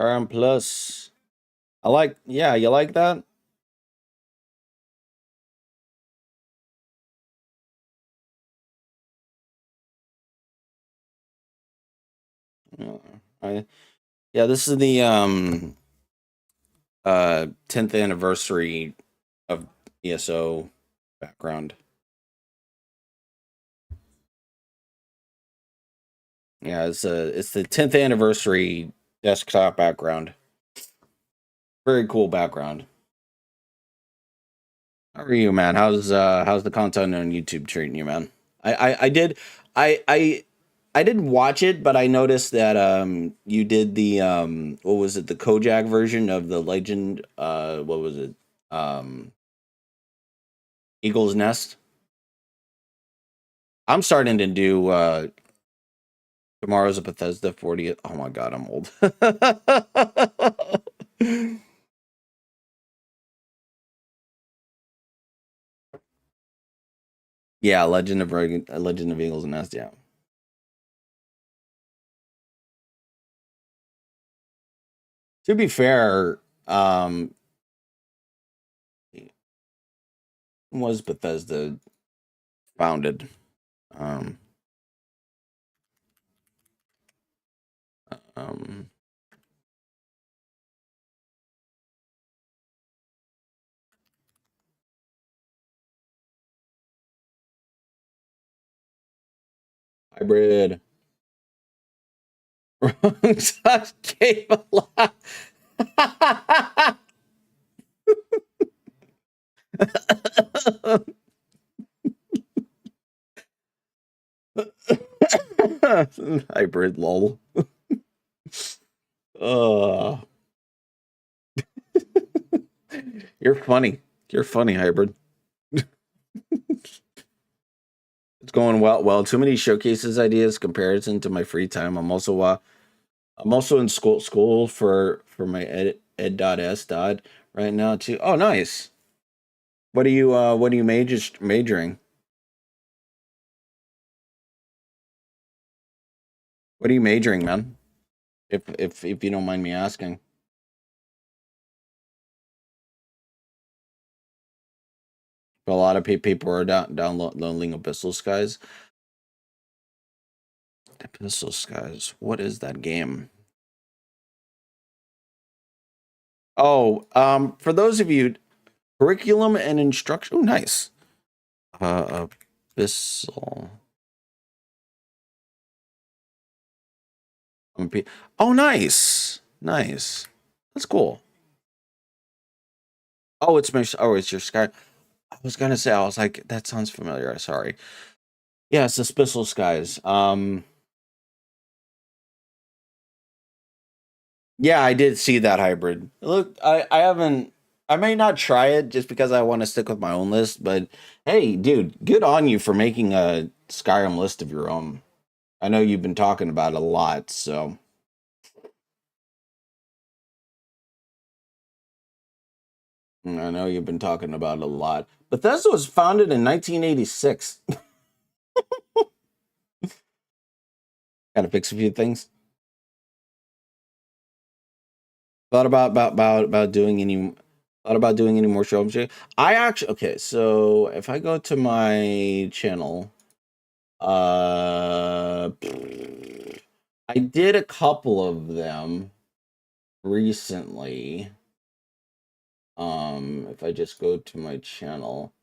Skyrim Plus. I like, yeah, you like that? Yeah, I, yeah, this is the 10th anniversary of ESO background. Yeah, it's the 10th anniversary desktop background. Very cool background. How are you, man? How's the content on YouTube treating you, man? I did I I didn't watch it, but I noticed that you did the what was it, the Kojak version of the Legend, what was it? Um Eagle's Nest. I'm starting to do tomorrow's a Bethesda 40th. Oh my god, I'm old. Yeah, Legend of Eagle's Nest, yeah. To be fair, was Bethesda founded? Um um Hybrid. Wrong touch game a lot. Hybrid lol. Uh, you're funny. You're funny, hybrid. It's going well. Well, too many showcases ideas comparison to my free time. I'm also in school for my ed.s dot right now too. Oh, nice. What are you majoring? What are you majoring, man? If you don't mind me asking. But a lot of people are downloading Abyssal Skies. Abyssal Skies. What is that game? Oh, for those of you, curriculum and instruction. Oh, nice. Abyssal. Oh, nice, nice. That's cool. Oh, it's my. Oh, it's your sky. I was gonna say. I was like, that sounds familiar. Sorry. Yeah, it's the Abyssal Skies. Yeah, I did see that hybrid. Look, I haven't. I may not try it just because I want to stick with my own list. But hey, dude, good on you for making a Skyrim list of your own. I know you've been talking about it a lot, so I know you've been talking about it a lot. Bethesda was founded in 1986. Got to fix a few things. Thought about doing any. Thought about doing any more show. I actually okay. So if I go to my channel, uh, I did a couple of them recently. If I just go to my channel,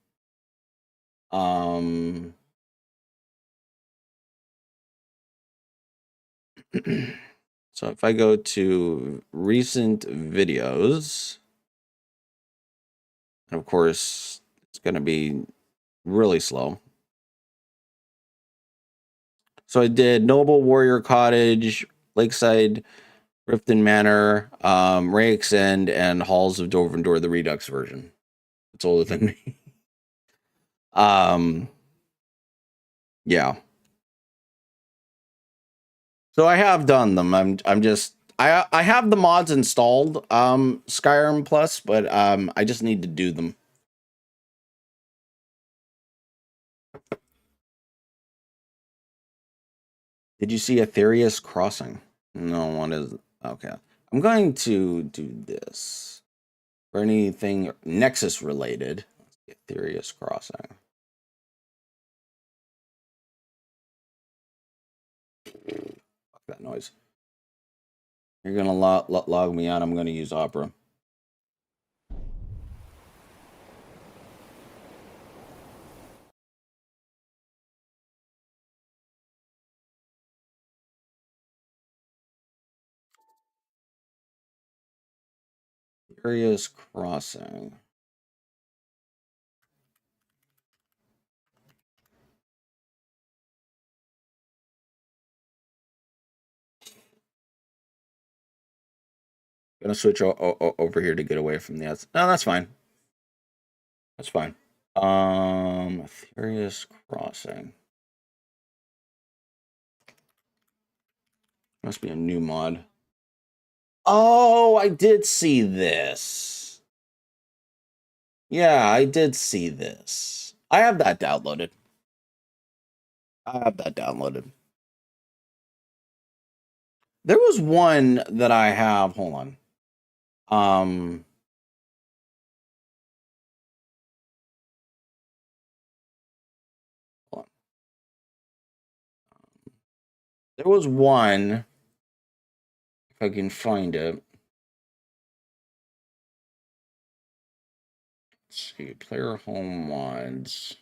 um, so if I go to recent videos, and of course it's going to be really slow. So I did Noble Warrior Cottage, Lakeside Riften Manor, Rake's End, and Halls of Dovendor, the Redux version. It's older than me. um, yeah. So I have done them. I'm just I have the mods installed, Skyrim Plus, but I just need to do them. Did you see Aetherius Crossing? No, one is okay. I'm going to do this for anything Nexus related. Let's get Ethereus Crossing. Fuck that noise. You're gonna log me on. I'm gonna use Opera. Ethereus Crossing. Gonna switch over here to get away from the outside. No, that's fine. That's fine. Ethereus Crossing. Must be a new mod. Oh, I did see this. Yeah, I did see this. I have that downloaded. There was one that I have. Hold on. Hold on. There was one. If I can find it. Let's see. Player home mods.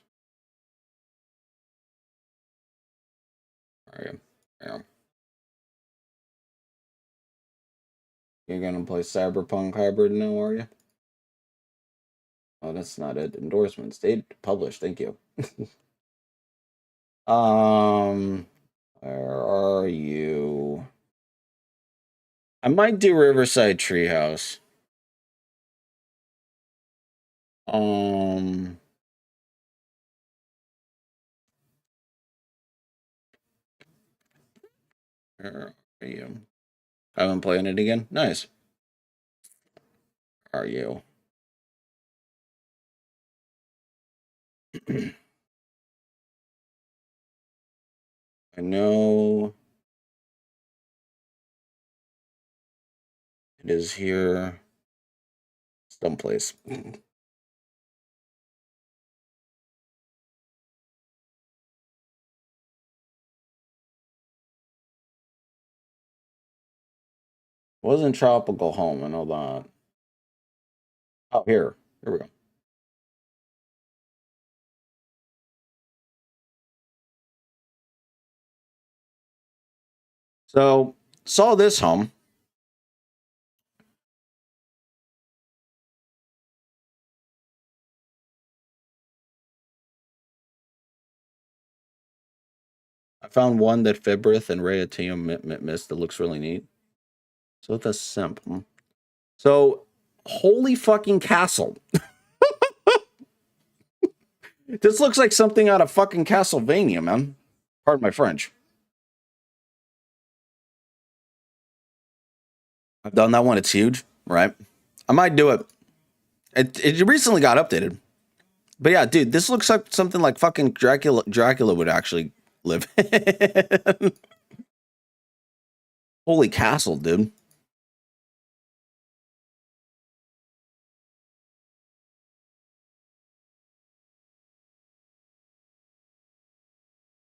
All right. Yeah. You're gonna play Cyberpunk Hybrid now, are you? Oh, that's not it. Endorsements. Date published. Thank you. Where are you? I might do Riverside Treehouse. Where are you? I've been playing it again. Nice. Where are you? I know it is here someplace. Wasn't Tropical Home, I know that. Oh, here. Here we go. So, saw this home. I found one that Fibrith and Rayatium missed that looks really neat. So it's a simp. So, holy fucking castle. This looks like something out of fucking Castlevania, man. Pardon my French. I've done that one. It's huge, right? I might do it. It recently got updated. But yeah, dude, this looks like something like fucking Dracula would actually live in. Holy castle, dude.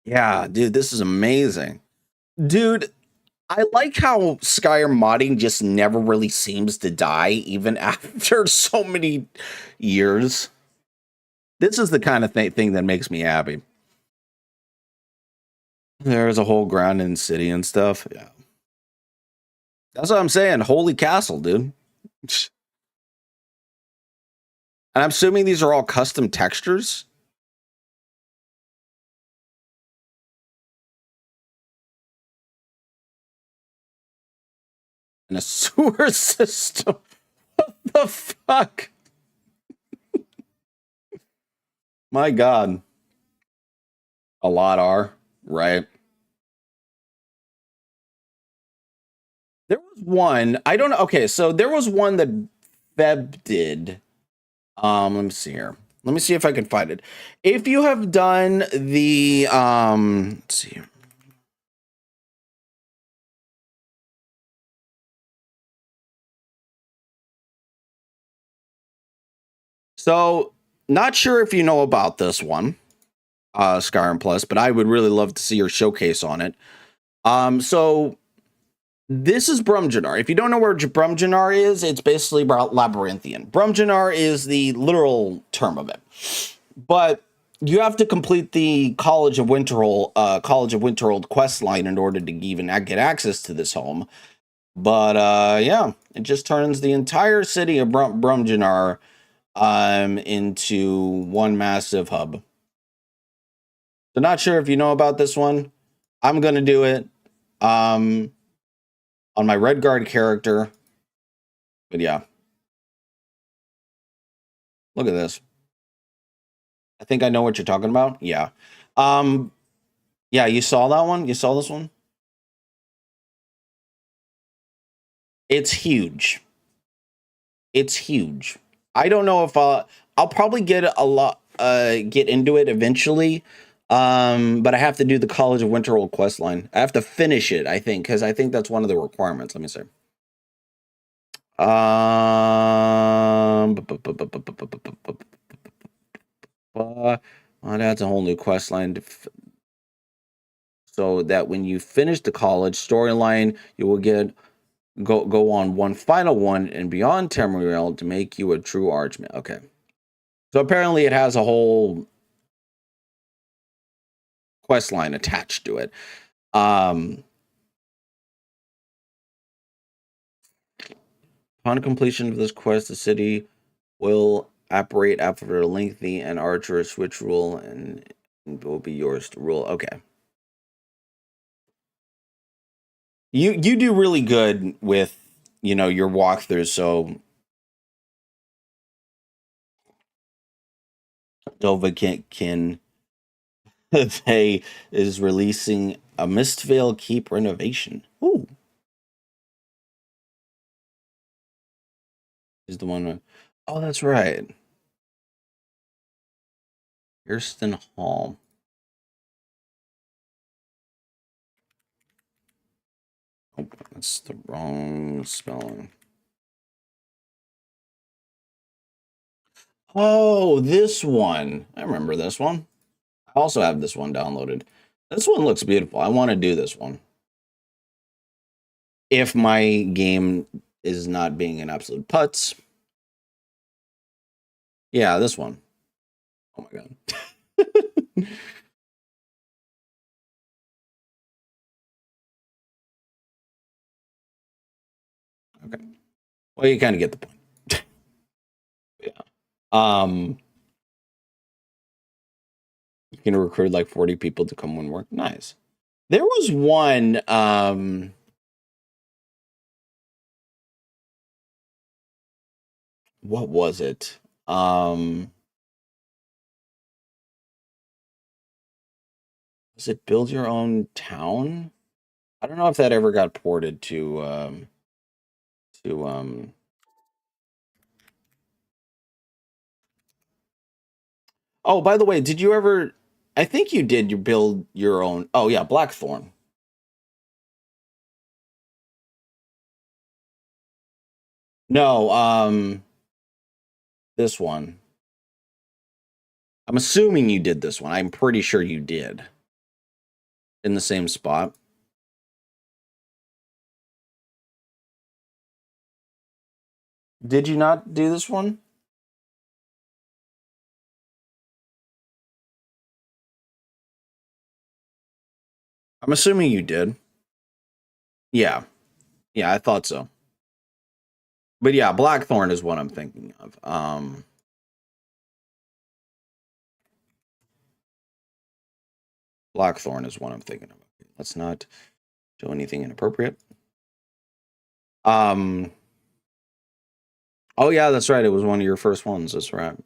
Yeah, dude, this is amazing. Dude, I like how Skyrim modding just never really seems to die, even after so many years. This is the kind of thing that makes me happy. There's a whole ground in city and stuff. Yeah. That's what I'm saying. Holy castle, dude. And I'm assuming these are all custom textures. And a sewer system. What the fuck? My God. A lot are, right? There was one, I don't know. Okay, so there was one that Feb did. Let me see here. Let me see if I can find it. If you have done the let's see. So, not sure if you know about this one, Skyrim Plus, but I would really love to see your showcase on it. So this is Brumjanar. If you don't know where Brumjanar is, it's basically about Labyrinthian. Brumjanar is the literal term of it, but you have to complete the College of Winterhold quest line in order to even get access to this home. But yeah, it just turns the entire city of Brumjanar into one massive hub. So not sure if you know about this one. I'm gonna do it on my Redguard character. But yeah, look at this. I think I know what you're talking about. Yeah. Um, yeah, you saw that one? You saw this one? It's huge. It's huge. I don't know if I'll probably get into it eventually. But I have to do the College of Winterhold quest line. I have to finish it, I think, because I think that's one of the requirements. Let me see. That's a whole new quest line. So that when you finish the college storyline, you will go on one final one and beyond Tamriel to make you a true archman. Okay. So apparently it has a whole quest line attached to it. Upon completion of this quest, the city will operate after a lengthy and arduous ritual and will be yours to rule. Okay. You do really good with, your walkthroughs, so Dova can they is releasing a Mistvale Keep renovation. Ooh. Is the one. Oh, that's right. Kirsten Hall. Oh, that's the wrong spelling. Oh, this one. I remember this one. I also have this one downloaded. This one looks beautiful. I want to do this one. If my game is not being an absolute putz. Yeah, this one. Oh my god. Okay. Well, you kind of get the point. Yeah. Um, you can recruit like 40 people to come and work. Nice. There was one. What was it? Was it Build Your Own Town? I don't know if that ever got ported to. Oh, by the way, did you ever? I think you did. You build your own. Oh yeah, Blackthorn. No, this one. I'm assuming you did this one. I'm pretty sure you did. In the same spot. Did you not do this one? I'm assuming you did. Yeah. Yeah, I thought so. But yeah, Blackthorn is what I'm thinking of. Blackthorn is what I'm thinking of. Let's not do anything inappropriate. Um Oh yeah, that's right. It was one of your first ones. That's right.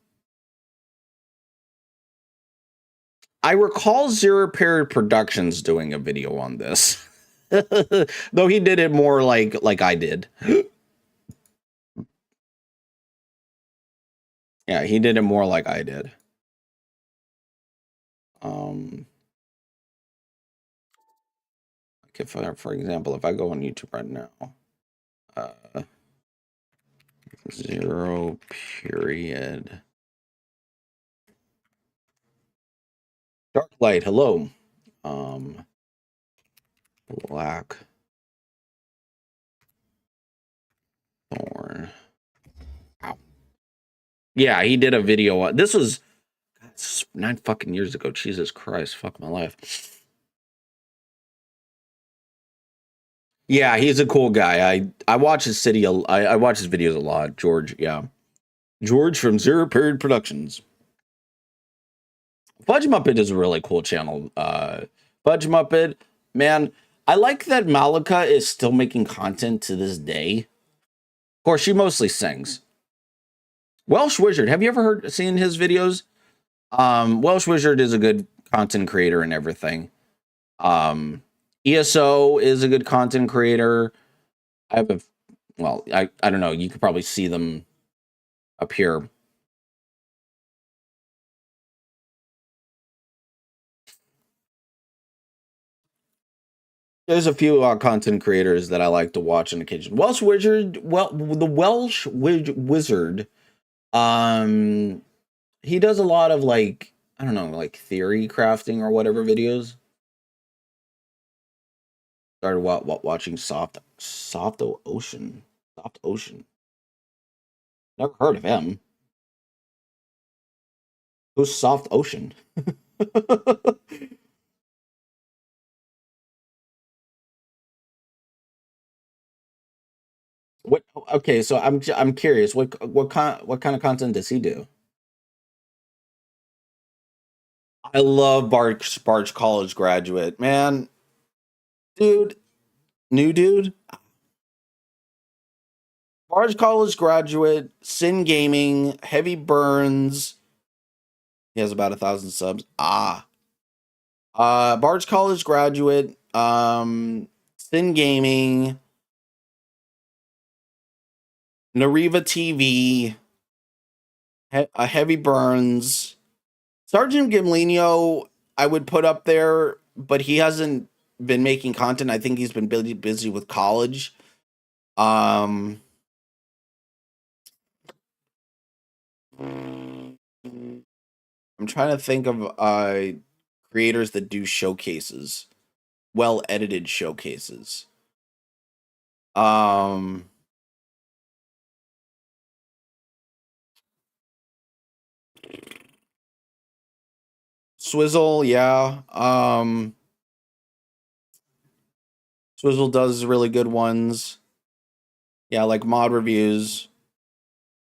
I recall Zero Period Productions doing a video on this. Though he did it more like I did. Yeah, he did it more like I did. Um like if for example, if I go on YouTube right now, uh Zero Period Light, hello. Um, Blackthorn. Wow. Yeah, he did a video. This was 9 fucking years ago. Jesus Christ, fuck my life. Yeah, he's a cool guy. I watch his I watch his videos a lot. George, yeah. George from Zero Period Productions. Fudge Muppet is a really cool channel. Fudge Muppet, man, I like that Malika is still making content to this day. Of course, she mostly sings. Welsh Wizard, have you ever seen his videos? Welsh Wizard is a good content creator and everything. ESO is a good content creator. I have I don't know. You could probably see them up here. There's a few content creators that I like to watch on occasion. Welsh Wizard, the Wizard, he does a lot of like, I don't know, like theory crafting or whatever videos. Started watching Soft Ocean. Soft Ocean. Never heard of him. Who's Soft Ocean? What? Okay, so I'm curious. What kind of content does he do? I love Barge College Graduate, man, dude, new dude. Barge College Graduate, Sin Gaming, Heavy Burns. He has about 1,000 subs. Barge College Graduate, Sin Gaming, Nariva TV, Heavy Burns. Sergeant Gimlenio, I would put up there, but he hasn't been making content. I think he's been busy with college. I'm trying to think of creators that do showcases, well edited showcases. Swizzle, yeah. Swizzle does really good ones. Yeah, like mod reviews.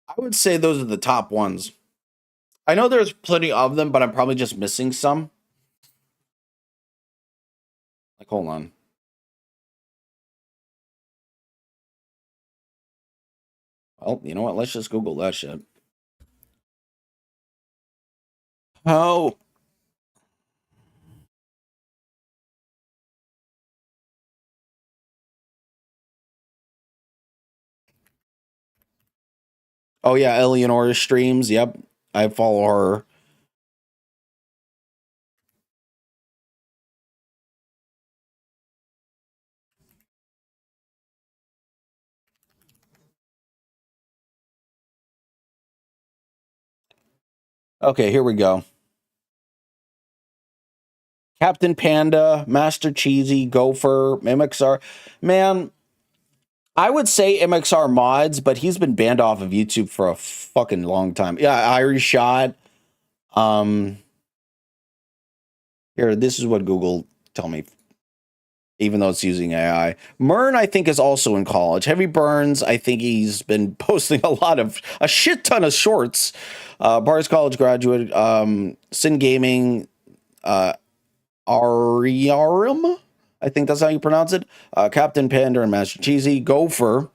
I would say those are the top ones. I know there's plenty of them, but I'm probably just missing some. Like, hold on. Well, you know what? Let's just Google that shit. Oh. Oh yeah, Eleonora streams. Yep. I follow her. Okay, here we go. Captain Panda, Master Cheesy, Gopher, MXR. Man, I would say MXR mods, but he's been banned off of YouTube for a fucking long time. Yeah, Irish Shot. Here, this is what Google tell me, even though it's using AI. Mern, I think, is also in college. Heavy Burns, I think he's been posting a shit ton of shorts. Bars College graduate, Sin Gaming, Ariarum, I think that's how you pronounce it. Captain Panda and Master Cheesy. Gopher.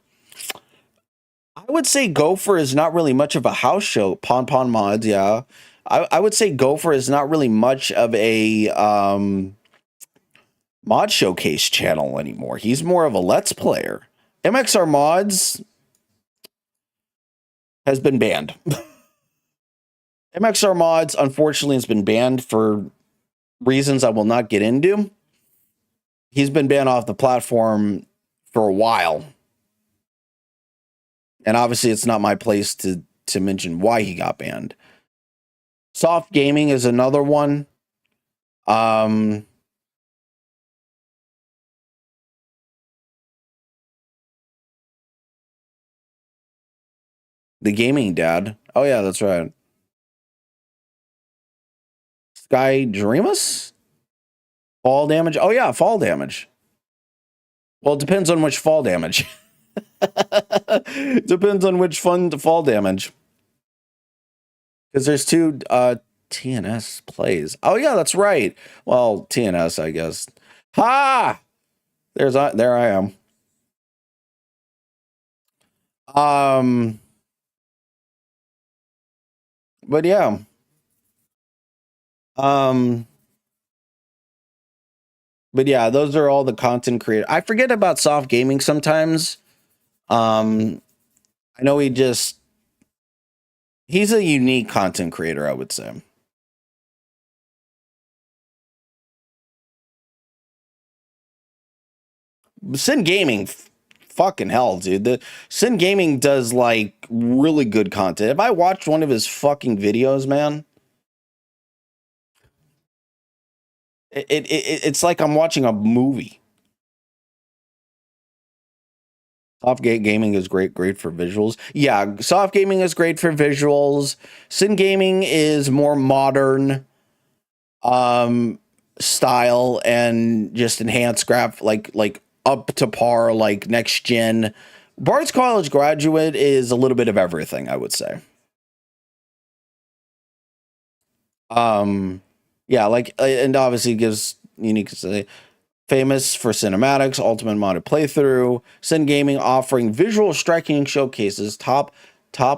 I would say Gopher is not really much of a house show. Pon Pon Mods, yeah. I would say Gopher is not really much of a mod showcase channel anymore. He's more of a let's player. MXR Mods has been banned. MXR Mods, unfortunately, has been banned for reasons I will not get into. He's been banned off the platform for a while. And obviously, it's not my place to mention why he got banned. Soft Gaming is another one. Um, the gaming dad. Oh yeah, that's right. Sky Dreamus? Fall damage? Oh yeah, fall damage. Well, it depends on which fall damage. Depends on which fun fall damage. Because there's two TNS plays. Oh yeah, that's right. Well, TNS, I guess. Ha! There I am. Um, but yeah. Um, but yeah, those are all the content creators. I forget about soft gaming sometimes. Um, I know he's a unique content creator, I would say. Sin Gaming, fucking hell, dude. The Sin Gaming does like really good content. If I watched one of his fucking videos, man, it's like I'm watching a movie. Soft gaming is great for visuals. Yeah, soft gaming is great for visuals. Sin Gaming is more modern um style and just enhanced like up to par, like next gen. Bard's College Graduate is a little bit of everything, I would say. Um, yeah, like and obviously gives unique famous for cinematics, ultimate modded playthrough, Sin Gaming offering visual striking showcases, top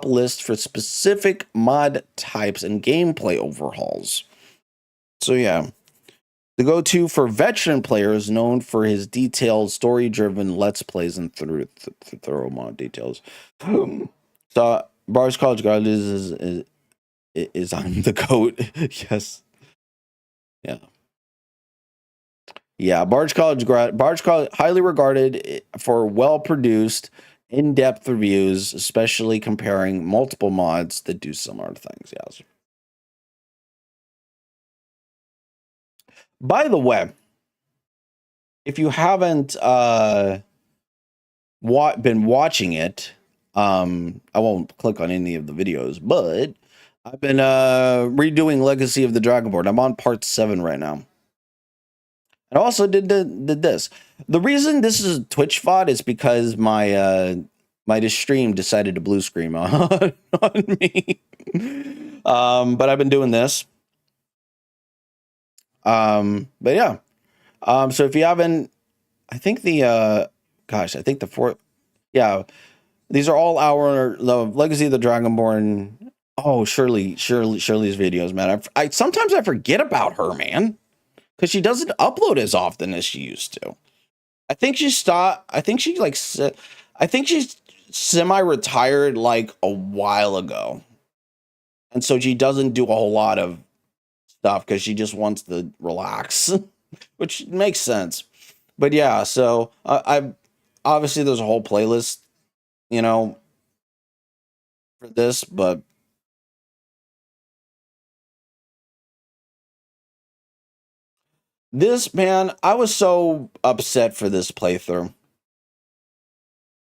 list for specific mod types and gameplay overhauls. So yeah, the go-to for veteran players, known for his detailed, story-driven let's plays and thorough mod details. So Bars College Guard is I'm the goat. Yes, yeah. Yeah, Barge College highly regarded for well-produced, in-depth reviews, especially comparing multiple mods that do similar things. Yes. By the way, if you haven't been watching it, I won't click on any of the videos, but I've been redoing Legacy of the Dragonborn. I'm on part 7 right now. I also did this. The reason this is a Twitch VOD is because my stream decided to blue screen on me. But I've been doing this. But yeah. So if you haven't, I think I think the fourth, yeah, these are all the Legacy of the Dragonborn. Oh, Shirley's videos, man. I sometimes I forget about her, man, because she doesn't upload as often as she used to. I think she stopped. I think she's semi-retired like a while ago, and so she doesn't do a whole lot of stuff because she just wants to relax, which makes sense. But yeah, so I obviously there's a whole playlist, you know, for this, but this man, I was so upset for this playthrough.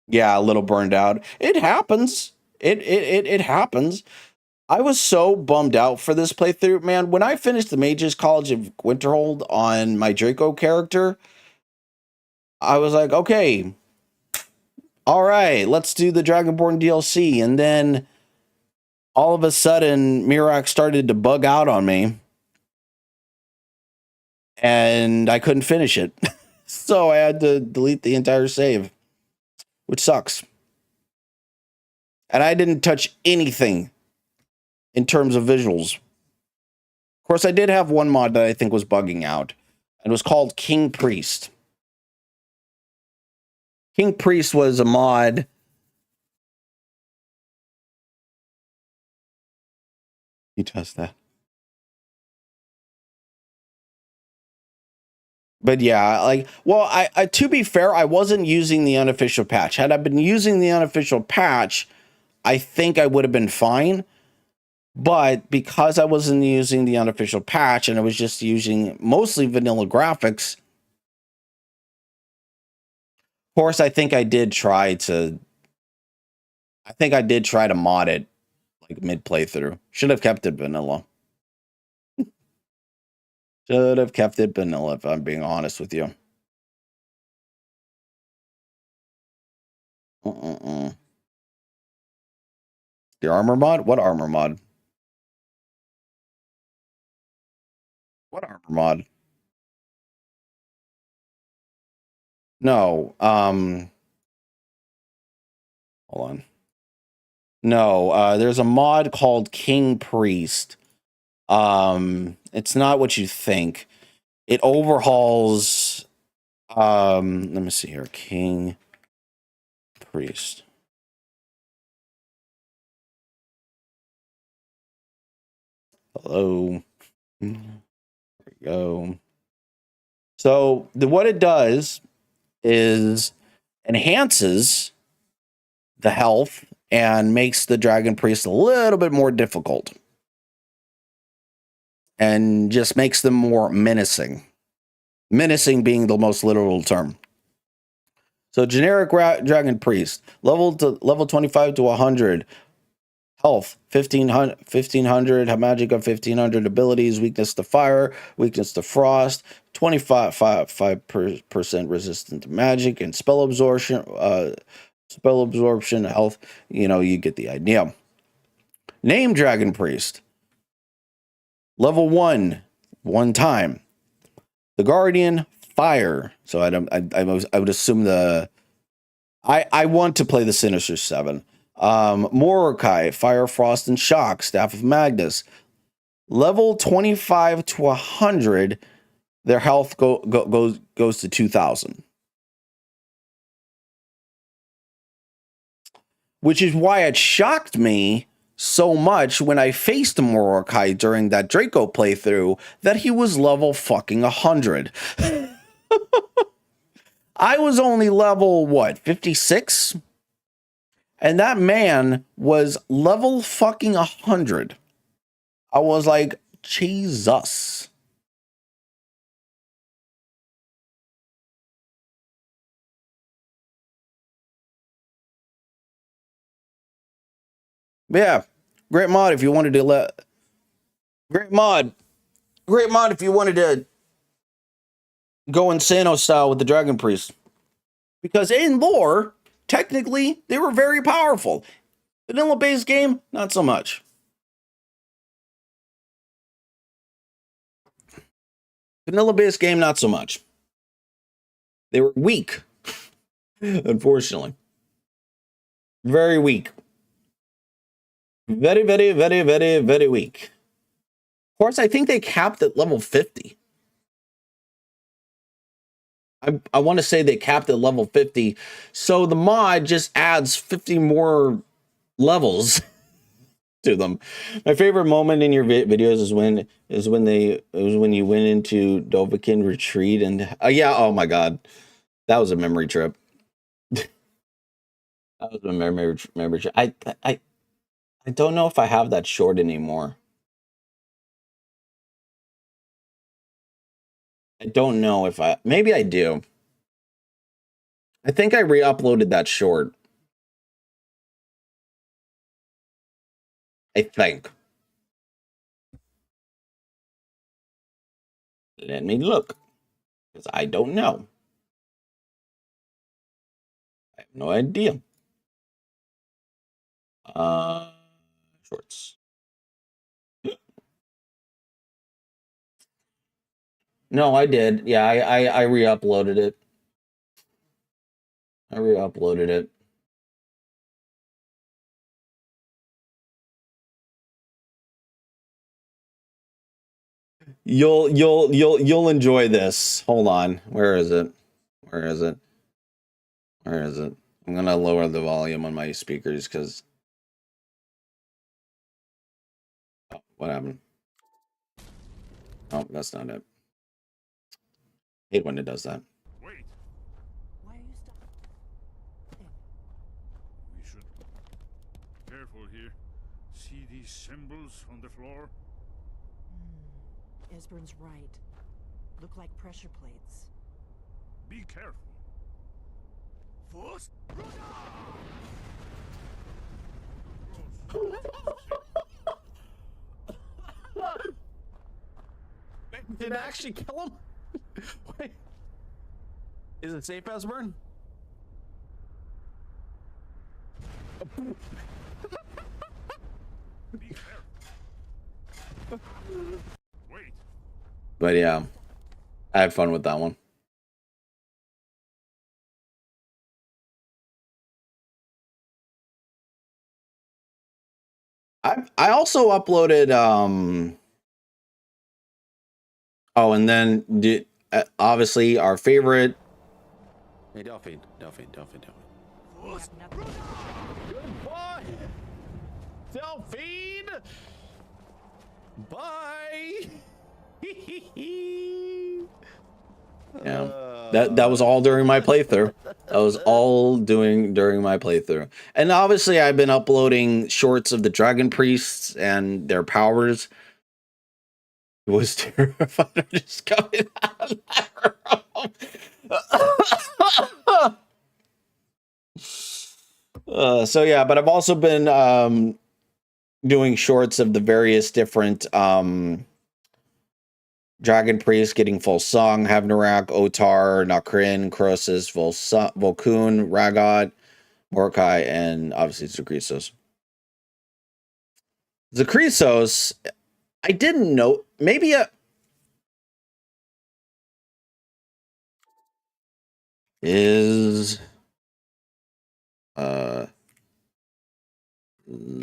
Yeah, a little burned out. It happens. It happens. I was so bummed out for this playthrough, man. When I finished the Mages College of Winterhold on my Draco character, I was like, okay, all right, let's do the Dragonborn DLC. And then all of a sudden, Mirak started to bug out on me, and I couldn't finish it. So I had to delete the entire save, which sucks. And I didn't touch anything in terms of visuals. Of course, I did have one mod that I think was bugging out, and it was called King Priest. King Priest was a mod. He does that. But yeah, like, well, I to be fair, I wasn't using the unofficial patch. Had I been using the unofficial patch, I think I would have been fine. But because I wasn't using the unofficial patch and I was just using mostly vanilla graphics, of course, I think I did try to mod it like mid playthrough. Should have kept it vanilla. Should have kept it vanilla if I'm being honest with you. The armor mod? What armor mod? What armor mod? No. Hold on. No, there's a mod called King Priest. It's not what you think. It overhauls let me see here. King Priest. Hello. There we go. So what it does is enhances the health and makes the Dragon Priest a little bit more difficult. And just makes them more menacing. Menacing being the most literal term. So generic Dragon Priest, level 25 to 100, health 1500, magic of 1500, abilities, weakness to fire, weakness to frost, 25% resistant to magic, and spell absorption, health. You know, you get the idea. Name Dragon Priest. Level 1, one time. The Guardian, fire. So I would assume I want to play the Sinister 7. Mordecai, Fire, Frost, and Shock, Staff of Magnus. Level 25 to 100, their health goes to 2,000. Which is why it shocked me so much when I faced Mordecai during that Draco playthrough that he was level fucking 100. I was only level, 56? And that man was level fucking 100. I was like, Jesus. Yeah. Great mod if you wanted to Great mod if you wanted to go Insano style with the Dragon Priest. Because in lore, technically, they were very powerful. Vanilla based game, not so much. Vanilla based game, not so much. They were weak, unfortunately. Very weak. Very, very, very, very, very weak. Of course, I think they capped at level 50. I want to say they capped at level 50. So the mod just adds 50 more levels to them. My favorite moment in your videos is when you went into Dovahkiin retreat and yeah, oh my god. That was a memory trip. That was a memory trip. I don't know if I have that short anymore. I don't know if maybe I do. I think I re-uploaded that short. I think. Let me look. Because I don't know. I have no idea. Shorts. No, I did. Yeah, I re-uploaded it. I re-uploaded it. You'll enjoy this. Hold on. Where is it? Where is it? Where is it? I'm gonna lower the volume on my speakers because what happened? Oh, that's not it. I hate when it does that. Wait. Why are you stopping? We should be careful here. See these symbols on the floor? Esbern's right. Look like pressure plates. Be careful. First, Did it actually kill him? Wait. Is it safe, Esbern? be careful. Wait. But yeah, I had fun with that one. I also uploaded oh, and then obviously our favorite. Hey, Delphine. We have nothing. Good boy, Delphine. Bye. Yeah, that was all during my playthrough. That was all during my playthrough. And obviously I've been uploading shorts of the dragon priests and their powers. It was terrifying. I'm just coming out of that room. So yeah, but I've also been doing shorts of the various different dragon priests getting full song: Havnarak, Otar, Nakrin, Croesus, Volkun, Ragot, Mordecai, and obviously Zakrisos. Zakrisos, I didn't know. Maybe is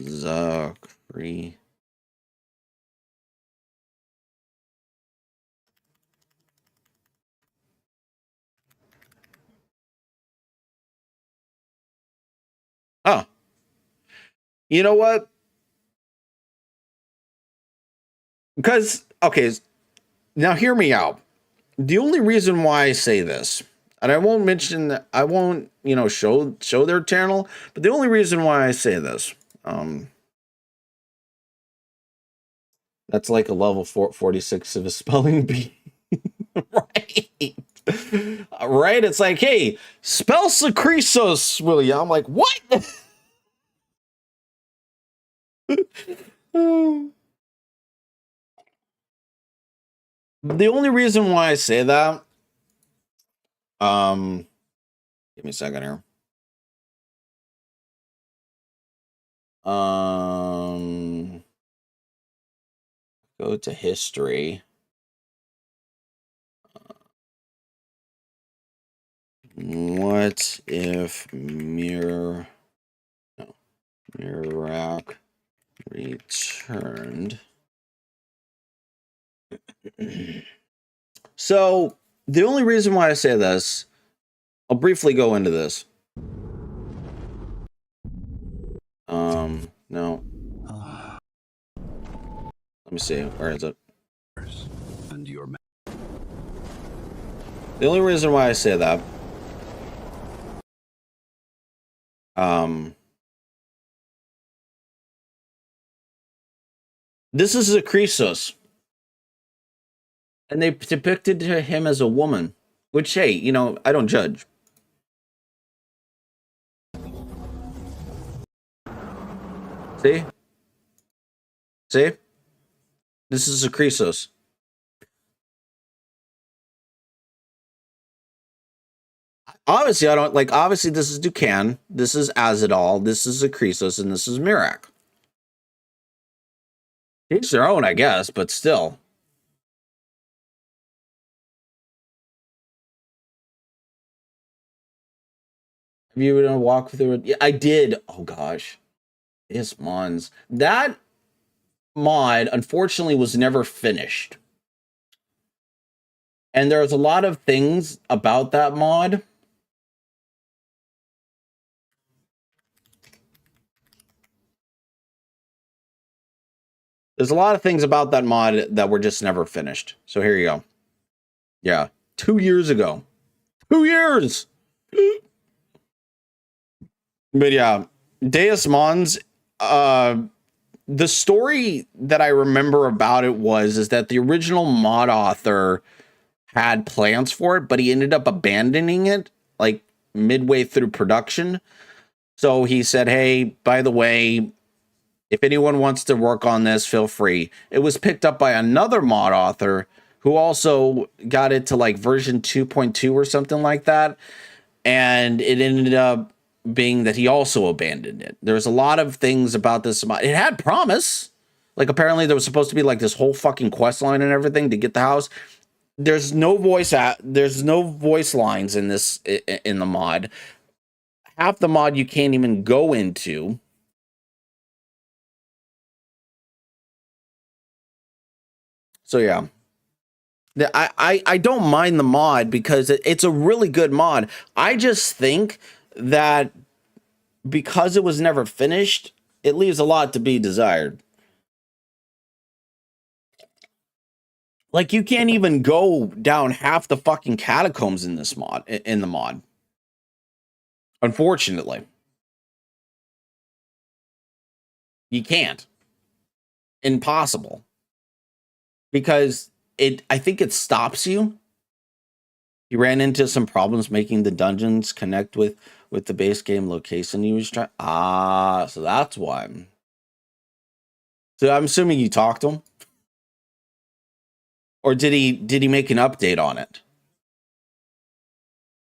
Zakri. Oh, you know what? Because, okay, now hear me out. The only reason why I say this, and I won't mention that, I won't, show their channel, but the only reason why I say this, that's like a level 46 of a spelling bee. Right. Right? It's like, hey, spell Sakrisos, will ya? I'm like, what? The only reason why I say that, give me a second here. Go to history. What if Mirak returned? So the only reason why I say this, I'll briefly go into this. No. Let me see. Where is it? And your The only reason why I say that, this is Zakrisos, and they depicted him as a woman, which, hey, I don't judge. See? This is Zakrisos. Obviously, I don't like. Obviously, this is Dukan. This is Azadal. This is Zakrisos, and this is Mirak. Each their own, I guess, but still. Have you been walk through it? Yeah, I did. Oh gosh, yes, Mons. That mod, unfortunately, was never finished, and there's a lot of things about that mod. There's a lot of things about that mod that were just never finished. So here you go. Yeah, 2 years ago. 2 years. But yeah, Deus Mons, the story that I remember about it is that the original mod author had plans for it, but he ended up abandoning it like midway through production. So he said, "Hey, by the way, if anyone wants to work on this, feel free." It was picked up by another mod author who also got it to like version 2.2 or something like that. And it ended up being that he also abandoned it. There's a lot of things about this mod. It had promise. Like apparently there was supposed to be like this whole fucking quest line and everything to get the house. There's no voice lines in this in the mod. Half the mod you can't even go into. So yeah. I don't mind the mod because it's a really good mod. I just think that because it was never finished, it leaves a lot to be desired. Like you can't even go down half the fucking catacombs in this mod in the mod. Unfortunately, you can't. Impossible. Because I think it stops you. He ran into some problems making the dungeons connect with the base game location he was trying. So that's why. So I'm assuming you talked to him, or did he make an update on it?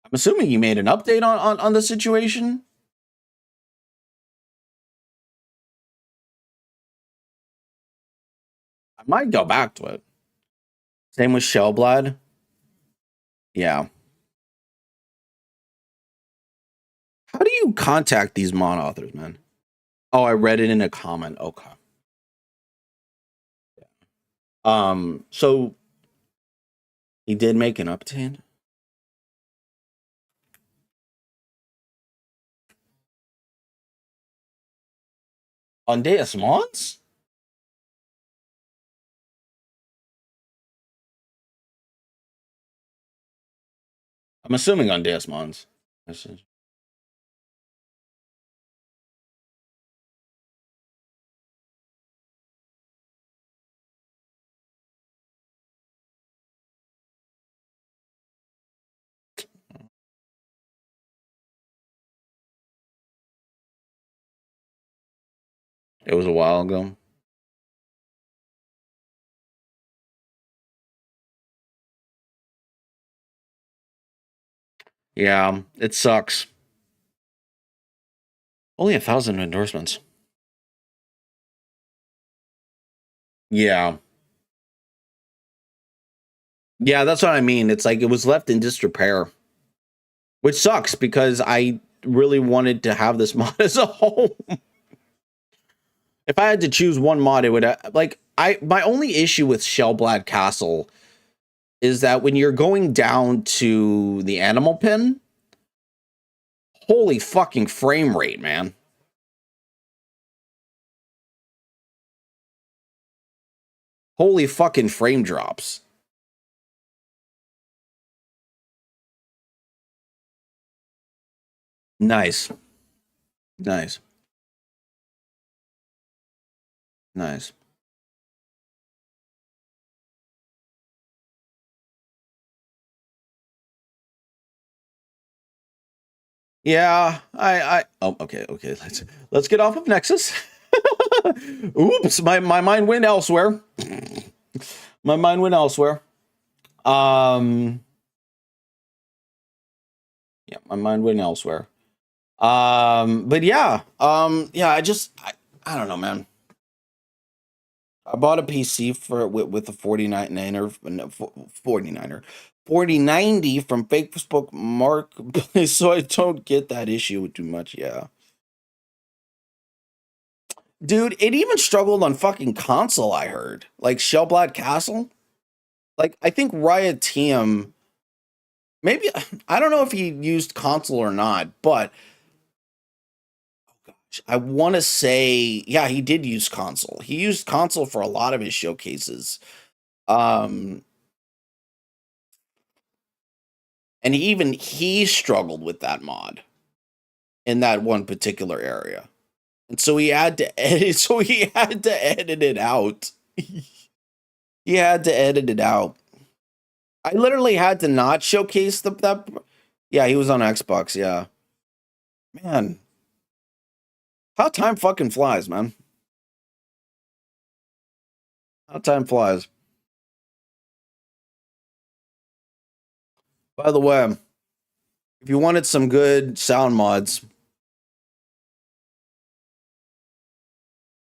I'm assuming you made an update on the situation. I might go back to it. Same with Shellblad. Yeah. How do you contact these mod authors, man? Oh, I read it in a comment. Okay. So he did make an update on Deus Mons? I'm assuming on Deus Mons. It was a while ago. Yeah, it sucks. Only 1,000 endorsements. Yeah. Yeah, that's what I mean. It's like it was left in disrepair, which sucks because I really wanted to have this mod as a whole. If I had to choose one mod, it would like my only issue with Shellblad Castle is that when you're going down to the animal pen, holy fucking frame rate, man. Holy fucking frame drops. Nice. Nice. Nice. Yeah, I oh okay, let's get off of Nexus. Oops, my mind went elsewhere. My mind went elsewhere. Yeah, my mind went elsewhere. But yeah, yeah, I don't know, man. I bought a PC for with a 49er, 49er, 4090 from Facebook Marketplace, so I don't get that issue too much. Yeah, dude, it even struggled on fucking console. I heard like Shellblad Castle. Like I think Riot Team, maybe I don't know if he used console or not, but I want to say, yeah, he did use console. He used console for a lot of his showcases. Um, and he struggled with that mod in that one particular area. And so he had to edit. So he had to edit it out. He had to edit it out. I literally had to not showcase that. Yeah, he was on Xbox. Yeah, man, how time fucking flies, man. How time flies. By the way, if you wanted some good sound mods,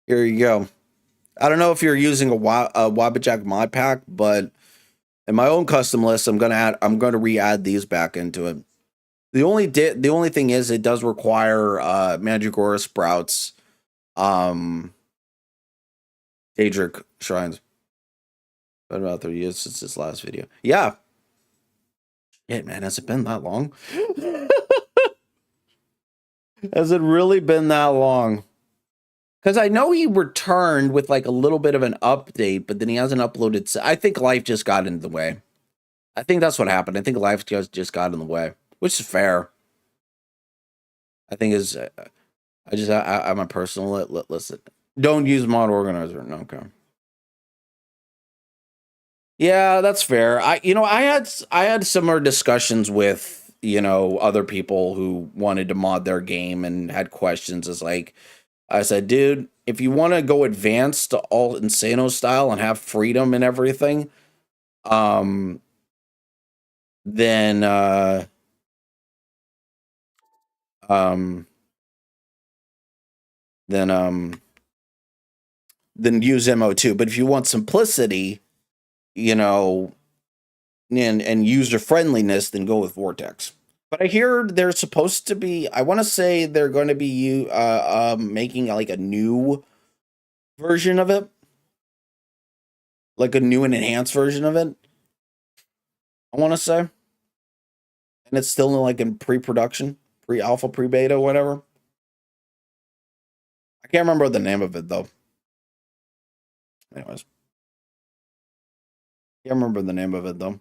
here you go. I don't know if you're using a Wabbajack mod pack, but in my own custom list, I'm gonna re-add these back into it. The only thing is it does require Mandragora sprouts, Daedric shrines. Been about 3 years since this last video. Yeah. Yeah, man, has it been that long? Has it really been that long? Because I know he returned with like a little bit of an update, but then he hasn't uploaded. I think life just got in the way. I think that's what happened. I think life just got in the way, which is fair. I think is I'm a personal listen. Don't use mod organizer. No, okay. Yeah, that's fair. I had similar discussions with, other people who wanted to mod their game and had questions. It's like, I said, dude, if you want to go advanced to all Insano style and have freedom and everything, then then use MO2. But if you want simplicity, and user friendliness, then go with Vortex. But I hear they're supposed to be. I want to say they're going to be making like a new version of it, like a new and enhanced version of it. I want to say, and it's still like in pre-production, pre-alpha, pre-beta, whatever. I can't remember the name of it though. Anyways, can't remember the name of it though.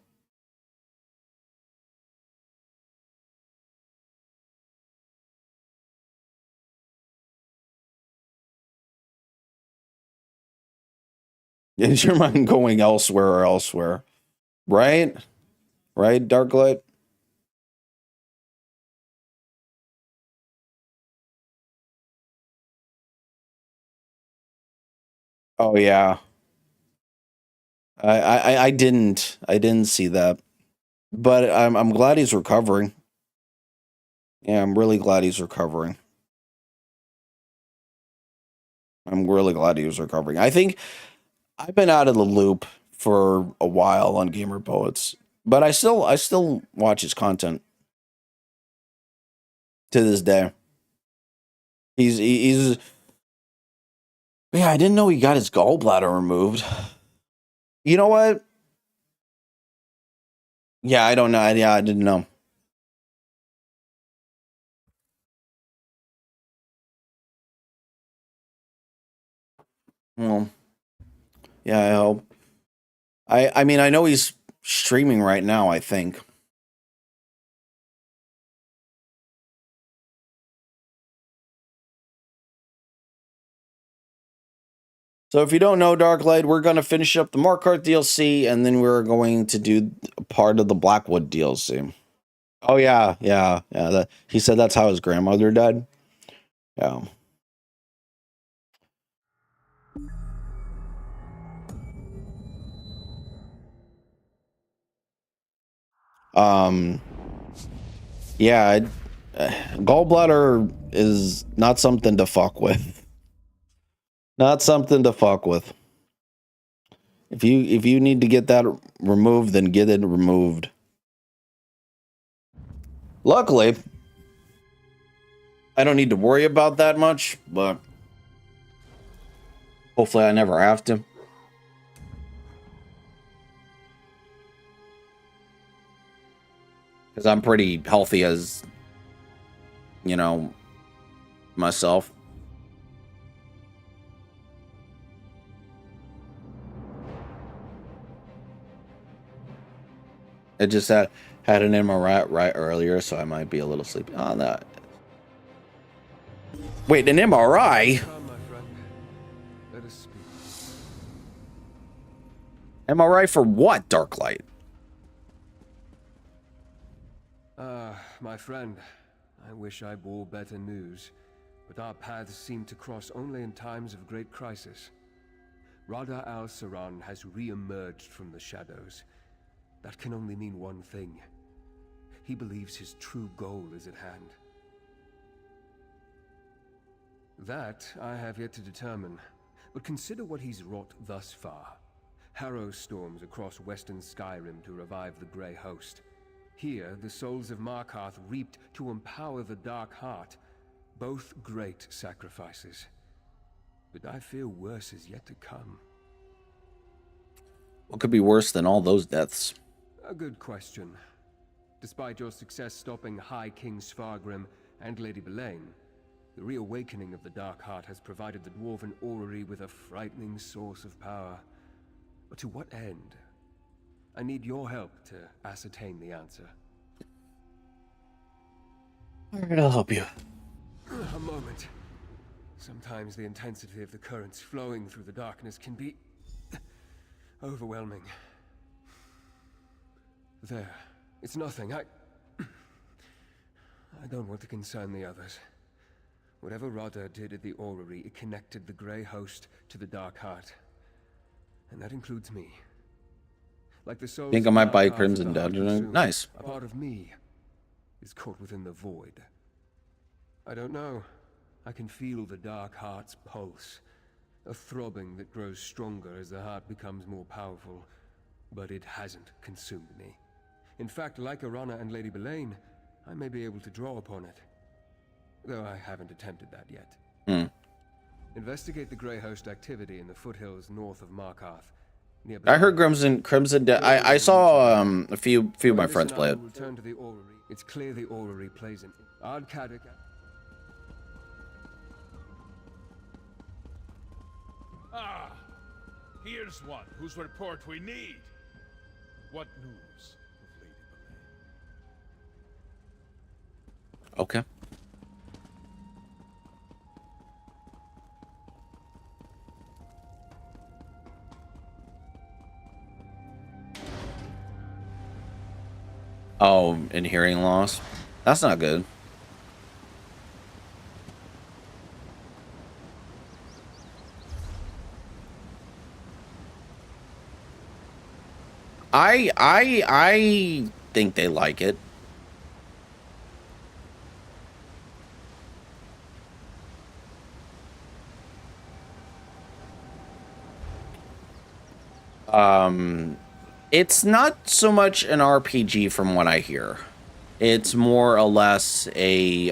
Is your mind going elsewhere or elsewhere? Right? Right, Darklight? Oh yeah. I didn't see that. But I'm glad he's recovering. Yeah, I'm really glad he's recovering. I'm really glad he was recovering. I think I've been out of the loop for a while on Gamer Poets, but I still watch his content to this day. He's yeah, I didn't know he got his gallbladder removed. You know what? Yeah, I don't know. Yeah, I didn't know. Well, yeah, I hope. I mean, I know he's streaming right now, I think. So if you don't know Darklight, we're going to finish up the Markarth DLC, and then we're going to do part of the Blackwood DLC. Oh yeah. He said that's how his grandmother died. Yeah. Yeah. Gallbladder is not something to fuck with. Not something to fuck with. If you need to get that removed, then get it removed. Luckily, I don't need to worry about that much, but hopefully I never have to. Because I'm pretty healthy as, myself. It just had an MRI right earlier, so I might be a little sleepy on that. Wait, an MRI? Come, my friend. Let us speak. MRI for what, Darklight? My friend, I wish I bore better news, but our paths seem to cross only in times of great crisis. Rada al-Saran has re-emerged from the shadows. That can only mean one thing. He believes his true goal is at hand. That I have yet to determine, but consider what he's wrought thus far. Harrow storms across western Skyrim to revive the Grey Host. Here, the souls of Markarth reaped to empower the Dark Heart. Both great sacrifices. But I fear worse is yet to come. What could be worse than all those deaths? A good question. Despite your success stopping High King Svargrim and Lady Belaine, the reawakening of the Dark Heart has provided the Dwarven Orrery with a frightening source of power. But to what end? I need your help to ascertain the answer. Alright, I'll help you. A moment. Sometimes the intensity of the currents flowing through the darkness can be overwhelming. There. It's nothing. I don't want to concern the others. Whatever Rada did at the Orrery, it connected the Grey Host to the Dark Heart. And that includes me. Like the souls Think I might of buy Markarth Crimson and the Heart Dungeon. consumed, Nice. A part of me is caught within the void. I don't know. I can feel the Dark Heart's pulse. A throbbing that grows stronger as the heart becomes more powerful. But it hasn't consumed me. In fact, like Arana and Lady Belaine, I may be able to draw upon it. Though I haven't attempted that yet. Investigate the Grey Host activity in the foothills north of Markarth. I heard Crimson. I saw a few of my friends play it. Return to the Orrery. It's clear the Orrery plays an Ardkadik. Ah, here's one whose report we need. What news of Lady Belaine? Okay. Oh, and hearing loss. That's not good. I think they like it. It's not so much an RPG from what I hear. It's more or less a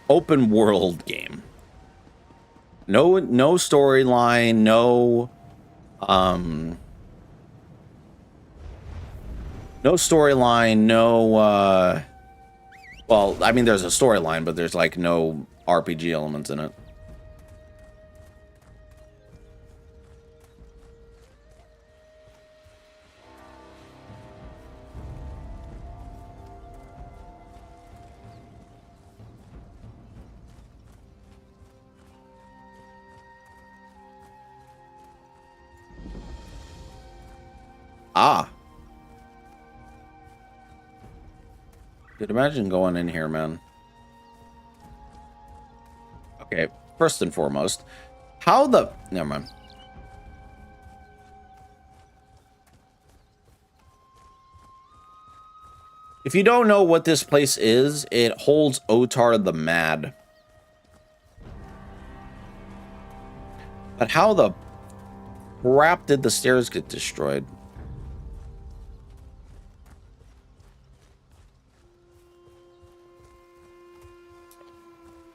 open world game. No storyline, no storyline, no well, I mean there's a storyline, but there's like no RPG elements in it. Ah. Dude, imagine going in here, man. Okay, first and foremost, how the... Never mind. If you don't know what this place is, it holds Otar the Mad. But how the crap did the stairs get destroyed?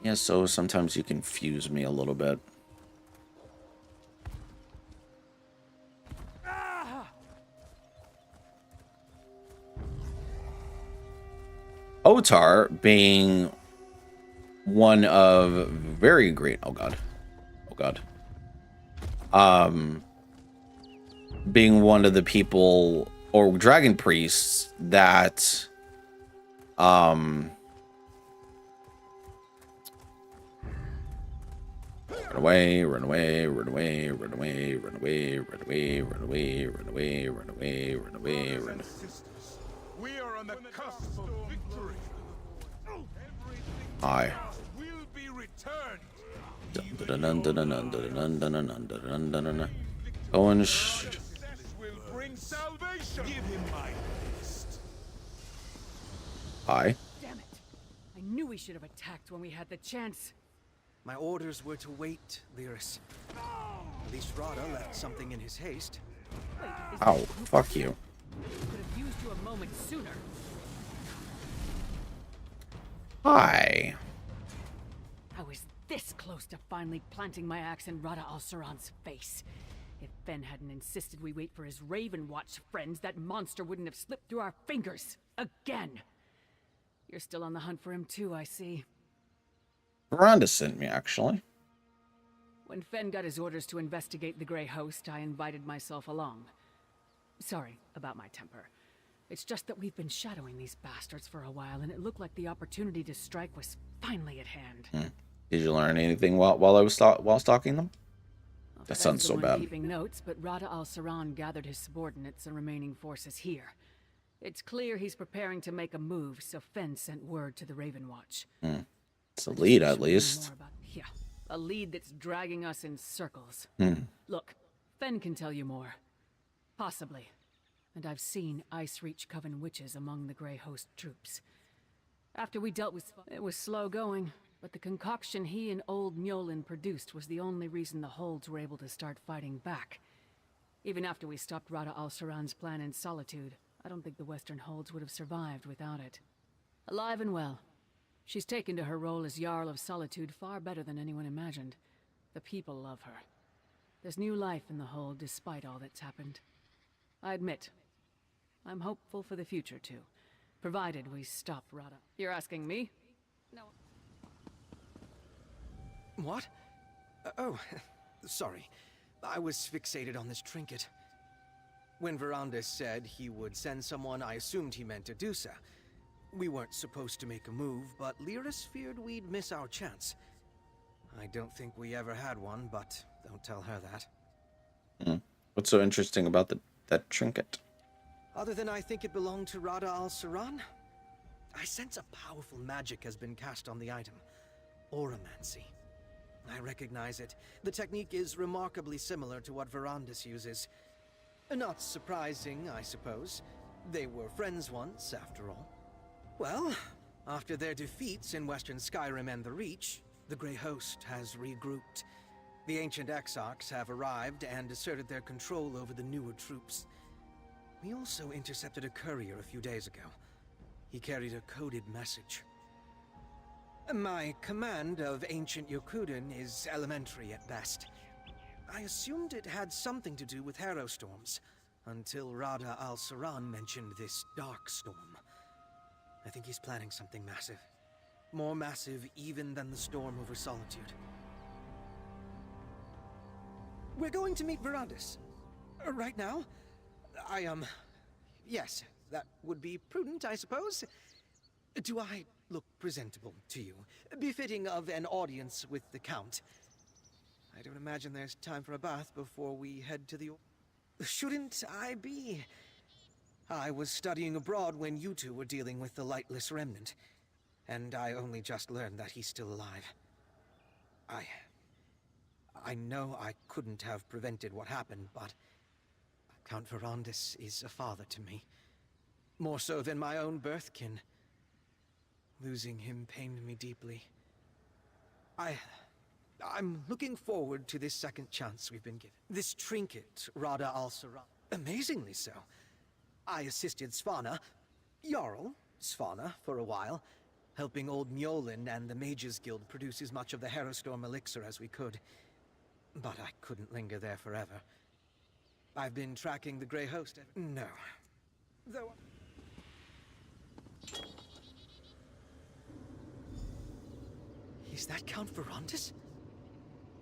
Yeah, so sometimes you confuse me a little bit. Otar being one of very great... Oh, God. Oh, God. Being one of the people or dragon priests that Run away, run away, run away, run away, run away, run away, run away, run away, run away, run away, run away. Sisters, we are on the cusp of victory. Aye. Will be returned. Going Will bring salvation. Give him my fist. Aye. Damn it! I knew we should have attacked when we had the chance. My orders were to wait, Lyris. At least Rada left something in his haste. Wait, is Ow, that you? fuck you. Could have used you a moment sooner. Hi. I was this close to finally planting my axe in Rada al-Saran's face. If Ben hadn't insisted we wait for his Raven Watch friends, that monster wouldn't have slipped through our fingers. Again. You're still on the hunt for him too, I see. Rhonda sent me, actually. When Fen got his orders to investigate the Grey Host, I invited myself along. Sorry about my temper. It's just that we've been shadowing these bastards for a while, and it looked like the opportunity to strike was finally at hand. Did you learn anything while I was while stalking them? Well, That Fen's sounds the so one bad. Keeping notes, but Rada al-Saran gathered his subordinates and remaining forces here. It's clear he's preparing to make a move, so Fen sent word to the Raven Watch. It's a lead, at Should learn least. more about- Yeah, a lead that's dragging us in circles. Hmm. Look, Fen can tell you more. Possibly. And I've seen Ice Reach Coven witches among the Grey Host troops. After we dealt with... It was slow going, but the concoction he and old Mjolin produced was the only reason the holds were able to start fighting back. Even after we stopped Rada al-Saran's plan in Solitude, I don't think the Western holds would have survived without it. Alive and well. She's taken to her role as Jarl of Solitude far better than anyone imagined. The people love her. There's new life in the hold despite all that's happened. I admit, I'm hopeful for the future too, provided we stop Rada. You're asking me? No. What? Oh, sorry. I was fixated on this trinket. When Verandis said he would send someone, I assumed he meant Adusa. We weren't supposed to make a move, but Lyris feared we'd miss our chance. I don't think we ever had one, but don't tell her that. What's so interesting about that trinket? Other than I think it belonged to Rada al-Saran, I sense a powerful magic has been cast on the item. Auramancy. I recognize it. The technique is remarkably similar to what Verandis uses. Not surprising, I suppose. They were friends once, after all. Well, after their defeats in Western Skyrim and the Reach, the Grey Host has regrouped. The ancient Exarchs have arrived and asserted their control over the newer troops. We also intercepted a courier a few days ago. He carried a coded message. My command of ancient Yokuden is elementary at best. I assumed it had something to do with Harrowstorms, until Rada al-Saran mentioned this dark storm. I think he's planning something massive. More massive even than the storm over Solitude. We're going to meet Verandis. Right now? Yes, that would be prudent, I suppose. Do I look presentable to you? Befitting of an audience with the Count? I don't imagine there's time for a bath before we head to the... Shouldn't I be? I was studying abroad when you two were dealing with the Lightless Remnant, and I only just learned that he's still alive. I know I couldn't have prevented what happened, but Count Verandis is a father to me. More so than my own birthkin. Losing him pained me deeply. I'm looking forward to this second chance we've been given. This trinket, Rada al-Saran. Amazingly so. I assisted Svanna, Jarl Svanna, for a while, helping old Mjolin and the Mages Guild produce as much of the Harrowstorm elixir as we could. But I couldn't linger there forever. I've been tracking the Grey Host. No. Though... Is that Count Verandis?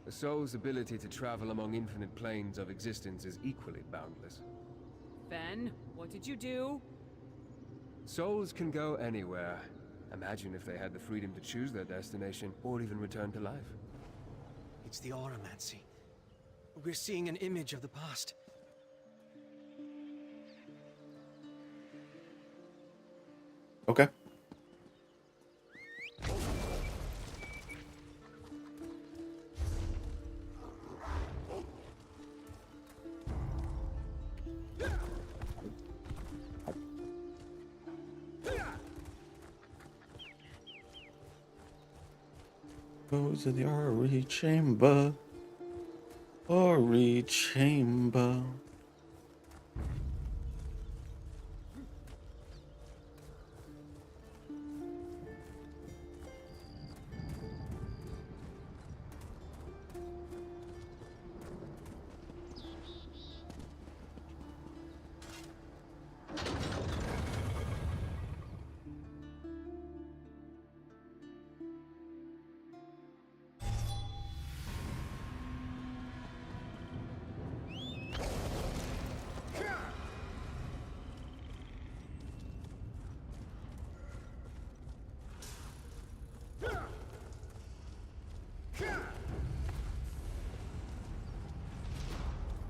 The soul's ability to travel among infinite planes of existence is equally boundless. Fen, what did you do? Souls can go anywhere. Imagine if they had the freedom to choose their destination, or even return to life. It's the Auramancy. We're seeing an image of the past. Okay. Go to the Ori chamber. Ori chamber.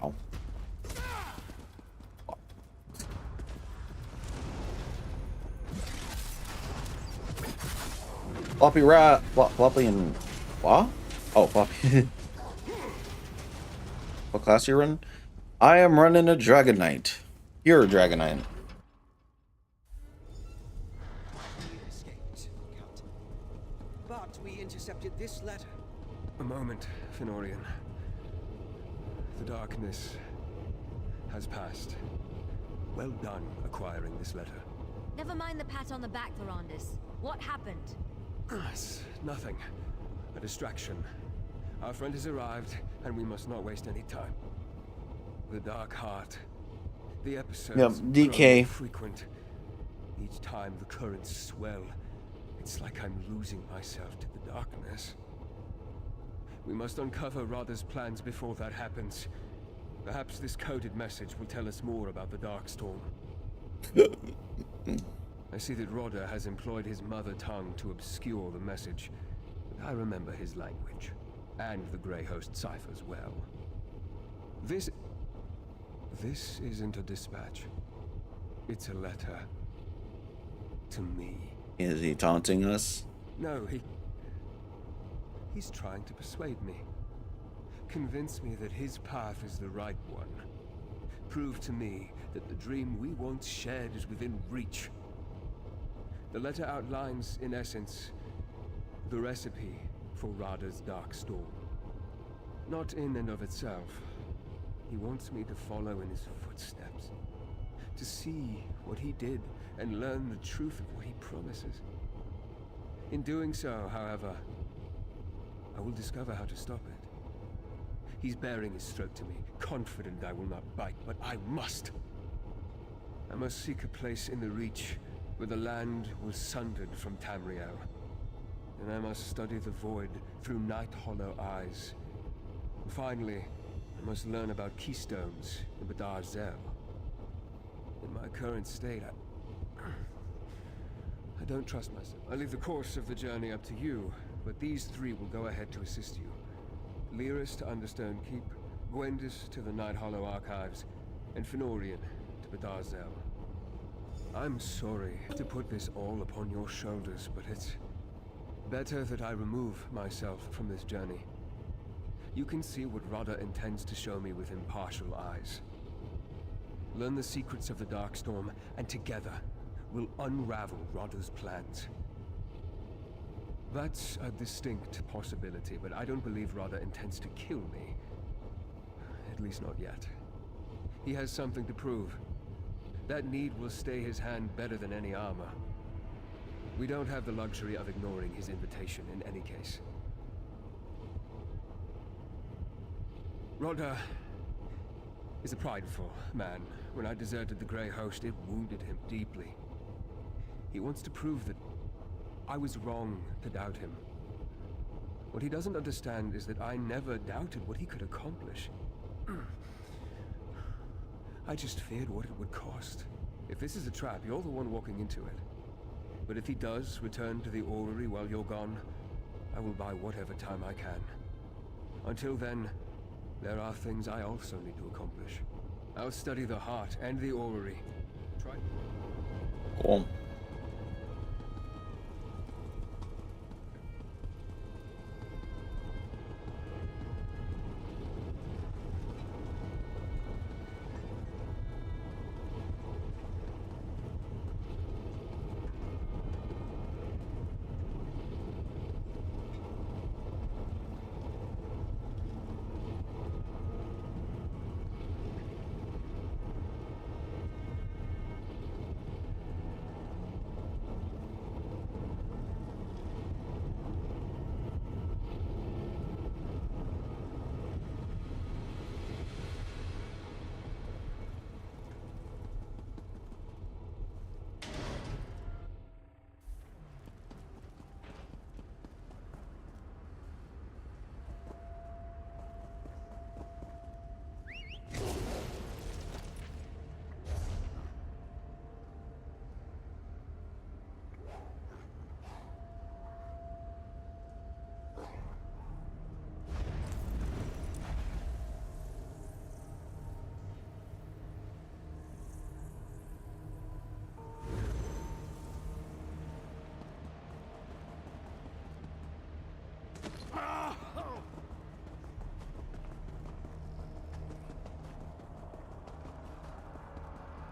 Oh. Floppy rat, floppy and what? Oh, floppy. What class you run? I am running a Dragon Knight. You're a Dragon Knight. Escaped, Captain. But we intercepted this letter. A moment, Fenorian. The darkness has passed. Well done acquiring this letter. Never mind the pat on the back, Thorondus. What happened? It's nothing. A distraction. Our friend has arrived, and we must not waste any time. The Dark Heart. The episodes Yep, DK. grow frequent. Each time the currents swell, it's like I'm losing myself to the darkness. We must uncover Radha's plans before that happens. Perhaps this coded message will tell us more about the Darkstorm. I see that Rodda has employed his mother tongue to obscure the message, but I remember his language, and the Grey Host ciphers well. This isn't a dispatch. It's a letter. To me. Is he taunting us? No, he's trying to persuade me. Convince me that his path is the right one. Prove to me that the dream we once shared is within reach. The letter outlines, in essence, the recipe for Radha's dark storm. Not in and of itself. He wants me to follow in his footsteps. To see what he did and learn the truth of what he promises. In doing so, however, I will discover how to stop it. He's bearing his throat to me, confident I will not bite, but I must. I must seek a place in the Reach where the land was sundered from Tamriel. And I must study the Void through Night Hollow eyes. And finally, I must learn about keystones in Badar Zel. In my current state, I don't trust myself. I leave the course of the journey up to you, but these three will go ahead to assist you. Lyris to Understone Keep, Gwendis to the Night Hollow Archives, and Fenorian to Badar Zel. I'm sorry to put this all upon your shoulders, but it's better that I remove myself from this journey. You can see what Radha intends to show me with impartial eyes. Learn the secrets of the Darkstorm, and together, we'll unravel Radha's plans. That's a distinct possibility, but I don't believe Radha intends to kill me. At least not yet. He has something to prove. That need will stay his hand better than any armor. We don't have the luxury of ignoring his invitation in any case. Radha is a prideful man. When I deserted the Grey Host, it wounded him deeply. He wants to prove that I was wrong to doubt him. What he doesn't understand is that I never doubted what he could accomplish. I just feared what it would cost. If this is a trap, you're the one walking into it. But if he does return to the orrery while you're gone, I will buy whatever time I can. Until then, there are things I also need to accomplish. I'll study the heart and the orrery. Try. Cool.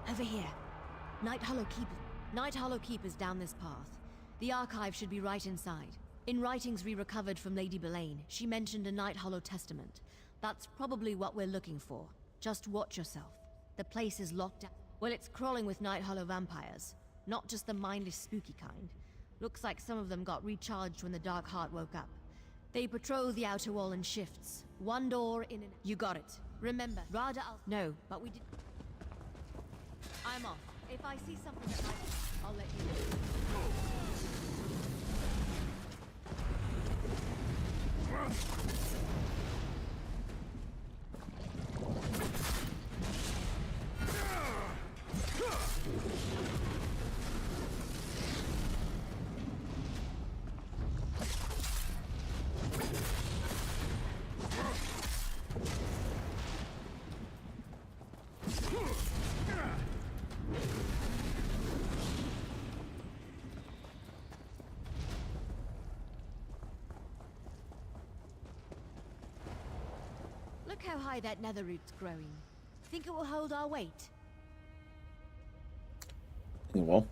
Over here. Night Hollow Keeper's down this path. The archive should be right inside. In writings we recovered from Lady Belaine, she mentioned a Night Hollow testament. That's probably what we're looking for. Just watch yourself. The place is locked down. Well, it's crawling with Night Hollow vampires. Not just the mindless, spooky kind. Looks like some of them got recharged when the Dark Heart woke up. They patrol the outer wall in shifts. One door in and... You got it. Remember, Rada Al... No, but we did... I'm off. If I see something that might... I'll let you know. Look how high that nether root's growing. Think it will hold our weight? Well.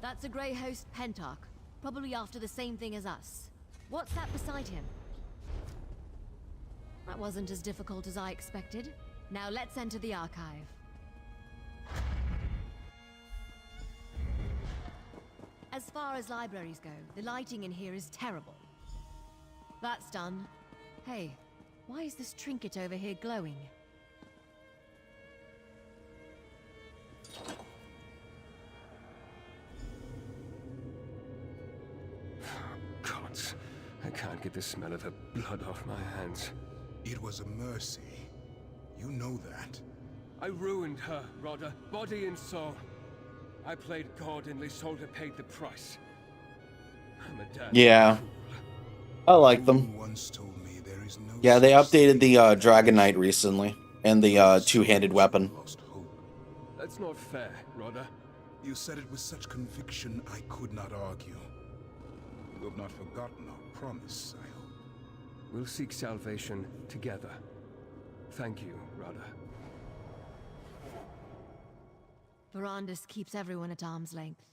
That's a Grey Host Pentarch, probably after the same thing as us. What's that beside him? That wasn't as difficult as I expected. Now let's enter the archive. As far as libraries go, the lighting in here is terrible. That's done. Hey, why is this trinket over here glowing? Gods, I can't get the smell of her blood off my hands. It was a mercy. You know that. I ruined her, Rodder, body and soul. I played God and Lysolda paid the price. I'm a damn Yeah. fool. I like them. You once told me there is no Yeah, they such updated the thing Dragon Knight recently. And the two-handed weapon. lost hope. That's not fair, Rodder. You said it with such conviction I could not argue. You have not forgotten our promise, I hope. We'll seek salvation together. Thank you, Rodder. Verandis keeps everyone at arm's length.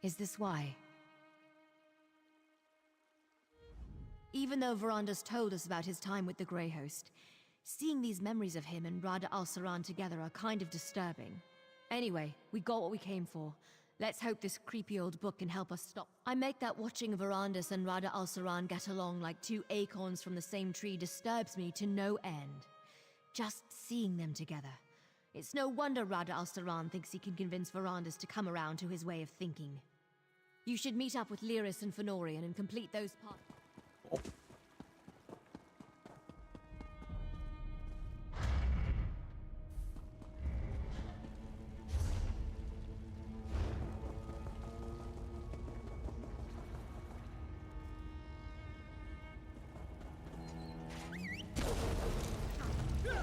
Is this why? Even though Verandis told us about his time with the Grey Host, seeing these memories of him and Rada al-Saran together are kind of disturbing. Anyway, we got what we came for. Let's hope this creepy old book can help us stop. I make that watching Verandis and Rada al-Saran get along like two acorns from the same tree disturbs me to no end. Just seeing them together. It's no wonder Rada al-Saran thinks he can convince Verandis to come around to his way of thinking. You should meet up with Lyris and Fenorian and complete those parts.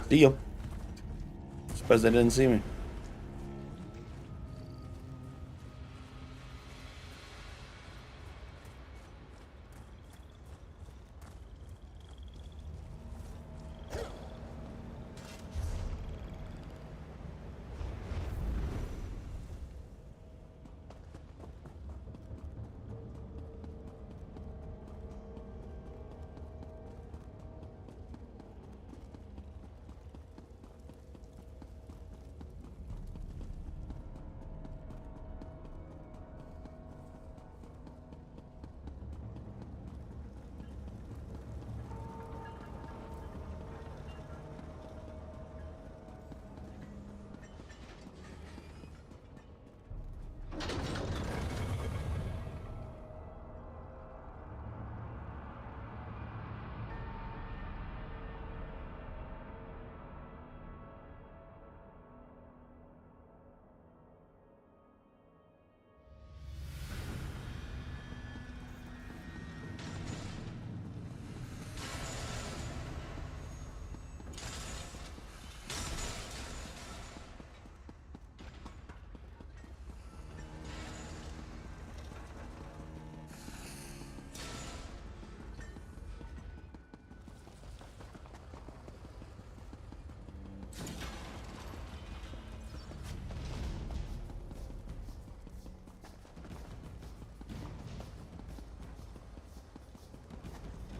See you. Suppose they didn't see me.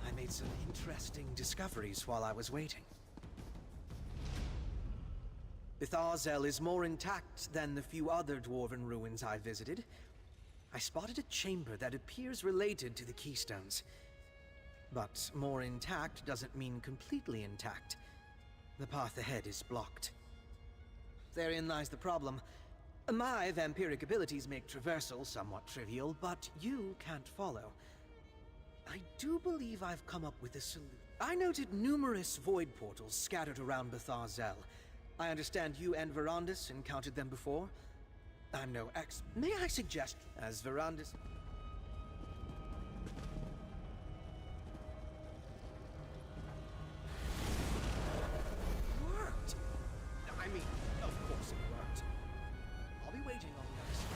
I made some interesting discoveries while I was waiting. Bitharzel is more intact than the few other dwarven ruins I visited. I spotted a chamber that appears related to the Keystones. But more intact doesn't mean completely intact. The path ahead is blocked. Therein lies the problem. My vampiric abilities make traversal somewhat trivial, but you can't follow. I do believe I've come up with a solution. I noted numerous void portals scattered around Bitharzel. I understand you and Verandis encountered them before. I'm no ex. May I suggest, as Verandis... Worked! I mean, of course it worked. I'll be waiting on the other side.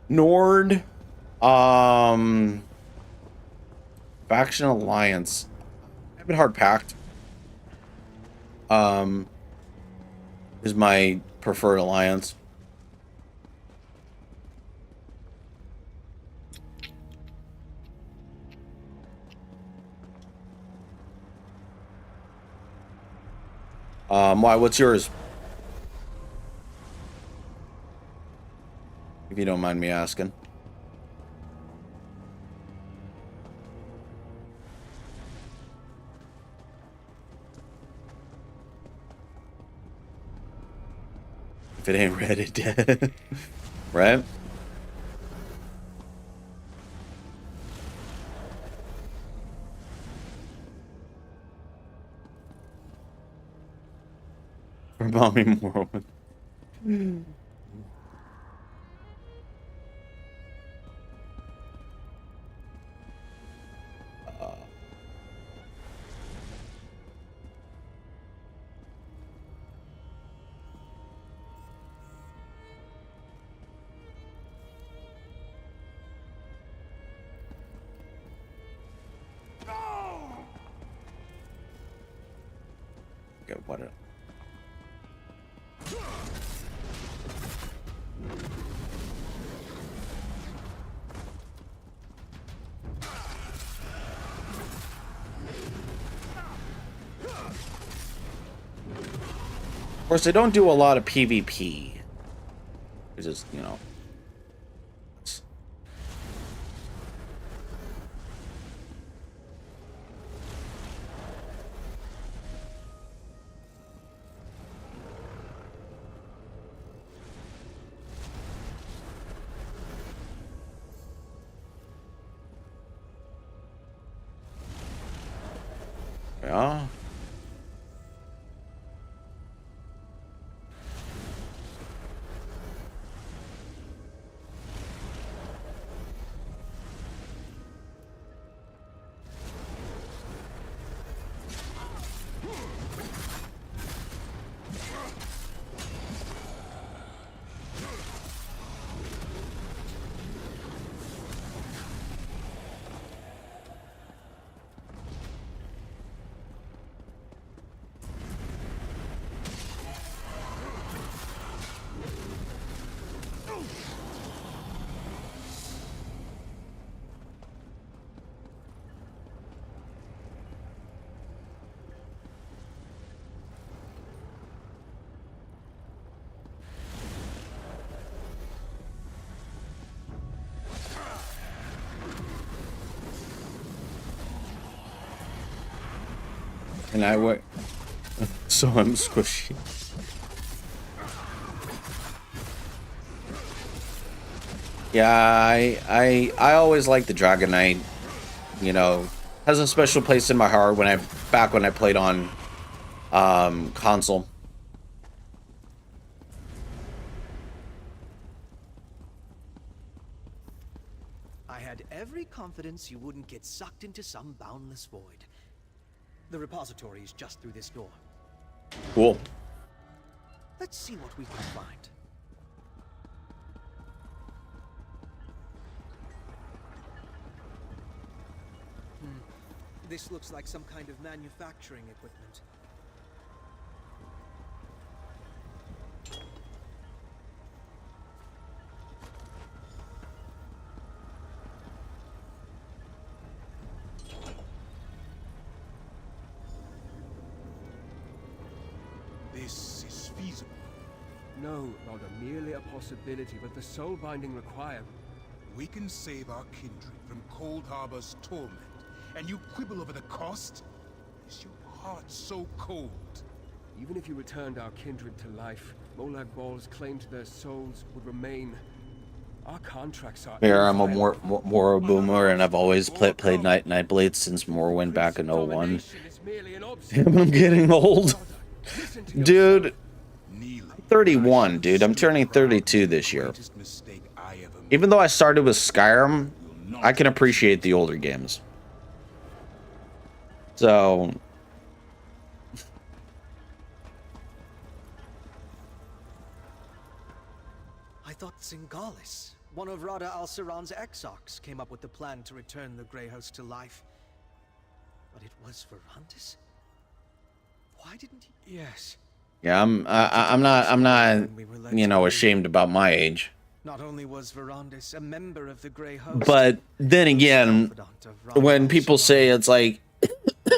Nord, faction alliance. I've been hard packed. Is my preferred alliance. Why? What's yours? If you don't mind me asking. If it ain't red, it dead. Right? For Mommy Morrowind. Okay, what? Of course, they don't do a lot of PvP. It's just, you know. Yeah. And I went, so I'm squishy. Yeah, I always liked the Dragon Knight. You know, has a special place in my heart when I played on console. I had every confidence you wouldn't get sucked into some boundless void. The repository is just through this door. Cool. Let's see what we can find. This looks like some kind of manufacturing equipment. This is feasible. No, rather merely a possibility, but the soul binding required. We can save our kindred from Cold Harbor's torment, and you quibble over the cost? Is your heart so cold? Even if you returned our kindred to life, Molag Bal's claim to their souls would remain. Our contracts are... Here, I'm a more boomer, and I've always played Nightblade since Morrowind back in 01. Damn, I'm getting old. Dude, 31, dude. I'm turning 32 this year. Even though I started with Skyrim, I can appreciate the older games. So... I thought Singalis, one of Rada al-Saran's exarchs, came up with the plan to return the Grey Host to life. But it was Verandis? Why didn't he? Yes. Yeah, I'm not, you know, ashamed about my age. Not only was Verandis a member of the Grey Host, But then again, when people say it's like,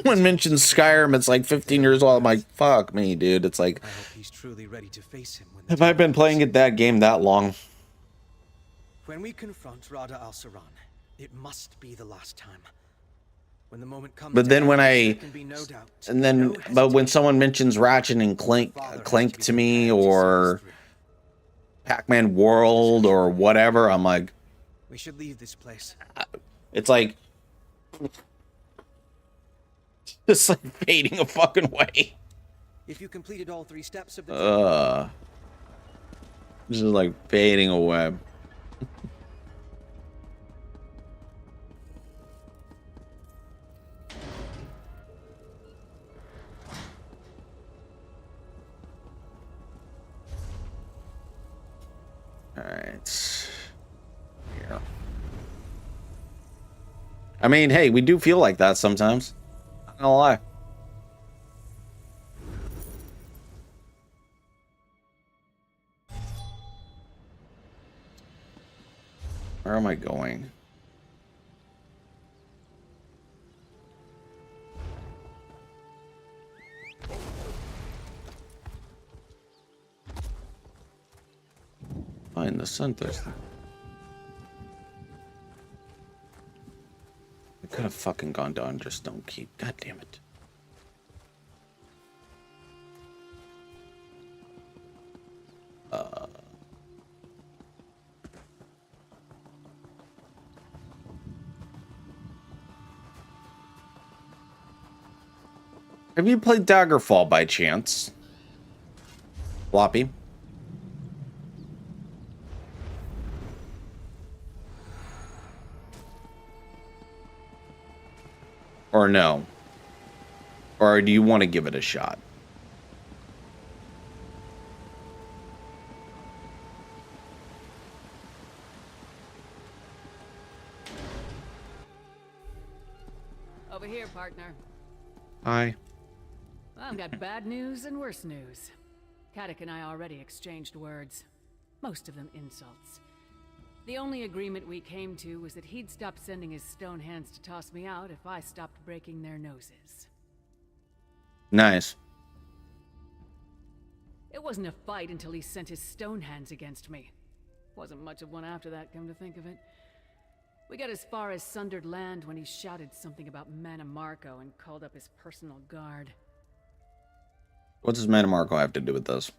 when mentioned Skyrim, it's like 15 years old. I'm like, fuck me, dude. It's like, I hope he's truly ready to face him when have I been playing that game that long? When we confront Rada al-Saran, it must be the last time. When the moment comes, But then when there can be no doubt, but when someone mentions Ratchet and Clank to me, or Pac-Man World or whatever, I'm like, we should leave this place. it's like, just like fading a fucking way. If you completed all 3 steps of the This is like fading away. Alright. Here. I mean, hey, we do feel like that sometimes. Not gonna lie. Where am I going? Find the Sunthirster. I could have fucking gone to Understone Keep. God damn it. Have you played Daggerfall by chance? Floppy? Or no? Or do you want to give it a shot? Over here, partner. Hi. Well, I've got bad news and worse news. Kadok and I already exchanged words. Most of them insults. The only agreement we came to was that he'd stop sending his stone hands to toss me out if I stopped breaking their noses. Nice. It wasn't a fight until he sent his stone hands against me. Wasn't much of one after that, come to think of it. We got as far as Sundered Land when he shouted something about Mana Marco and called up his personal guard. What does Mana Marco have to do with this?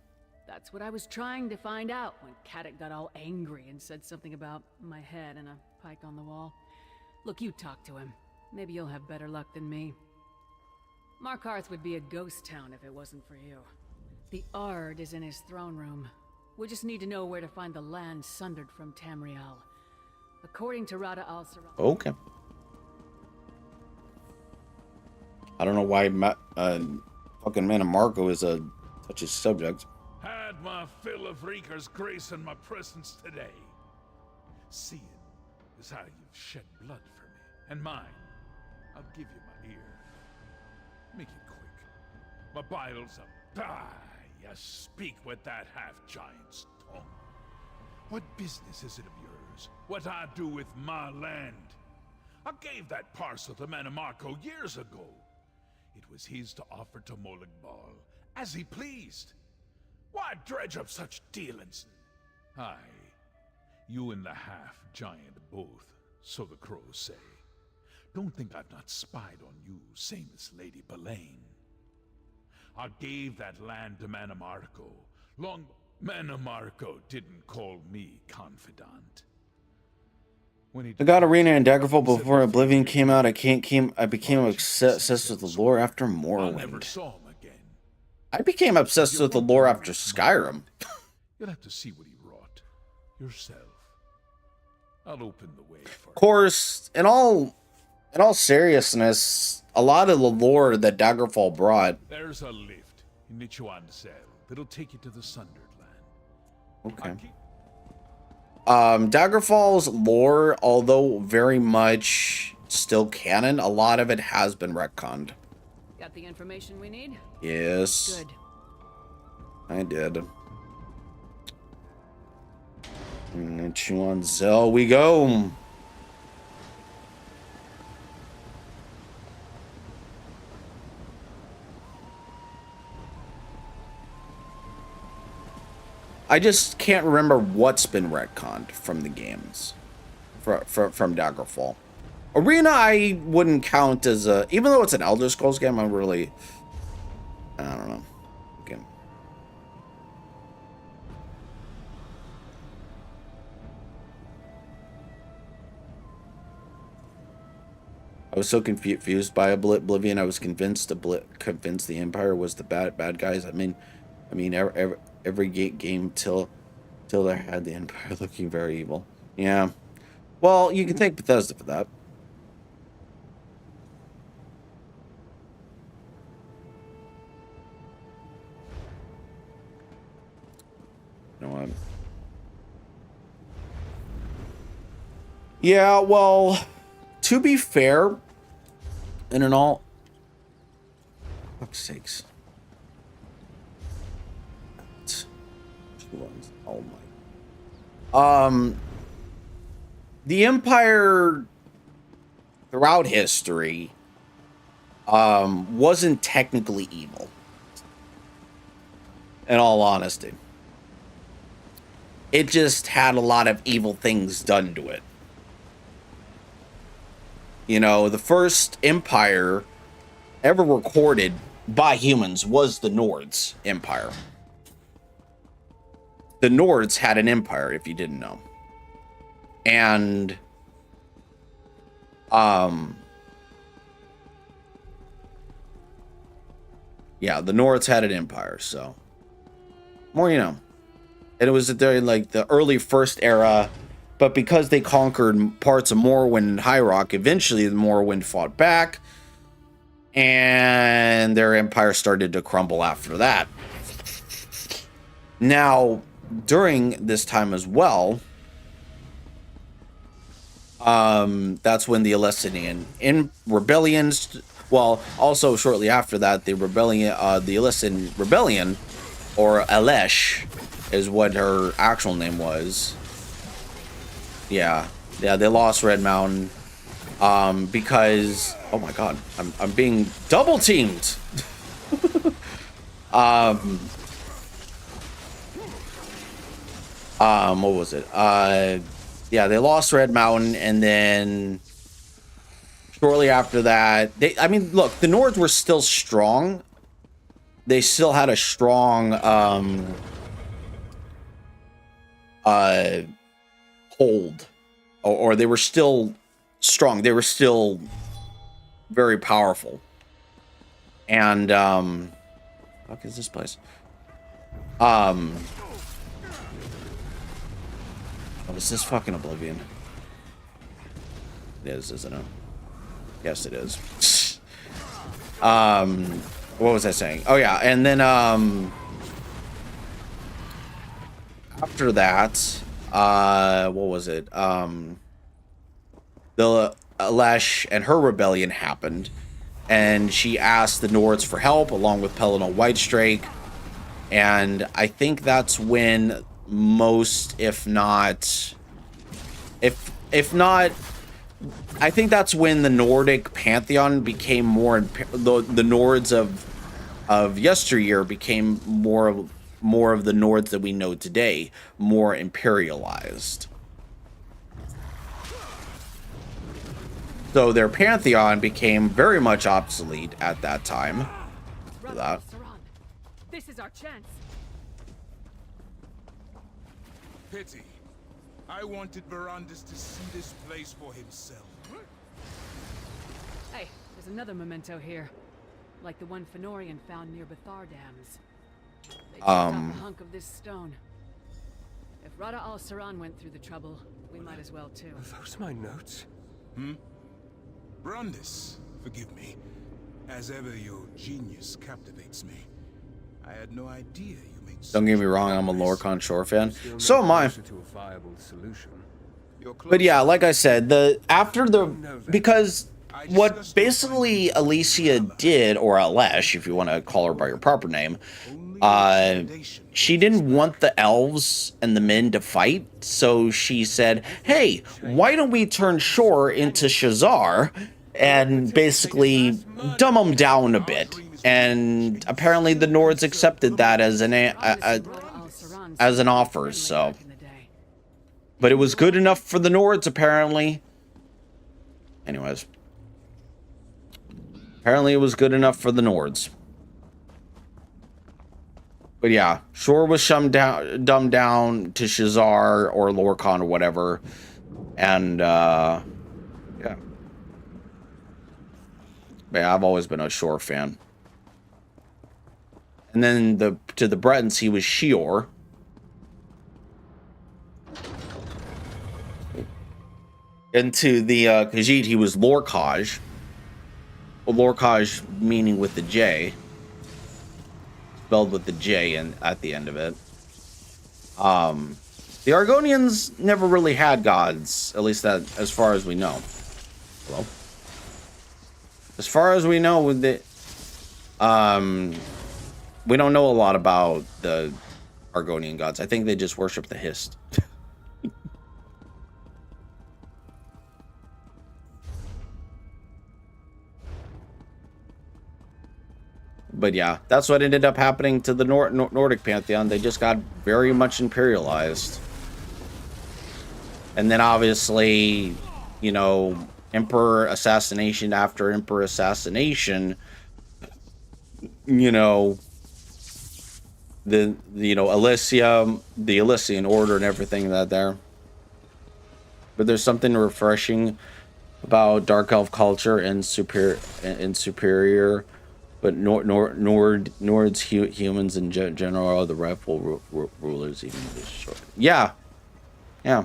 That's what I was trying to find out when Kadok got all angry and said something about my head and a pike on the wall. Look, you talk to him. Maybe you'll have better luck than me. Markarth would be a ghost town if it wasn't for you. The Ard is in his throne room. We just need to know where to find the land sundered from Tamriel. According to Rada al-Saran. Okay. I don't know why fucking Mana Marco is a touchy subject. Had my fill of Reeker's grace in my presence today. Seeing is how you've shed blood for me. And mine, I'll give you my ear. Make it quick. My bile's up. Ah, you speak with that half-giant's tongue. What business is it of yours? What I do with my land? I gave that parcel to Mana Marco years ago. It was his to offer to Molag Bal, as he pleased. Why dredge up such dealings? Aye, you and the half-giant both, so the crows say. Don't think I've not spied on you, same as Lady Belaine. I gave that land to Mana Marco. Mana Marco didn't call me confidant. When I got Arena and Daggerfall before Oblivion came out. I became obsessed with the lore after I Morrowind. never saw him again. I became obsessed with the lore after Skyrim. You'll have to see what he wrought yourself. I'll open the way for Of course, in all seriousness, a lot of the lore that Daggerfall brought. There's a lift in Nichuan Cell that'll take you to the Sundered Land. Okay. Daggerfall's lore, although very much still canon, a lot of it has been retconned. Got the information we need? Yes. Good. I did. Nichuan Cell, we go. I just can't remember what's been retconned from the games, from Daggerfall. Arena, I wouldn't count as a, even though it's an Elder Scrolls game. I don't know. Okay. I was so confused by Oblivion. I was convinced the Empire was the bad guys. I mean, every game till they had the Empire looking very evil. Yeah. Well, you can thank Bethesda for that. You know what? Yeah, well, to be fair, and in all fuck's sakes. Oh my. the Empire throughout history wasn't technically evil. In all honesty, it just had a lot of evil things done to it. You know, the first empire ever recorded by humans was the Nords Empire. The Nords had an empire, if you didn't know. And yeah, the Nords had an empire, so more you know. And it was during like the early First Era, but because they conquered parts of Morrowind and High Rock, eventually the Morrowind fought back, and their empire started to crumble after that. Now, during this time as well, that's when the Elysian rebellions. Well, also shortly after that, the Elysian rebellion, or Elesh, is what her actual name was. Yeah, they lost Red Mountain, because oh my god, I'm being double teamed. What was it? Yeah, they lost Red Mountain, and then shortly after that, I mean, look, the Nords were still strong. They still had a strong hold, or they were still strong. They were still very powerful. And fuck is this place? Oh, is this fucking Oblivion? It is, isn't it? Yes, it is. What was I saying? Oh yeah, and then after that, what was it? The Elesh and her rebellion happened, and she asked the Nords for help along with Pelennor Whitestrake, and I think that's when most, if not, I think that's when the Nordic pantheon became more, the Nords of yesteryear became more of the Nords that we know today, more imperialized. So their pantheon became very much obsolete at that time. For that. This is our chance. Pity. I wanted Verandis to see this place for himself. Hey, there's another memento here, like the one Fëanorian found near Bethar Dams. They took out a hunk of this stone. If Rada al-Saran went through the trouble, we might as well too. Are those my notes? Verandis, forgive me. As ever, your genius captivates me. I had no idea you made. Don't get me wrong, I'm a Lorcan Shore fan. So am I. To a viable solution. But yeah, like I said, because what basically Alicia did, or Elesh, if you want to call her by her proper name, she didn't want the elves and the men to fight, so she said, hey, why don't we turn Shore into Shazar and basically dumb them down a bit. And apparently the Nords accepted that as an offer, so. But it was good enough for the Nords, apparently. Anyways. Apparently it was good enough for the Nords. But yeah, Shore was dumbed down to Shazar or Lorcan or whatever. And, yeah. But yeah, I've always been a Shore fan. And then to the Bretons, he was Shior. And to the Khajiit, he was Lorcaj. Well, Lorcaj meaning with the J. Spelled with the J at the end of it. The Argonians never really had gods, at least that as far as we know. Hello? As far as we know, we don't know a lot about the Argonian gods. I think they just worship the Hist. But yeah, that's what ended up happening to the Nordic pantheon. They just got very much imperialized. And then obviously, you know, emperor assassination after emperor assassination, you know, the you know, Elysium, the Elysian order and everything that there. But there's something refreshing about dark elf culture and superior, but Nords, humans in general are the rightful rulers, even this short. Yeah, yeah.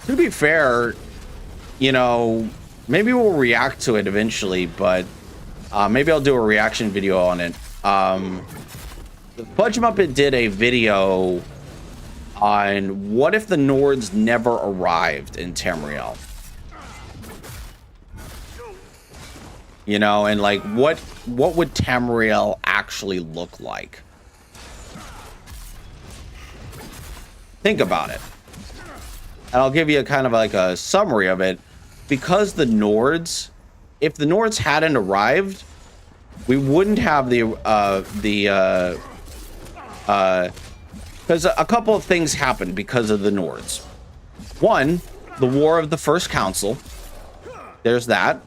To be fair, you know, maybe we'll react to it eventually, but maybe I'll do a reaction video on it. Fudge Muppet did a video on what if the Nords never arrived in Tamriel. You know, and like what would Tamriel actually look like? Think about it. And I'll give you a kind of like a summary of it. Because the Nords, if the Nords hadn't arrived, we wouldn't have because a couple of things happened because of the Nords. One, the War of the First Council. There's that.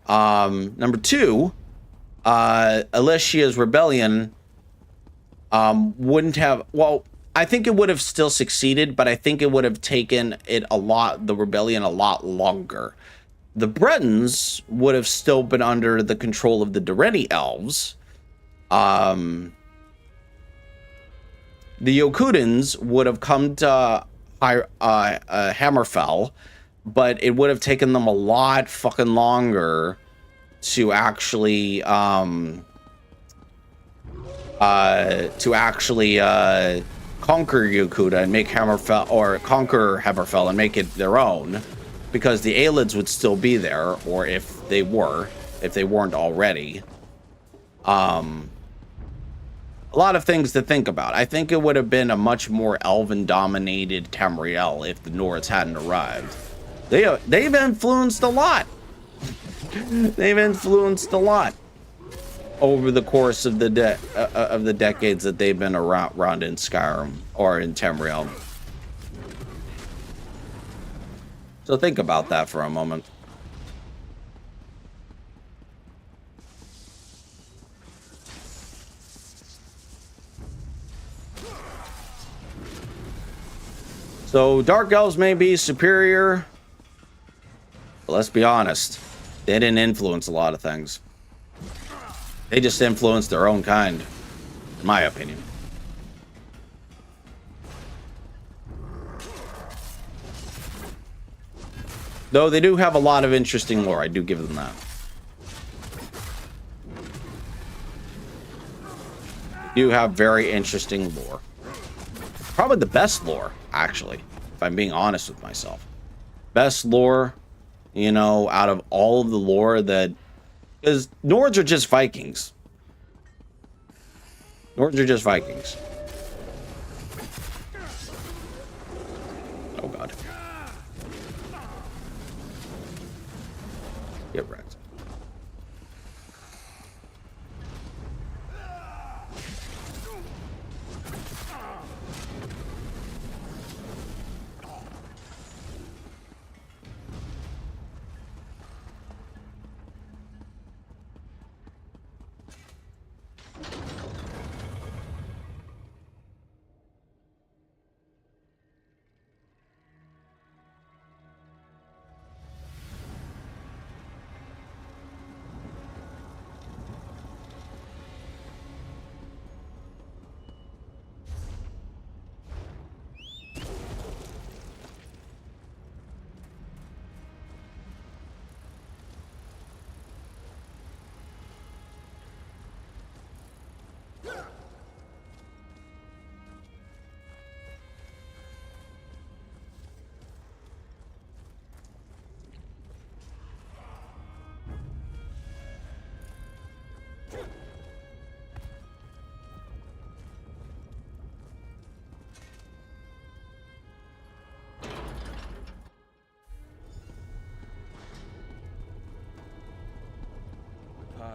Number two, Alessia's rebellion wouldn't have, well, I think it would have still succeeded, but I think it would have taken the rebellion a lot longer. The Bretons would have still been under the control of the Durrani elves. The Yokudans would have come to Hammerfell, but it would have taken them a lot fucking longer to actually conquer Yokuda and make Hammerfell, or conquer Hammerfell and make it their own, because the Aelids would still be there, or if they weren't already. A lot of things to think about. I think it would have been a much more elven-dominated Tamriel if the Nords hadn't arrived. They've influenced a lot. They've influenced a lot over the course of the decades that they've been around in Skyrim or in Tamriel. So think about that for a moment. So Dark Elves may be superior, but let's be honest, they didn't influence a lot of things. They just influenced their own kind, in my opinion. Though they do have a lot of interesting lore, I do give them that. They do have very interesting lore. Probably the best lore, actually, if I'm being honest with myself. Best lore, you know, out of all of the lore that... Because Nords are just Vikings. Nords are just Vikings. Oh, God. Get wrecked.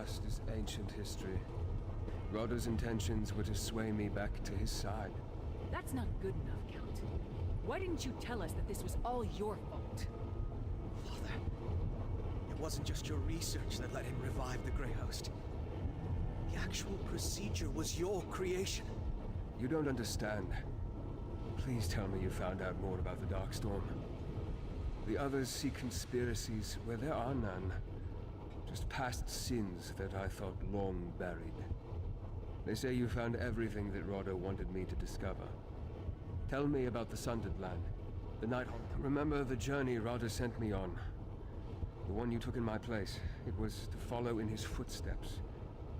past is ancient history. Rodder's intentions were to sway me back to his side. That's not good enough, Count. Why didn't you tell us that this was all your fault? Father, it wasn't just your research that let him revive the Grey Host. The actual procedure was your creation. You don't understand. Please tell me you found out more about the Darkstorm. The others see conspiracies where there are none. Just past sins that I thought long buried. They say you found everything that Rodder wanted me to discover. Tell me about the Sundered Land, the Nighthawk. Remember the journey Rodder sent me on? The one you took in my place. It was to follow in his footsteps,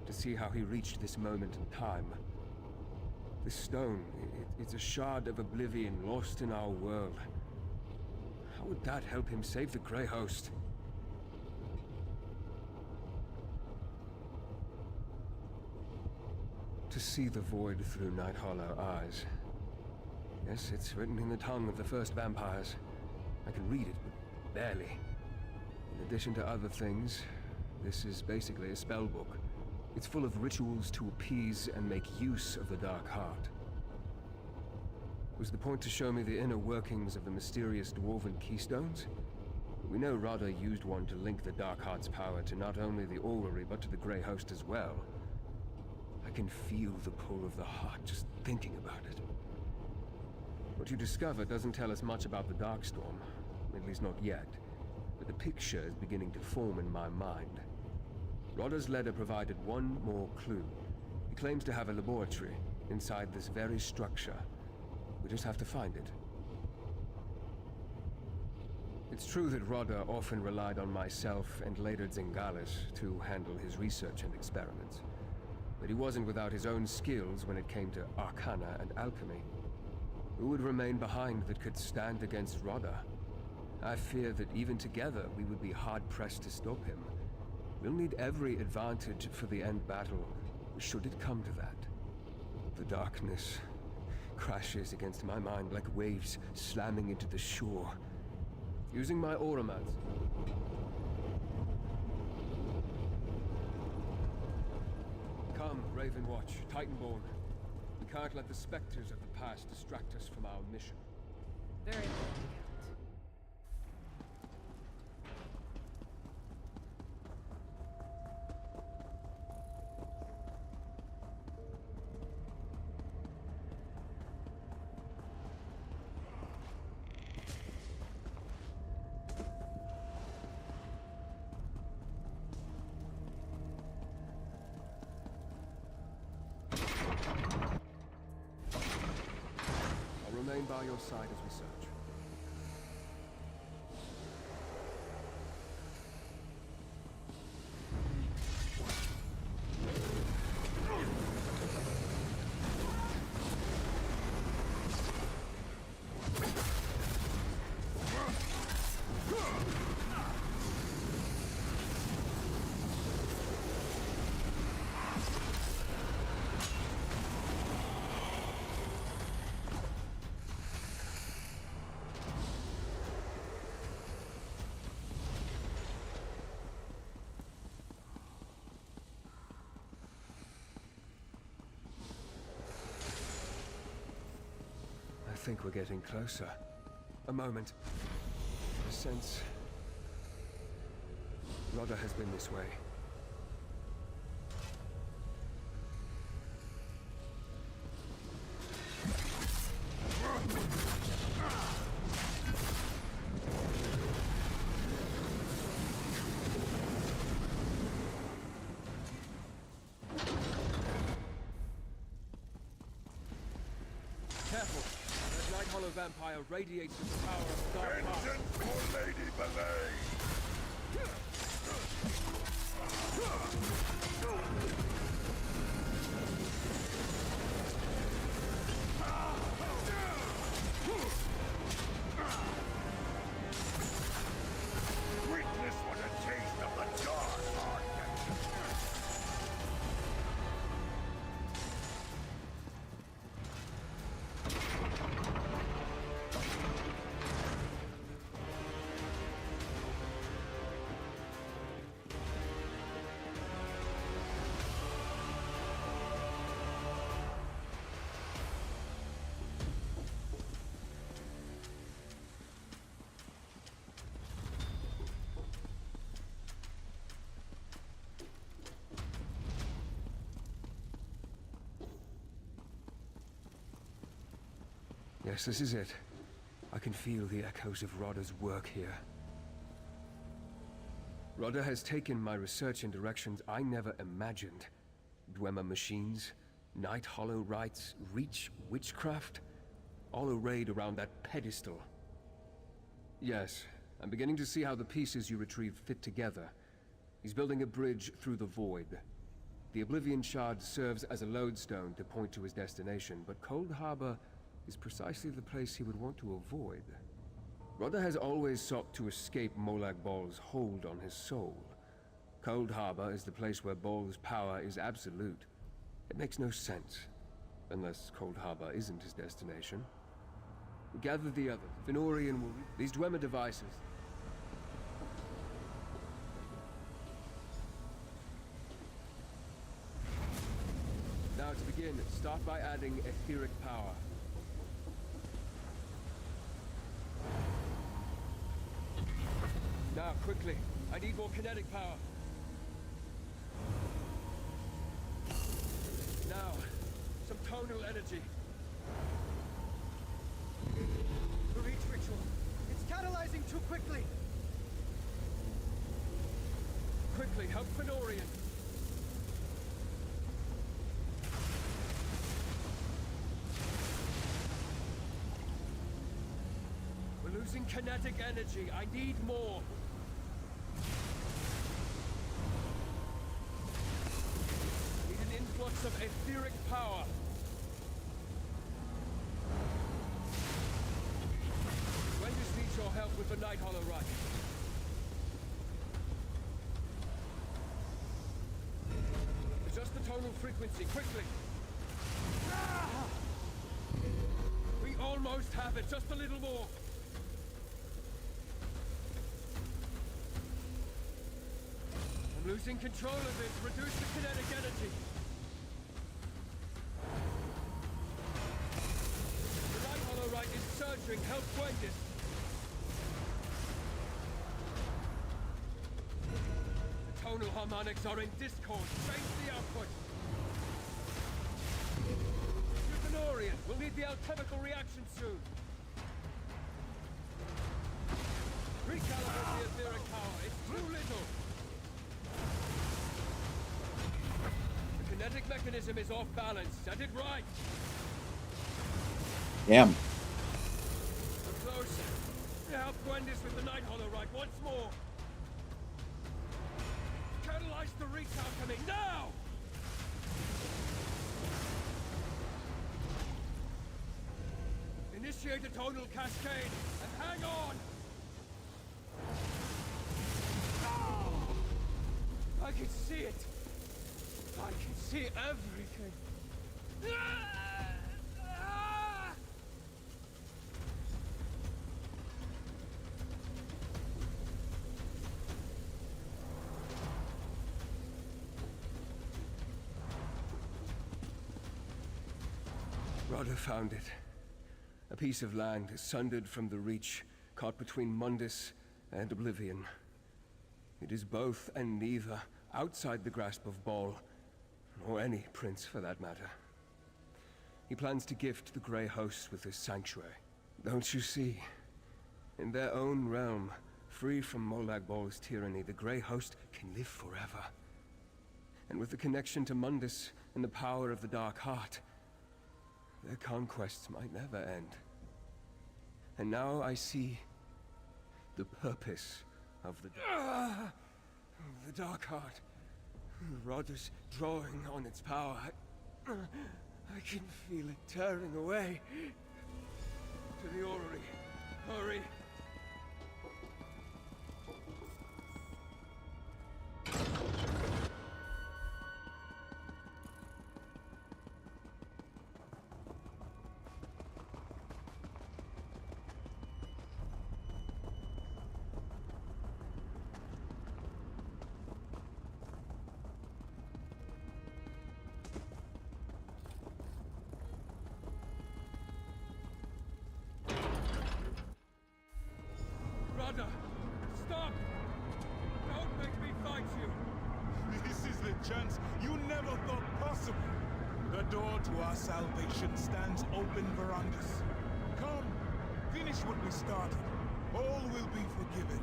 to see how he reached this moment in time. This stone, it's a shard of oblivion lost in our world. How would that help him save the Grey Host? To see the void through Night Hollow eyes. Yes, it's written in the tongue of the first vampires. I can read it, but barely. In addition to other things, this is basically a spell book. It's full of rituals to appease and make use of the Dark Heart. Was the point to show me the inner workings of the mysterious dwarven keystones? We know Rodder used one to link the Dark Heart's power to not only the orrery, but to the Grey Host as well. I can feel the pull of the heart just thinking about it. What you discover doesn't tell us much about the Darkstorm, at least not yet, but the picture is beginning to form in my mind. Rodder's letter provided one more clue. He claims to have a laboratory inside this very structure. We just have to find it. It's true that Rodder often relied on myself and later Zingalis to handle his research and experiments. But he wasn't without his own skills when it came to arcana and alchemy. Who would remain behind that could stand against Rodder? I fear that even together we would be hard-pressed to stop him. We'll need every advantage for the end battle, should it come to that. The darkness crashes against my mind like waves slamming into the shore. Using my auramats. Come, Ravenwatch, Titanborn. We can't let the specters of the past distract us from our mission. Very well. Remain by your side as we search. I think we're getting closer. A moment. A sense. Rodder has been this way. Careful! That Night Hollow vampire radiates the power of the Dark Heart. Vengeance for Lady Belay! Witness what a taste of the Dark Heart can do. Yes, this is it. I can feel the echoes of Rodda's work here. Rodda has taken my research in directions I never imagined. Dwemer machines, Night Hollow rites, Reach witchcraft, all arrayed around that pedestal. Yes, I'm beginning to see how the pieces you retrieved fit together. He's building a bridge through the void. The Oblivion Shard serves as a lodestone to point to his destination, but Cold Harbor is precisely the place he would want to avoid. Rodda has always sought to escape Molag Bal's hold on his soul. Cold Harbor is the place where Bal's power is absolute. It makes no sense, unless Cold Harbor isn't his destination. Gather the others. Venorian will... These Dwemer devices... Now to begin, start by adding etheric power. Now, quickly. I need more kinetic power. Now, some tonal energy. The Reach ritual. It's catalyzing too quickly. Quickly, help Fenorian. We're losing kinetic energy. I need more. Need an influx of etheric power. When does need your help with the Night Hollow Rite? Adjust the tonal frequency, quickly! Ah! We almost have it, just a little more! I'm losing control of this, reduce the kinetic energy! The Night Hollow Rite is surging, help Gwendis! Tonal harmonics are in discord. Change the output. Euphonorian, we'll need the alchemical reaction soon. Recalibrate the etheric power. It's too little. The kinetic mechanism is off balance. Set it right. Damn. We're close. Help Gwendis with the Night Hollow Rite once more. Catalyze the Reach alchemy, now! Initiate a tonal cascade, and hang on! Oh! I can see it! I can see everything! Rodda found it. A piece of land sundered from the Reach, caught between Mundus and Oblivion. It is both and neither, outside the grasp of Ball, or any prince for that matter. He plans to gift the Grey Hosts with this sanctuary. Don't you see? In their own realm, free from Molag Bal's tyranny, the Grey Host can live forever. And with the connection to Mundus and the power of the Dark Heart, their conquests might never end. And now I see the purpose of the Dark Heart. Rodda's drawing on its power. I can feel it tearing away. To the orrery. Hurry. Rodda! Stop! Don't make me fight you! This is the chance you never thought possible. The door to our salvation stands open, Verandis. Come! finish what we started, all will be forgiven.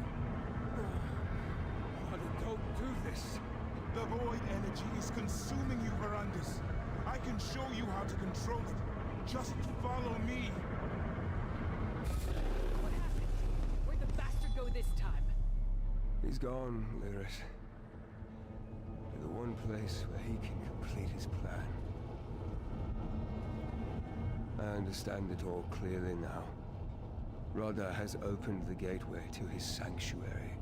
Don't do this. The void energy is consuming you, Verandis. I can show you how to control it. Just follow me. What happened? Where'd the bastard go this time? He's gone, Lyris. To the one place where he can complete his plan. I understand it all clearly now. Rodda has opened the gateway to his sanctuary.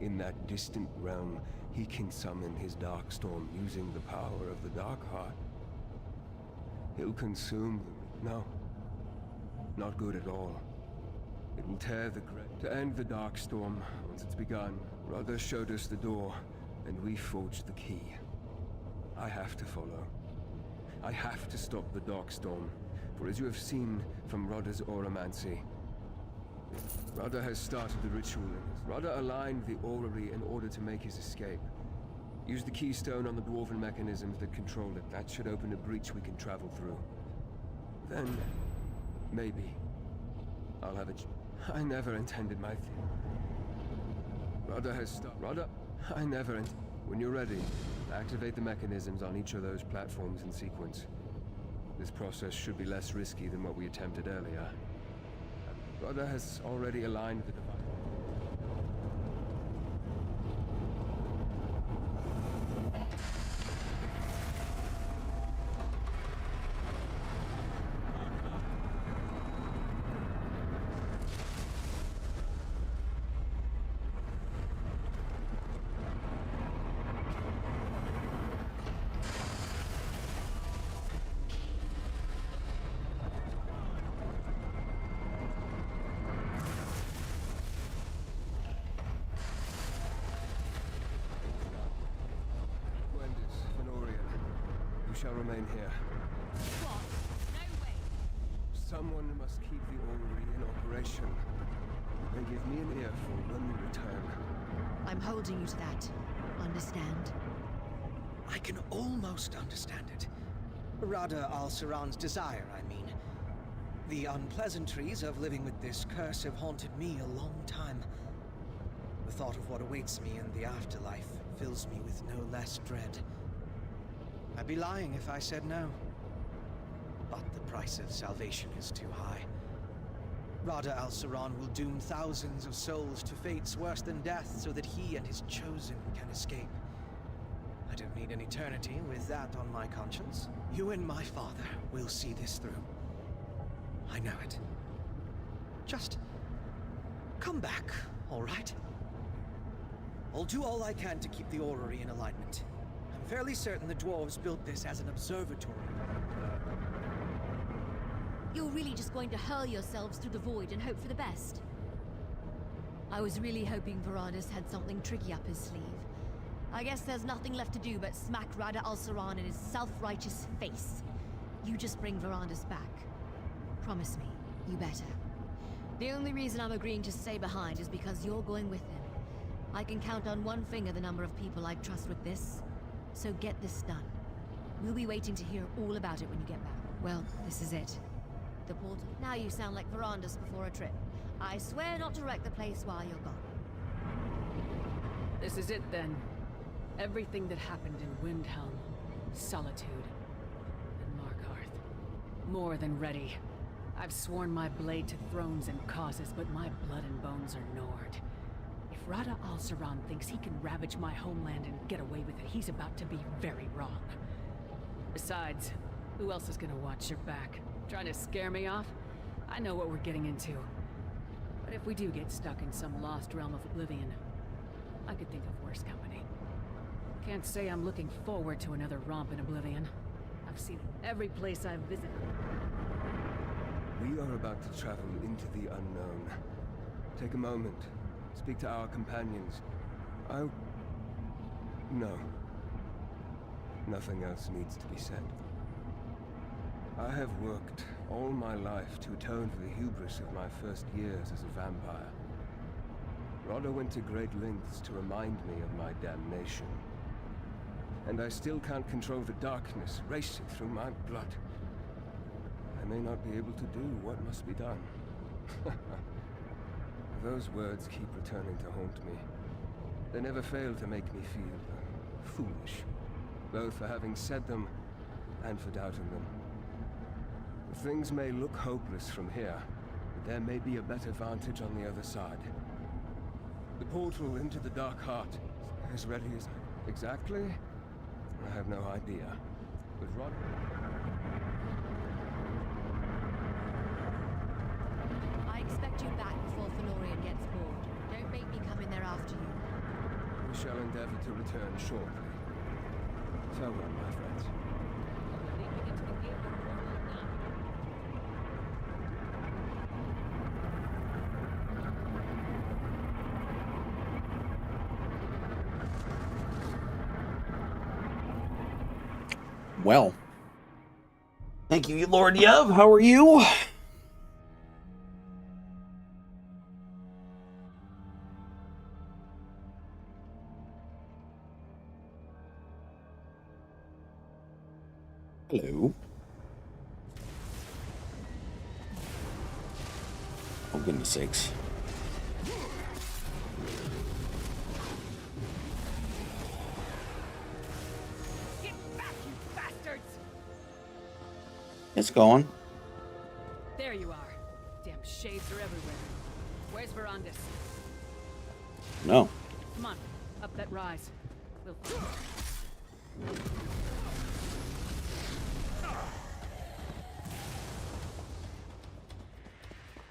In that distant realm, he can summon his Darkstorm using the power of the Darkheart. He'll consume them. No. Not good at all. It will tear the great. To end the Darkstorm, once it's begun, Rodda showed us the door, and we forged the key. I have to follow. I have to stop the Darkstorm, for as you have seen from Rodda's Auramancy, Rodda has started the ritual. Rodda aligned the orrery in order to make his escape. Use the keystone on the dwarven mechanisms that control it. That should open a breach we can travel through. Then, maybe, I'll have I never intended my Rodda has stopped. Rodda, I never When you're ready, activate the mechanisms on each of those platforms in sequence. This process should be less risky than what we attempted earlier. Rodda has already aligned the device. Shall remain here. What? No way. Someone must keep the orrery in operation. They give me an earful when we return. I'm holding you to that. Understand? I can almost understand it. Radha al-Saran's desire, I mean. The unpleasantries of living with this curse have haunted me a long time. The thought of what awaits me in the afterlife fills me with no less dread. I'd be lying if I said no. But the price of salvation is too high. Radha al-Saran will doom thousands of souls to fates worse than death so that he and his chosen can escape. I don't need an eternity with that on my conscience. You and my father will see this through. I know it. Just come back, all right? I'll do all I can to keep the orrery in alignment. I'm fairly certain the dwarves built this as an observatory. You're really just going to hurl yourselves through the void and hope for the best? I was really hoping Varadis had something tricky up his sleeve. I guess there's nothing left to do but smack Radha al-Saran in his self-righteous face. You just bring Varadis back. Promise me, you better. The only reason I'm agreeing to stay behind is because you're going with him. I can count on one finger the number of people I'd trust with this. So get this done. We'll be waiting to hear all about it when you get back. Well, this is it. The portal. Now you sound like Varandas before a trip. I swear not to wreck the place while you're gone. This is it then. Everything that happened in Windhelm, Solitude, and Markarth. More than ready. I've sworn my blade to thrones and causes, but my blood and bones are Nord. If Radha al-Saran thinks he can ravage my homeland and get away with it, he's about to be very wrong. Besides, who else is gonna watch your back? Trying to scare me off? I know what we're getting into. But if we do get stuck in some lost realm of oblivion, I could think of worse company. Can't say I'm looking forward to another romp in oblivion. I've seen every place I've visited. We are about to travel into the unknown. Take a moment. Speak to our companions. No. Nothing else needs to be said. I have worked all my life to atone for the hubris of my first years as a vampire. Rodda went to great lengths to remind me of my damnation. And I still can't control the darkness racing through my blood. I may not be able to do what must be done. Those words keep returning to haunt me. They never fail to make me feel foolish, both for having said them and for doubting them. Things may look hopeless from here, but there may be a better vantage on the other side. The portal into the Dark Heart is ready as... Exactly? I have no idea. But Rod... I expect you back before Felorian gets bored. Don't make me come in there after you. We shall endeavor to return shortly. Farewell, my friends. Well, thank you, Lord Yev. How are you? Hello. Oh, goodness sakes. It's going. There you are. Damn shades are everywhere. Where's Verandis? No. Come on, up that rise. We'll find her.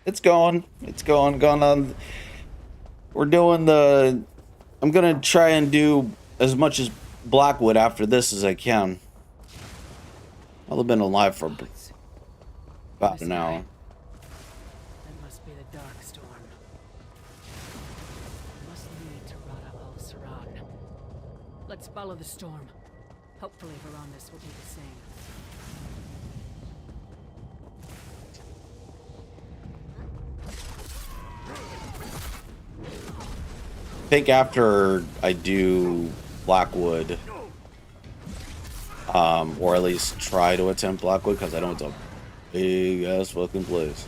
It's going. It's going on. We're doing the... I'm gonna try and do as much as Blackwood after this as I can. I'll have been alive for about an hour. That must be the Dark Storm. Must lead to Rada al-Saran. Let's follow the storm. Hopefully Verandis will be the same. I think after I do Blackwood, or at least try to attempt Blackwood, because I know it's a big ass fucking place.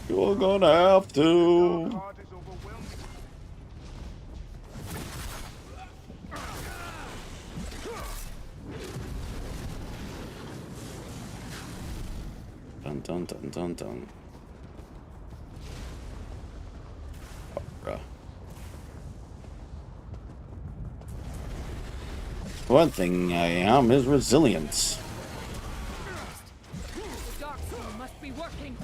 You're gonna have to. Dun dun dun dun dun. Oh, bruh. One thing I am is resilience. The Dark Storm must be working.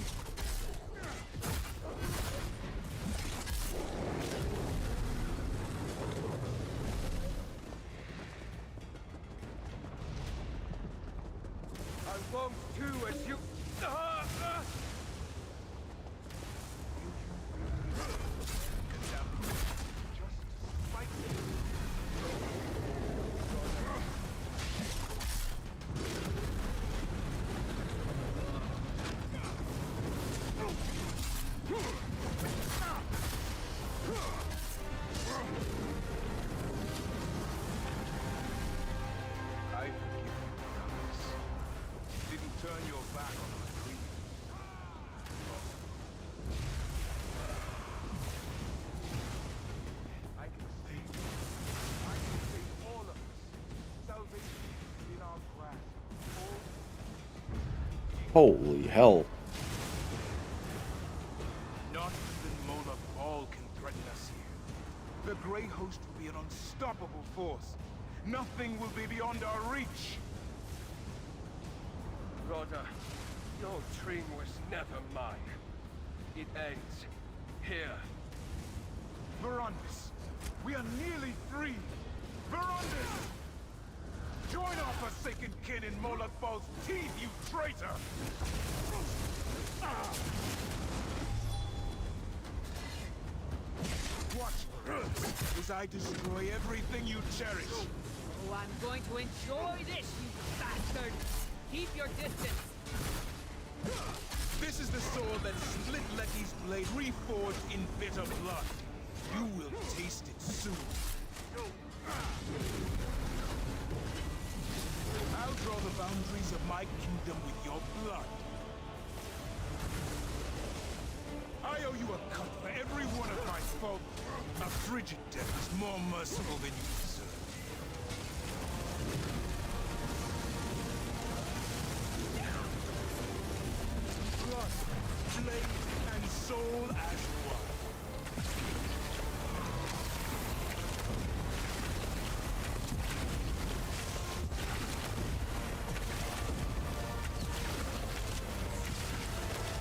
I won't do as you... Holy hell. Not even Moloch all can threaten us here. The Grey Host will be an unstoppable force. Nothing will be beyond our reach. Rhoda, your dream was never mine. It ends here. Verandis, we are nearly free. Verandis! Join our forsaken kin in Moloch Ball's teeth, you traitor! Watch as I destroy everything you cherish. Oh, I'm going to enjoy this, you bastard! Keep your distance. that split Letty's blade reforged in bitter blood. You will taste it soon. I'll draw the boundaries of my kingdom with your blood. I owe you a cut for every one of my folk. A frigid death is more merciful than you deserve. Blood, blade, and soul as one.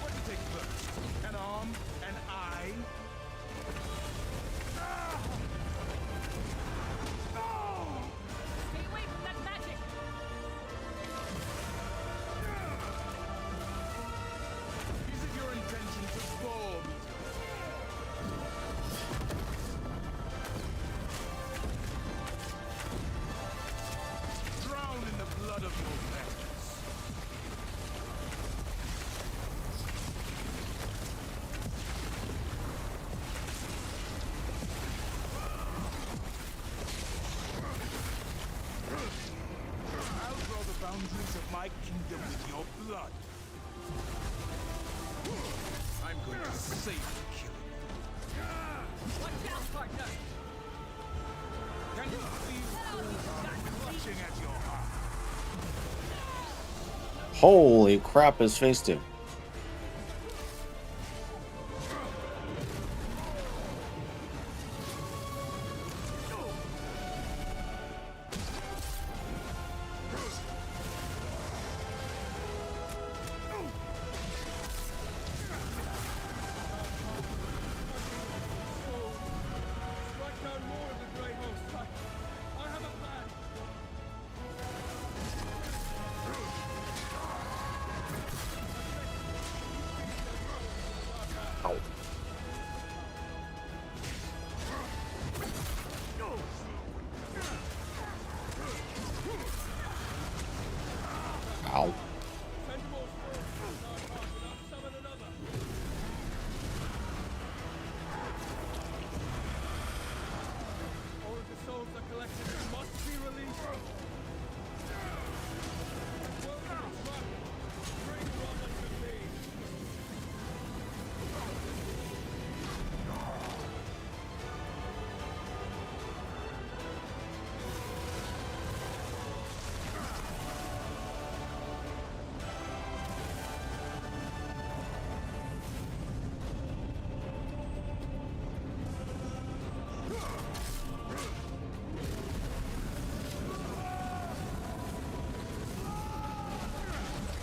What do you take first? An arm? An eye? Stay away from that magic! Is it your intention to fall? Drown in the blood of your parents. I'll draw the boundaries of my kingdom with your blood. I'm going to save the killing. Watch out, partner! Can you feel Coldheart clutching at your heart? Holy crap, his face too. Strike down more of the Grey Host. I have a plan. Ow. Ow. Send more souls to the Dark Heart and I'll summon another. All of the souls are collected and must be released. Welcome to trap. Bring Rama to me.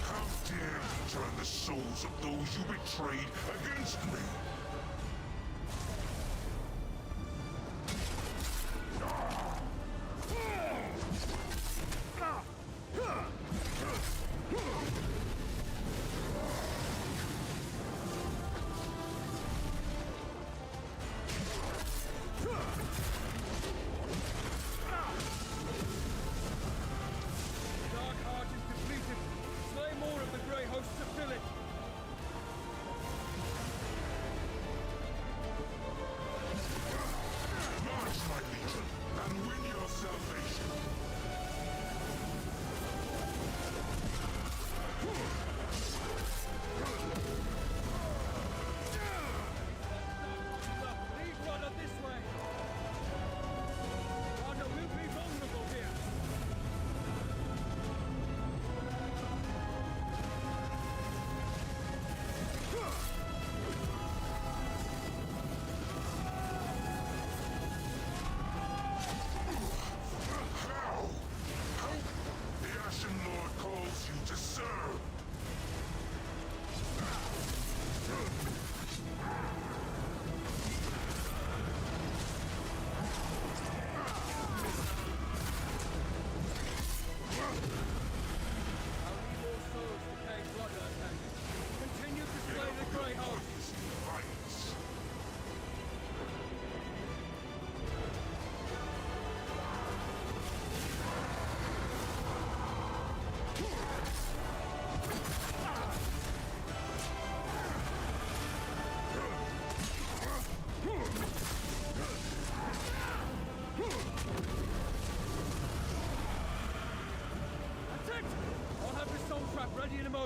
How dare you turn the souls of those you betrayed against me? The Dark Heart is depleted. Slay more of the Grey Host to fill it.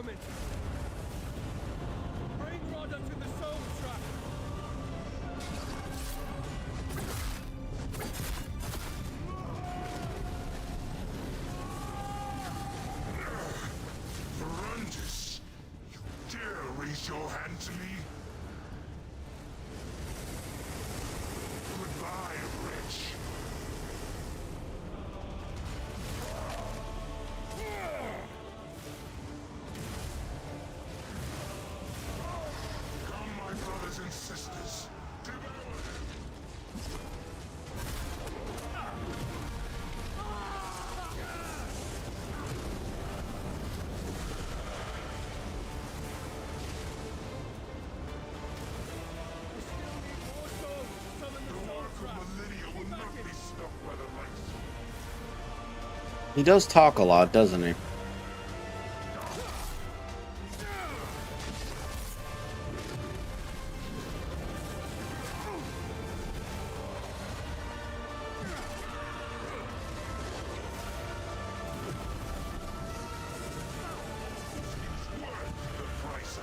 vermin! Bring Rodder to the soul trap! Brandis, you dare raise your hand to me? Goodbye, wretch. Come, my brothers and sisters. Devour him! The work of Millennia will not be stopped by the lights. He does talk a lot, doesn't he? Worth the price.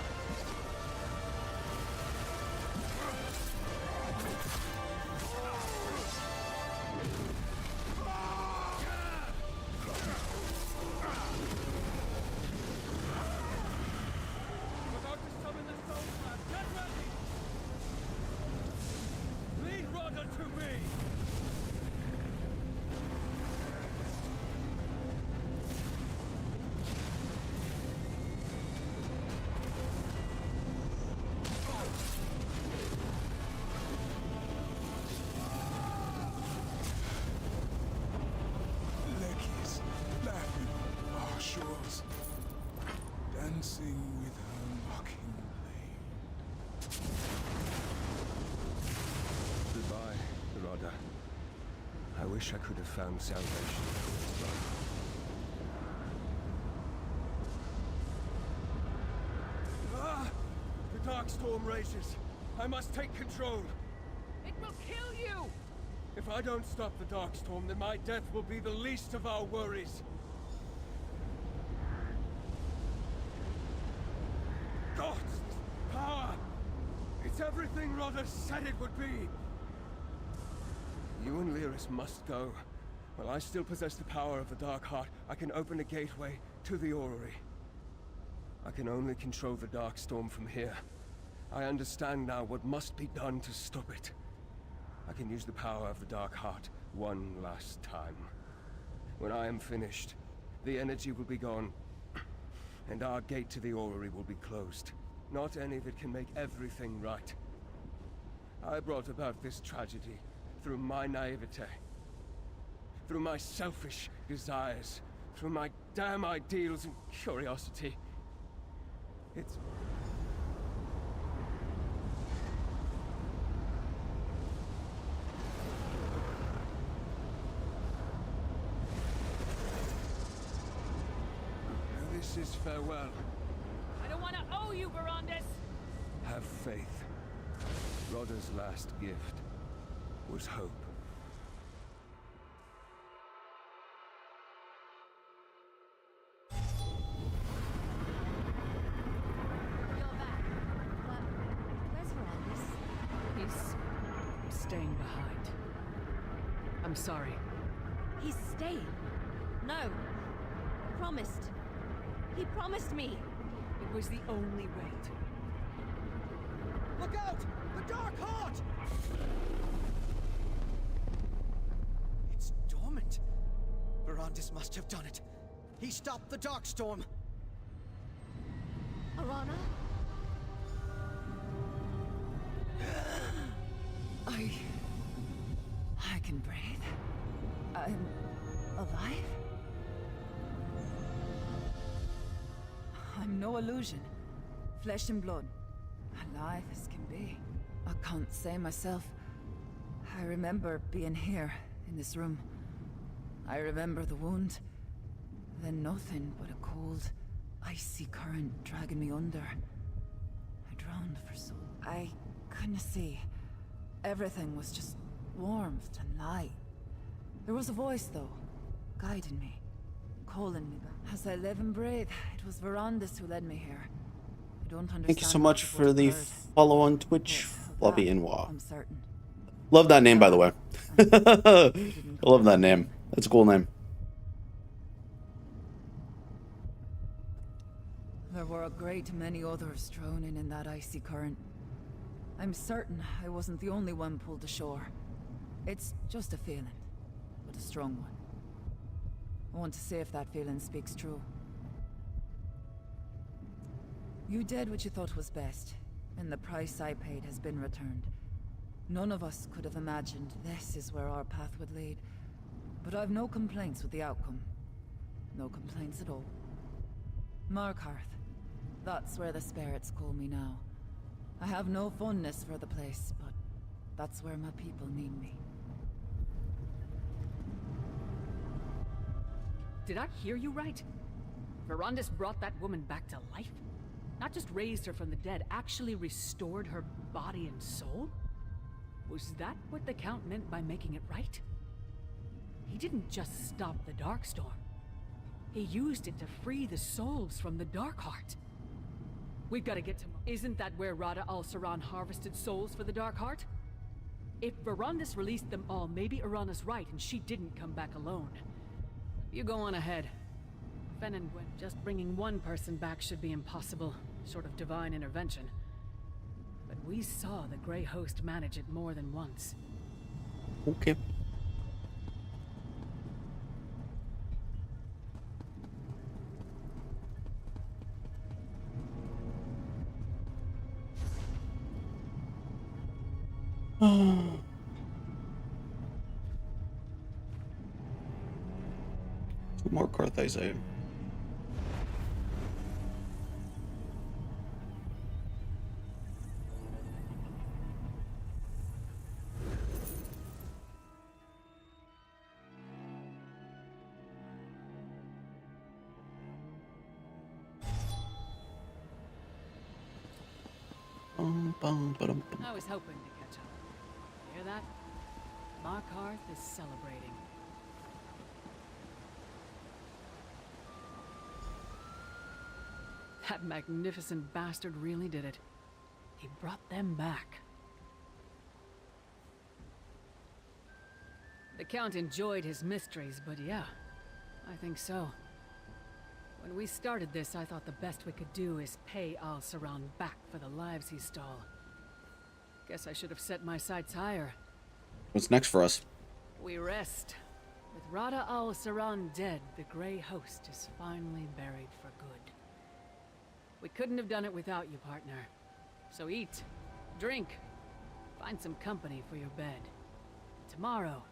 About to summon the soul trap. Get ready! Lead Rodder to me! Leggies laughing on our shores, dancing with her mocking blade. Goodbye, Rodder. I wish I could have found salvation. Ah! The dark storm rages. I must take control. It will kill you! If I don't stop the dark storm, then my death will be the least of our worries. Gods! Power! It's everything Rodder said it would be! You and Lyris must go. While I still possess the power of the Dark Heart, I can open a gateway to the orrery. I can only control the dark storm from here. I understand now what must be done to stop it. I can use the power of the Dark Heart one last time. When I am finished, the energy will be gone, and our gate to the orrery will be closed. Not any that can make everything right. I brought about this tragedy through my naivete, through my selfish desires, through my damn ideals and curiosity. It's... This is farewell. I don't want to owe you, Verandis! Have faith. Rodder's last gift was hope. You're back. But where's Verandis? He's staying behind. I'm sorry. He's staying. No. Promised. He promised me. It was the only way to... Look out! The Dark Heart! It's dormant. Verandis must have done it. He stopped the Dark Storm. Arana? I can breathe. I'm alive? I'm no illusion. Flesh and blood. Alive as can be. I can't say myself. I remember being here, in this room. I remember the wound. Then nothing but a cold, icy current dragging me under. I drowned for so... I couldn't see. Everything was just warmth and light. There was a voice, though, guiding me. calling me back. As I live and breathe, it was Verandis who led me here. I don't understand. Thank you so much for the follow on Twitch, Fluffy Inwa. I'm certain. Love that name, by the way. I love that name. That's a cool name. There were a great many others drowning in that icy current. I'm certain I wasn't the only one pulled ashore. It's just a feeling, but a strong one. I want to see if that feeling speaks true. You did what you thought was best, and the price I paid has been returned. None of us could have imagined this is where our path would lead, but I've no complaints with the outcome. No complaints at all. Markarth. That's where the spirits call me now. I have no fondness for the place, but that's where my people need me. Did I hear you right? Verandis brought that woman back to life? Not just raised her from the dead, actually restored her body and soul? Was that what the Count meant by making it right? He didn't just stop the Darkstorm. He used it to free the souls from the Darkheart. We've got to get to... Isn't that where Rada al-Saran harvested souls for the Darkheart? If Verandis released them all, maybe Arana's right and she didn't come back alone. You go on ahead. Fen and Gwen, just bringing one person back should be impossible. Sort of divine intervention. But we saw the Grey Host manage it more than once. Okay. Markarth, I say. I was hoping to catch up. Hear that? Markarth is celebrating. That magnificent bastard really did it. He brought them back. The Count enjoyed his mysteries, but yeah, I think so. When we started this, I thought the best we could do is pay al-Saran back for the lives he stole. Guess I should have set my sights higher. What's next for us? We rest. With Rada al-Saran dead, the Grey Host is finally buried for good. We couldn't have done it without you, partner. So eat, drink, find some company for your bed. Tomorrow,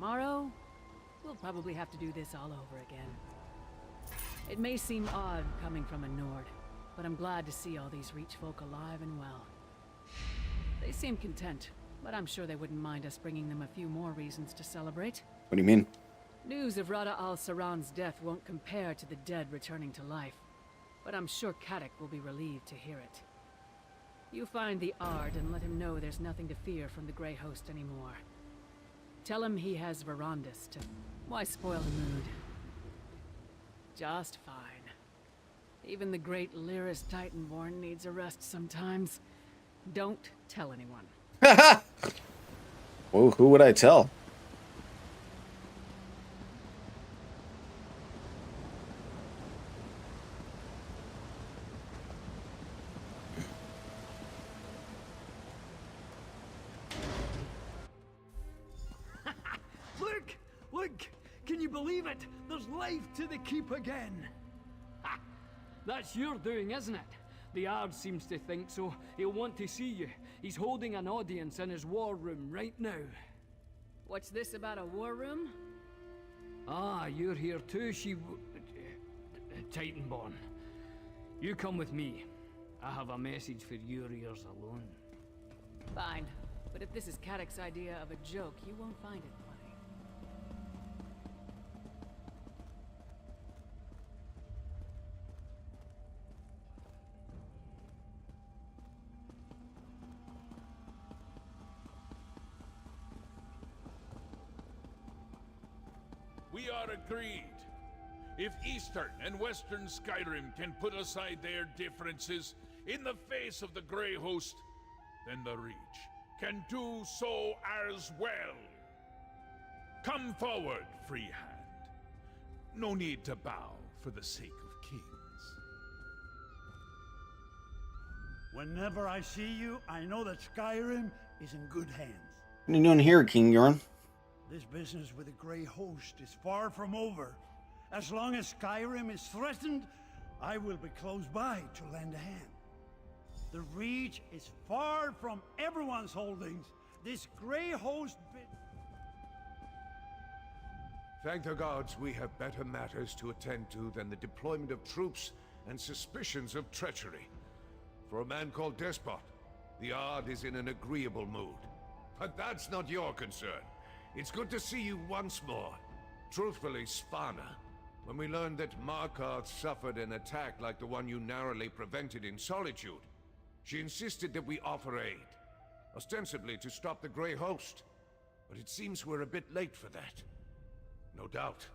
we'll probably have to do this all over again. It may seem odd coming from a Nord, but I'm glad to see all these Reach folk alive and well. They seem content, but I'm sure they wouldn't mind us bringing them a few more reasons to celebrate. What do you mean? News of Rada al-Saran's death won't compare to the dead returning to life, but I'm sure Kadak will be relieved to hear it. You find the Ard and let him know there's nothing to fear from the Grey Host anymore. Tell him he has Verandis to... Why spoil the mood? Just fine. Even the great Lyris Titanborn needs a rest sometimes. Don't tell anyone. Well, who would I tell? Look! Can you believe it? There's life to the keep again. Ha! That's your doing, isn't it? The Ard seems to think so. He'll want to see you. He's holding an audience in his war room right now. What's this about a war room? Ah, you're here too, Titanborn. You come with me. I have a message for your ears alone. Fine. But if this is Kadak's idea of a joke, you won't find it funny. We are agreed. If Eastern and Western Skyrim can put aside their differences in the face of the Grey Host, then the Reach can do so as well. Come forward, free hand. No need to bow for the sake of kings. Whenever I see you, I know that Skyrim is in good hands. What are you doing here, King Yorn? This business with the Grey Host is far from over. As long as Skyrim is threatened, I will be close by to lend a hand. The Reach is far from everyone's holdings. This Grey Host bit... Thank the gods we have better matters to attend to than the deployment of troops and suspicions of treachery. For a man called Despot, the Ard is in an agreeable mood. But that's not your concern. It's good to see you once more. Truthfully, Spana, when we learned that Markarth suffered an attack like the one you narrowly prevented in Solitude, she insisted that we offer aid, ostensibly to stop the Grey Host. But it seems we're a bit late for that. No doubt.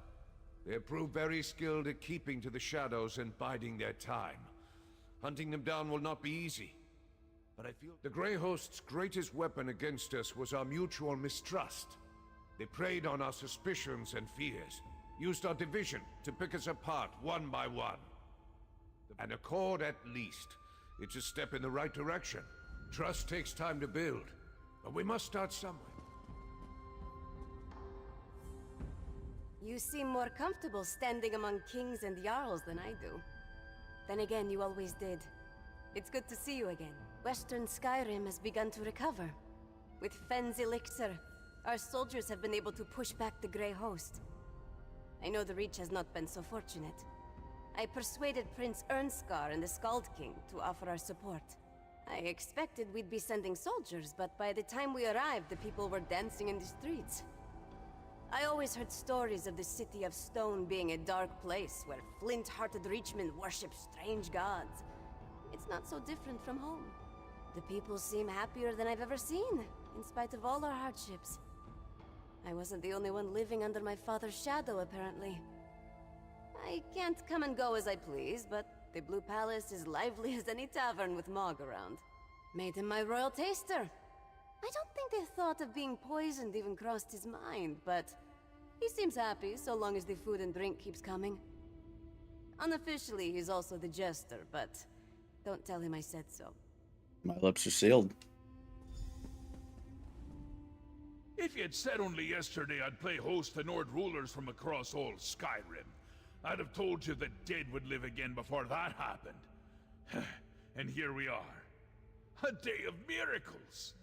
They have proved very skilled at keeping to the shadows and biding their time. Hunting them down will not be easy. But I feel the Grey Host's greatest weapon against us was our mutual mistrust. They preyed on our suspicions and fears, used our division to pick us apart one by one. An accord at least. It's a step in the right direction. Trust takes time to build, but we must start somewhere. You seem more comfortable standing among kings and jarls than I do. Then again, you always did. It's good to see you again. Western Skyrim has begun to recover. With Fenn's elixir, our soldiers have been able to push back the Grey Host. I know the Reach has not been so fortunate. I persuaded Prince Ernskar and the Skald King to offer our support. I expected we'd be sending soldiers, but by the time we arrived, the people were dancing in the streets. I always heard stories of the City of Stone being a dark place where flint-hearted Reachmen worship strange gods. It's not so different from home. The people seem happier than I've ever seen, in spite of all our hardships. I wasn't the only one living under my father's shadow, apparently. I can't come and go as I please, but the Blue Palace is lively as any tavern with Mog around. Made him my royal taster. I don't think the thought of being poisoned even crossed his mind, but he seems happy so long as the food and drink keeps coming. Unofficially, he's also the jester, but don't tell him I said so. My lips are sealed. If you'd said only yesterday I'd play host to Nord rulers from across all Skyrim, I'd have told you the dead would live again before that happened. And here we are. A day of miracles.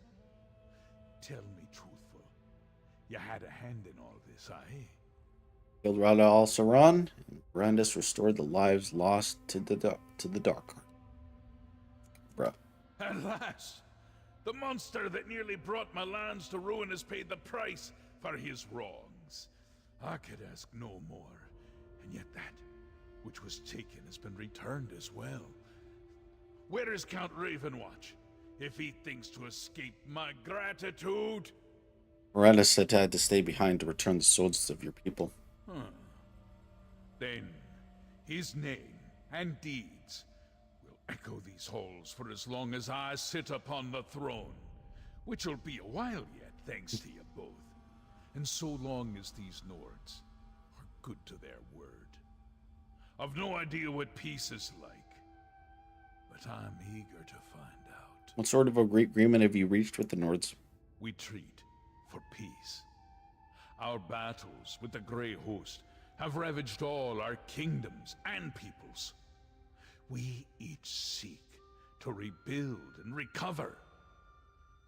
Tell me truthful. You had a hand in all this, eh? Killed Rada al Saran, and Brandis restored the lives lost to the Dark. Bruh. Alas, the monster that nearly brought my lands to ruin has paid the price for his wrongs. I could ask no more. And yet that which was taken has been returned as well. Where is Count Ravenwatch? If he thinks to escape my gratitude... Miranda said I had to stay behind to return the swords of your people. Then, his name and deeds will echo these halls for as long as I sit upon the throne. Which'll be a while yet, thanks to you both. And so long as these Nords are good to their word. I've no idea what peace is like, but I'm eager to find out. What sort of agreement have you reached with the Nords? We treat for peace. Our battles with the Grey Host have ravaged all our kingdoms and peoples. We each seek to rebuild and recover.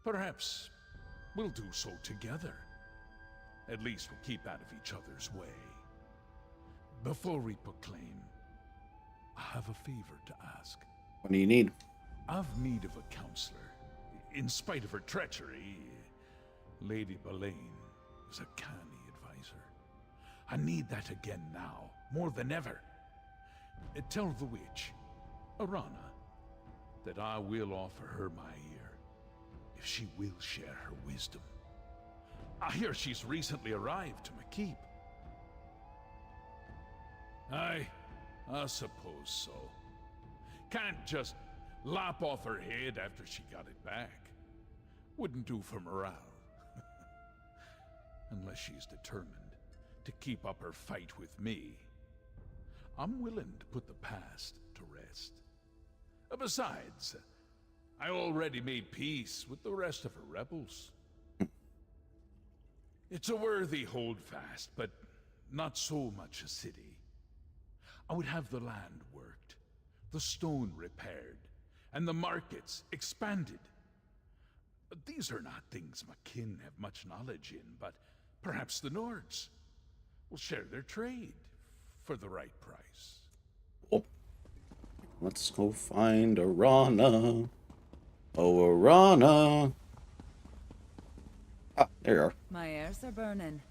Perhaps we'll do so together. At least we'll keep out of each other's way. Before we proclaim, I have a favor to ask. What do you need? I've need of a counselor. In spite of her treachery, Lady Belaine was a canny advisor. I need that again now, more than ever. Tell the witch, Arana, that I will offer her my ear, if she will share her wisdom. I hear she's recently arrived to my keep. I suppose so. Can't just lop off her head after she got it back. Wouldn't do for morale. Unless she's determined to keep up her fight with me. I'm willing to put the past to rest. Besides, I already made peace with the rest of her rebels. It's a worthy holdfast, but not so much a city. I would have the land worked, the stone repaired, and the markets expanded. These are not things my kin have much knowledge in, but perhaps the Nords will share their trade for the right price. Oh. Let's go find Arana. Oh, Arana. Ah, there you are. My ears are burning.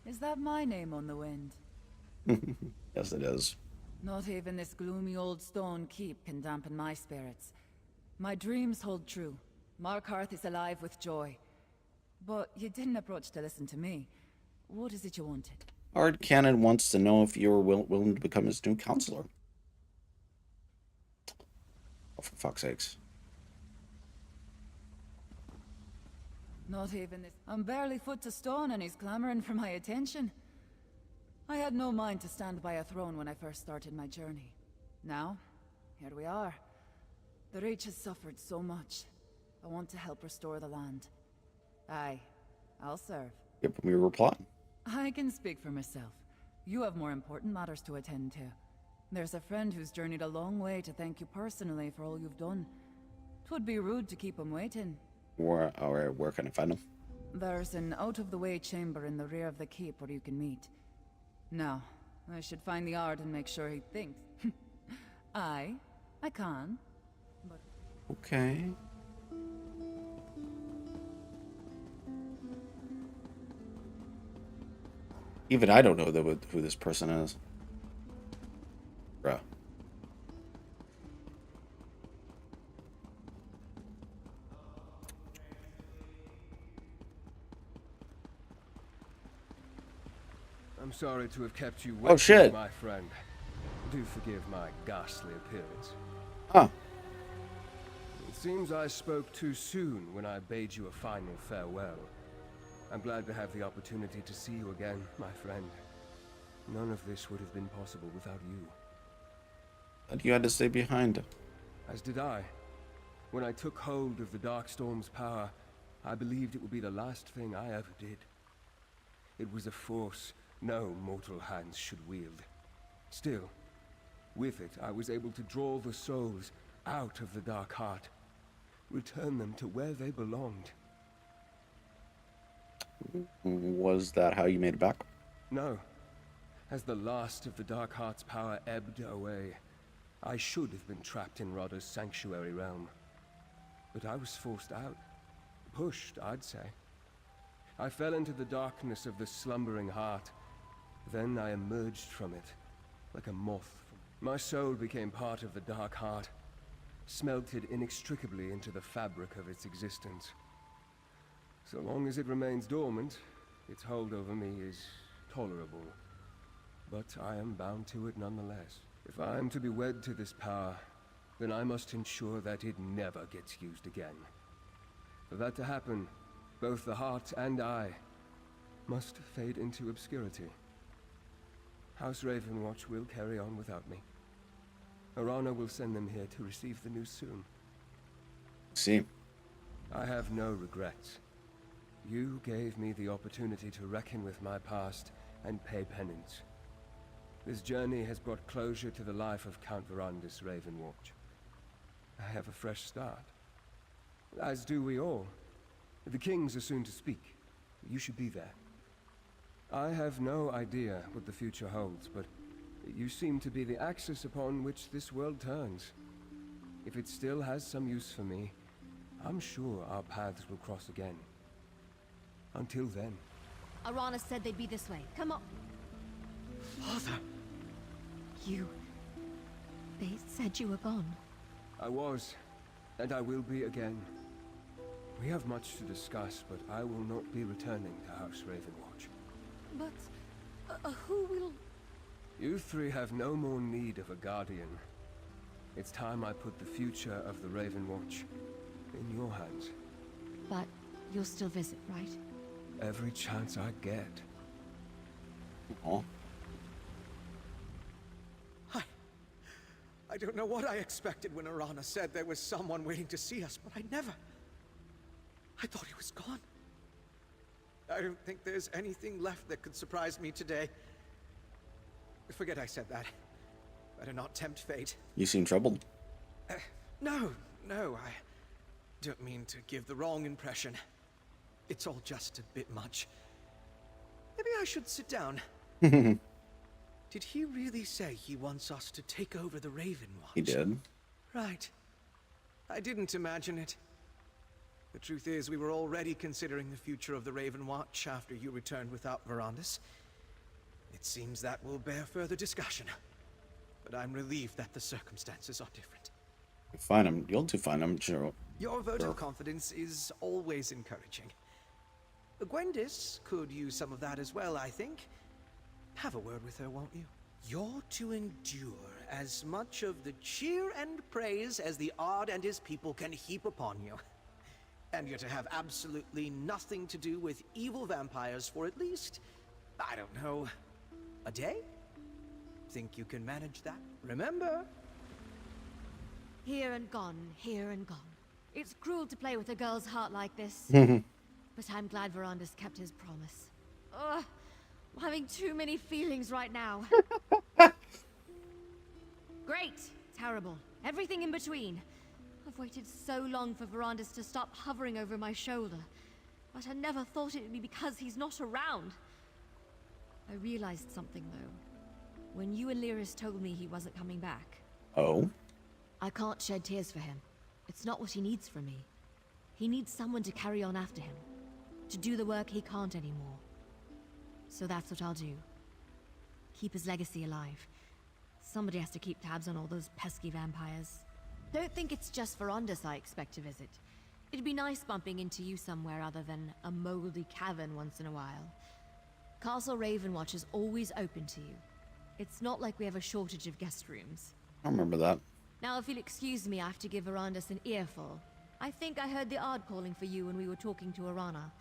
Is that my name on the wind? Yes, it is. Not even this gloomy old stone keep can dampen my spirits. My dreams hold true. Markarth is alive with joy. But you didn't approach to listen to me. What is it you wanted? Ard Cannon wants to know if you're willing to become his new counselor. Oh, for fuck's sakes. Not even this. I'm barely foot to stone and he's clamoring for my attention. I had no mind to stand by a throne when I first started my journey. Now, here we are. The Reach has suffered so much. I want to help restore the land. Aye, I'll serve. Give me a reply. I can speak for myself. You have more important matters to attend to. There's a friend who's journeyed a long way to thank you personally for all you've done. 'Twould be rude to keep him waiting. Where can I find him? There's an out-of-the-way chamber in the rear of the keep where you can meet. Now, I should find the Ard and make sure he thinks. I can. But... Okay. Even I don't know who this person is. Bruh. I'm sorry to have kept you Oh, shit. my friend. Do forgive my ghastly appearance. Huh. It seems I spoke too soon when I bade you a final farewell. I'm glad to have the opportunity to see you again, my friend. None of this would have been possible without you. But you had to stay behind. As did I. When I took hold of the Darkstorm's power, I believed it would be the last thing I ever did. It was a force no mortal hands should wield. Still, with it, I was able to draw the souls out of the Dark Heart, return them to where they belonged. Was that how you made it back? No. As the last of the Dark Heart's power ebbed away, I should have been trapped in Rada's sanctuary realm. But I was forced out. Pushed, I'd say. I fell into the darkness of the slumbering heart. Then I emerged from it, like a moth. My soul became part of the Dark Heart, smelted inextricably into the fabric of its existence. So long as it remains dormant, its hold over me is tolerable. But I am bound to it nonetheless. If I am to be wed to this power, then I must ensure that it never gets used again. For that to happen, both the heart and I must fade into obscurity. House Ravenwatch will carry on without me. Arana will send them here to receive the news soon. See. I have no regrets. You gave me the opportunity to reckon with my past and pay penance. This journey has brought closure to the life of Count Verandis Ravenwatch. I have a fresh start. As do we all. The kings are soon to speak. You should be there. I have no idea what the future holds, but you seem to be the axis upon which this world turns. If it still has some use for me, I'm sure our paths will cross again. Until then. Arana said they'd be this way. Come on. Father! They said you were gone. I was, and I will be again. We have much to discuss, but I will not be returning to House Ravenwatch. But who will... You three have no more need of a guardian. It's time I put the future of the Raven Watch in your hands. But you'll still visit, right? Every chance I get. Oh. I don't know what I expected when Arana said there was someone waiting to see us, but I thought he was gone. I don't think there's anything left that could surprise me today. Forget I said that. Better not tempt fate. You seem troubled. No, I don't mean to give the wrong impression. It's all just a bit much. Maybe I should sit down. Did he really say he wants us to take over the Raven Watch? He did. Right. I didn't imagine it. The truth is, we were already considering the future of the Raven Watch after you returned without Verandis. It seems that will bear further discussion. But I'm relieved that the circumstances are different. Fine, you'll do fine, I'm sure. Your vote of confidence is always encouraging. Gwendis could use some of that as well, I think. Have a word with her, won't you? You're to endure as much of the cheer and praise as the Ard and his people can heap upon you. And you're to have absolutely nothing to do with evil vampires for at least, I don't know, a day? Think you can manage that? Remember? Here and gone, here and gone. It's cruel to play with a girl's heart like this. But I'm glad Verandis kept his promise. Ugh, I'm having too many feelings right now. Great, terrible, everything in between. I've waited so long for Verandis to stop hovering over my shoulder. But I never thought it would be because he's not around. I realized something, though. When you and Lyris told me he wasn't coming back. Oh? I can't shed tears for him. It's not what he needs from me. He needs someone to carry on after him. To do the work he can't anymore. So that's what I'll do. Keep his legacy alive. Somebody has to keep tabs on all those pesky vampires. Don't think it's just Verandis I expect to visit. It'd be nice bumping into you somewhere other than a moldy cavern once in a while. Castle Ravenwatch is always open to you. It's not like we have a shortage of guest rooms. I remember that. Now, if you'll excuse me, I have to give Verandis an earful. I think I heard the Ard calling for you when we were talking to Arana.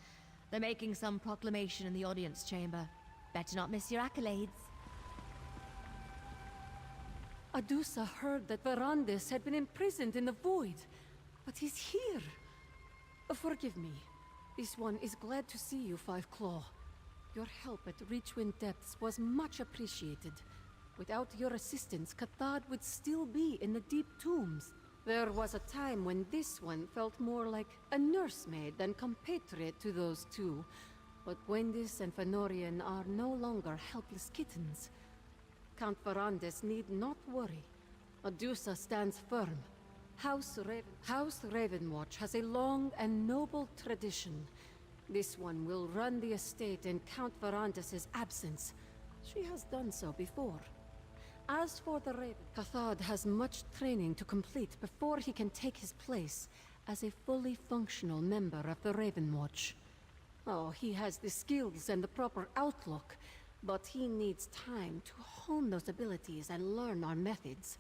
They're making some proclamation in the audience chamber. Better not miss your accolades. Adusa heard that Verandis had been imprisoned in the Void, but he's here. Forgive me. This one is glad to see you, Five Claw. Your help at Reachwind Depths was much appreciated. Without your assistance, Cathard would still be in the deep tombs. There was a time when this one felt more like a nursemaid than compatriot to those two. But Gwendis and Fenorian are no longer helpless kittens. Count Verandis need not worry. Adusa stands firm. House Ravenwatch has a long and noble tradition. This one will run the estate in Count Verandis' absence. She has done so before. As for the Raven, Cathard has much training to complete before he can take his place as a fully functional member of the Ravenwatch. Oh, he has the skills and the proper outlook, but he needs time to hone those abilities and learn our methods.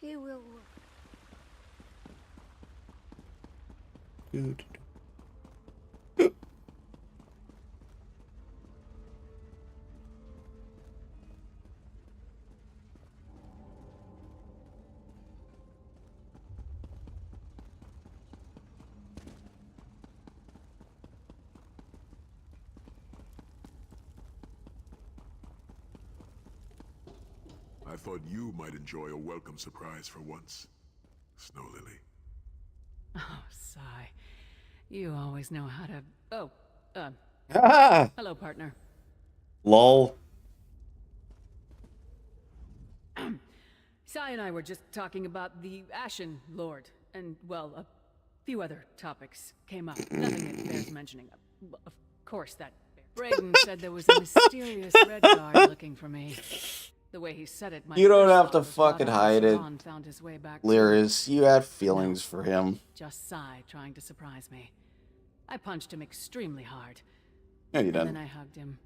He will... Good. I thought you might enjoy a welcome surprise for once, Snow Lily. Oh, sigh. You always know how to... Oh, hello, partner. Lol. Sai and I were just talking about the Ashen Lord, and, well, a few other topics came up. Nothing that bears mentioning. Of course, that... Brayden said there was a mysterious red guard looking for me. The way he said it, You don't have to fucking hide it, found his way back Lyris. You had feelings for him. Just Sai trying to surprise me. I punched him extremely hard. Yeah, you And did. then I hugged him.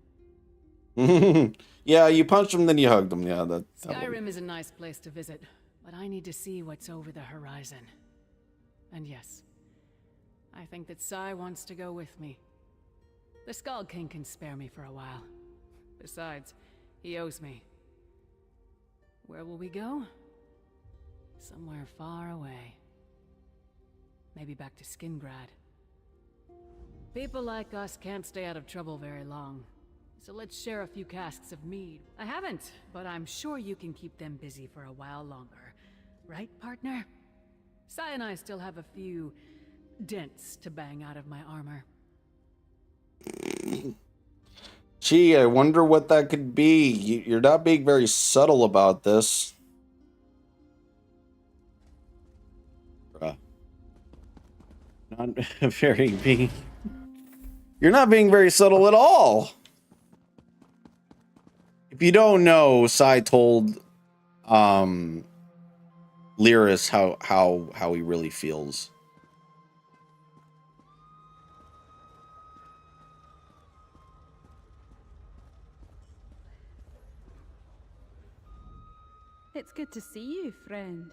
Yeah, you punched him, then you hugged him. Yeah, that Skyrim is a nice place to visit, but I need to see what's over the horizon. And yes, I think that Sai wants to go with me. The Skull King can spare me for a while. Besides, he owes me. Where will we go? Somewhere far away. Maybe back to Skingrad. People like us can't stay out of trouble very long. So let's share a few casks of mead. I haven't, but I'm sure you can keep them busy for a while longer. Right, partner? Sai and I still have a few dents to bang out of my armor. Gee, I wonder what that could be. You're not being very subtle about this. Not very being... You're not being very subtle at all. If you don't know, Sai told Lyris how he really feels. It's good to see you, friend.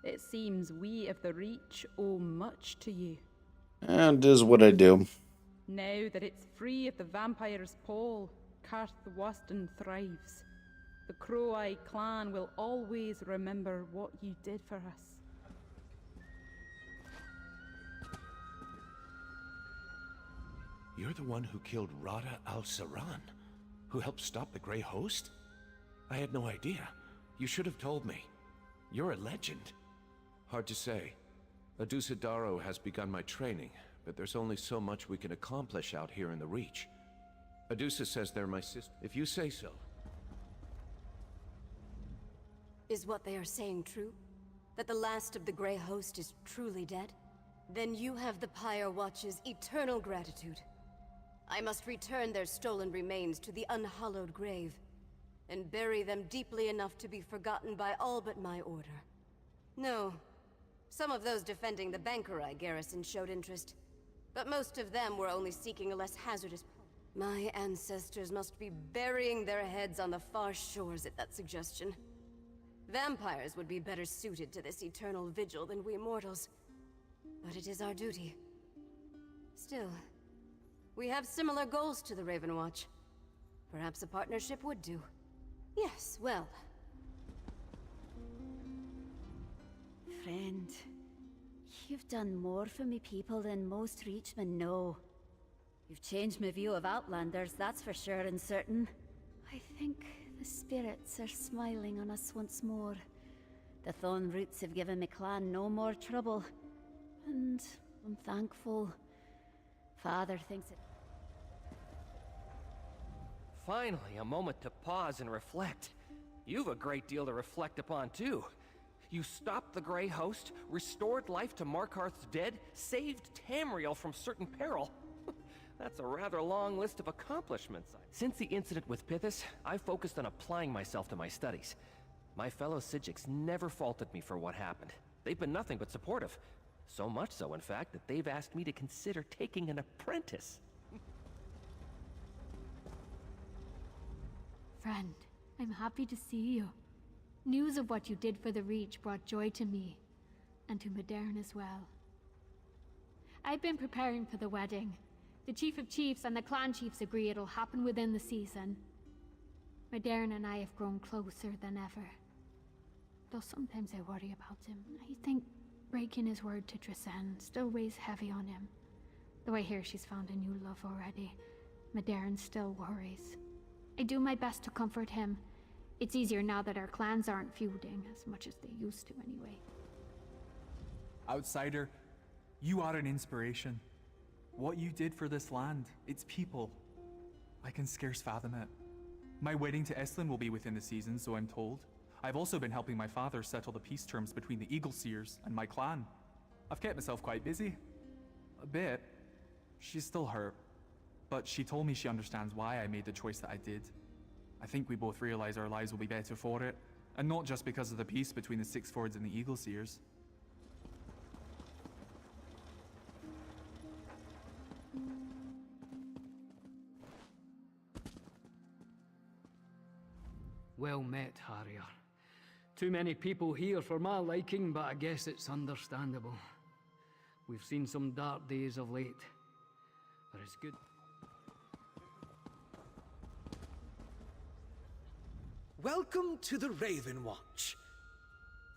It seems we of the Reach owe much to you. And is what I do. Now that it's free of the vampire's pall, Karth Waston thrives. The Crow-Eye clan will always remember what you did for us. You're the one who killed Rada al-Saran, who helped stop the Grey Host? I had no idea. You should have told me. You're a legend. Hard to say. Adusadaro has begun my training, but there's only so much we can accomplish out here in the Reach. Adusa says they're my sister. If you say so. Is what they are saying true? That the last of the Grey Host is truly dead? Then you have the Pyre Watch's eternal gratitude. I must return their stolen remains to the unhallowed grave, and bury them deeply enough to be forgotten by all but my order. No. Some of those defending the Bankerai garrison showed interest, but most of them were only seeking a less hazardous... My ancestors must be burying their heads on the far shores at that suggestion. Vampires would be better suited to this eternal vigil than we mortals, but it is our duty. Still, we have similar goals to the Raven Watch. Perhaps a partnership would do. Yes, well. Friend, you've done more for me people than most Reachmen know. You've changed my view of Outlanders, that's for sure and certain. I think the spirits are smiling on us once more. The Thorn Roots have given my clan no more trouble, and I'm thankful. Father thinks it... Finally, a moment to pause and reflect. You've a great deal to reflect upon, too. You stopped the Grey Host, restored life to Markarth's dead, saved Tamriel from certain peril. That's a rather long list of accomplishments. Since the incident with Pithis, I've focused on applying myself to my studies. My fellow Sijiks never faulted me for what happened. They've been nothing but supportive. So much so, in fact, that they've asked me to consider taking an apprentice. Friend, I'm happy to see you. News of what you did for the Reach brought joy to me, and to Modern as well. I've been preparing for the wedding. The Chief of Chiefs and the Clan Chiefs agree it'll happen within the season. Modern and I have grown closer than ever. Though sometimes I worry about him. I think breaking his word to Tristan still weighs heavy on him. Though I hear she's found a new love already, Modern still worries. I do my best to comfort him. It's easier now that our clans aren't feuding as much as they used to anyway. Outsider, you are an inspiration. What you did for this land, its people, I can scarce fathom it. My wedding to Estlin will be within the season, so I'm told. I've also been helping my father settle the peace terms between the Eagle Seers and my clan. I've kept myself quite busy. A bit. She's still hurt, but she told me she understands why I made the choice that I did. I think we both realize our lives will be better for it, and not just because of the peace between the Six Fords and the Eagle Seers. Well met, Harrier. Too many people here for my liking, but I guess it's understandable. We've seen some dark days of late, but it's good. Welcome to the Raven Watch.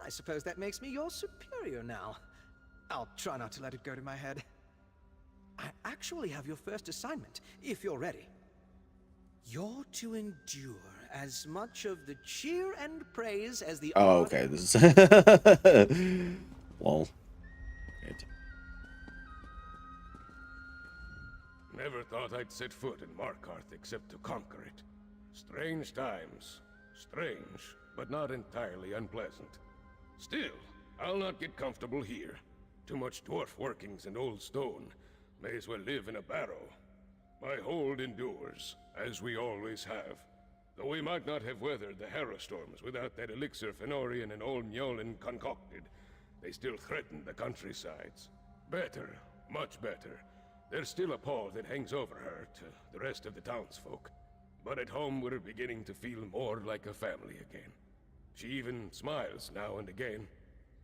I suppose that makes me your superior now. I'll try not to let it go to my head. I actually have your first assignment, if you're ready. You're to endure as much of the cheer and praise as the... Oh, okay. This is... Lol. Never thought I'd set foot in Markarth except to conquer it. Strange times. Strange, but not entirely unpleasant. Still, I'll not get comfortable here. Too much dwarf workings and old stone. May as well live in a barrow. My hold endures, as we always have. Though we might not have weathered the Harrowstorms without that elixir Fenorian and old Nyolan concocted, they still threaten the countrysides. Better, much better. There's still a pall that hangs over her to the rest of the townsfolk. But at home we're beginning to feel more like a family again. She even smiles now and again.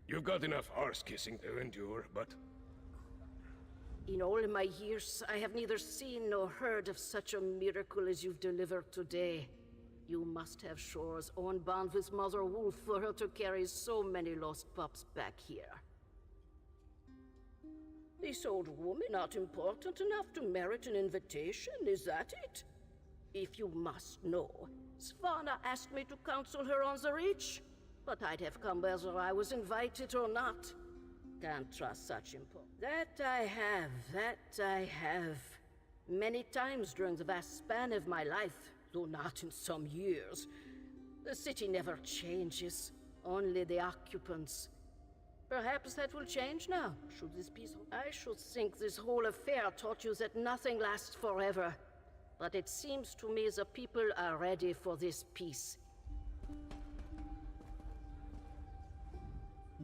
You've got enough arse-kissing to endure, but... In all my years, I have neither seen nor heard of such a miracle as you've delivered today. You must have Shore's own bond with Mother Wolf for her to carry so many lost pups back here. This old woman not important enough to merit an invitation, is that it? If you must know, Svanna asked me to counsel her on the Reach, but I'd have come whether I was invited or not. Can't trust such import. That I have. Many times during the vast span of my life, though not in some years. The city never changes, only the occupants. Perhaps that will change now, should this peace... I should think this whole affair taught you that nothing lasts forever. But it seems to me the people are ready for this peace.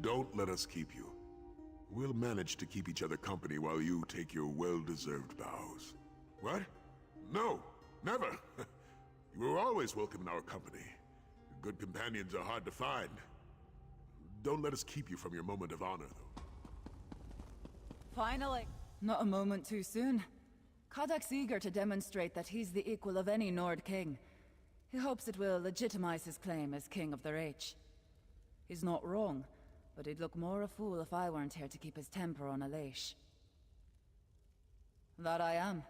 Don't let us keep you. We'll manage to keep each other company while you take your well-deserved bows. What? No, never. You were always welcome in our company. Good companions are hard to find. Don't let us keep you from your moment of honor, though. Finally. Not a moment too soon. Kodak's eager to demonstrate that he's the equal of any Nord king. He hopes it will legitimize his claim as king of the Reach. He's not wrong, but he'd look more a fool if I weren't here to keep his temper on a leash. That I am.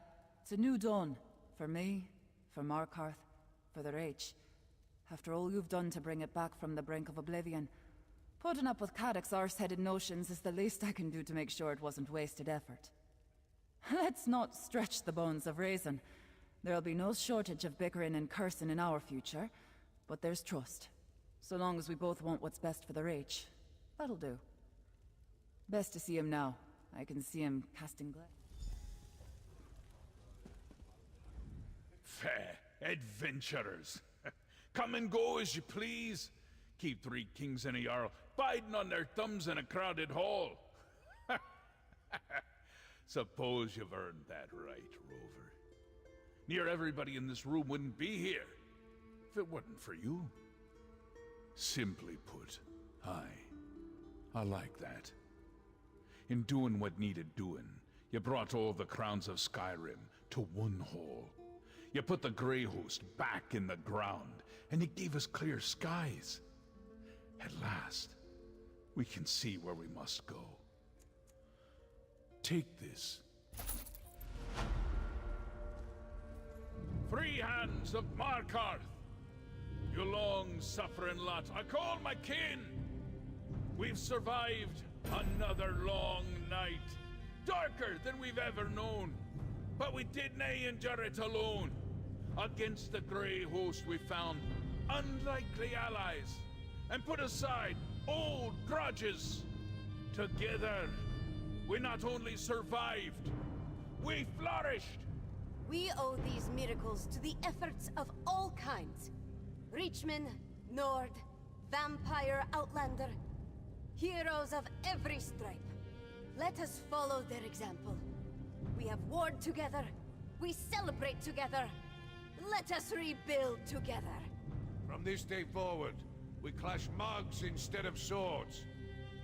It's a new dawn. For me, for Markarth, for the Reach. After all you've done to bring it back from the brink of oblivion, putting up with Kadok's arse-headed notions is the least I can do to make sure it wasn't wasted effort. Let's not stretch the bones of reason. There'll be no shortage of bickering and cursing in our future, but there's trust. So long as we both want what's best for the Reach, that'll do. Best to see him now. I can see him casting glare. Fair adventurers. Come and go as you please. Keep 3 kings and a jarl biding on their thumbs in a crowded hall. Suppose you've earned that right, Rover. Near everybody in this room wouldn't be here if it wasn't for you. Simply put, I like that. In doing what needed doing, you brought all the crowns of Skyrim to one hall. You put the Grey Host back in the ground, and you gave us clear skies. At last, we can see where we must go. Take this. 3 hands of Markarth. You long-suffering lot, I call my kin. We've survived another long night, darker than we've ever known. But we did nae endure it alone. Against the Grey Host we found unlikely allies, and put aside old grudges. Together, we not only survived, we flourished. We owe these miracles to the efforts of all kinds. Reachman, Nord, Vampire, Outlander. Heroes of every stripe. Let us follow their example. We have warred together. We celebrate together. Let us rebuild together. From this day forward, we clash mugs instead of swords.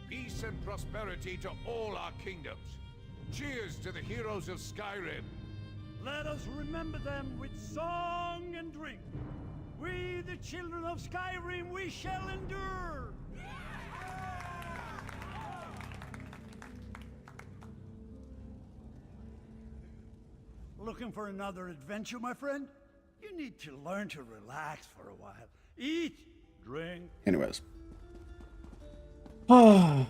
Peace and prosperity to all our kingdoms. Cheers to the heroes of Skyrim. Let us remember them with song and drink. We, the children of Skyrim, we shall endure! Looking for another adventure, my friend? You need to learn to relax for a while. Eat, drink. Anyways. Oh.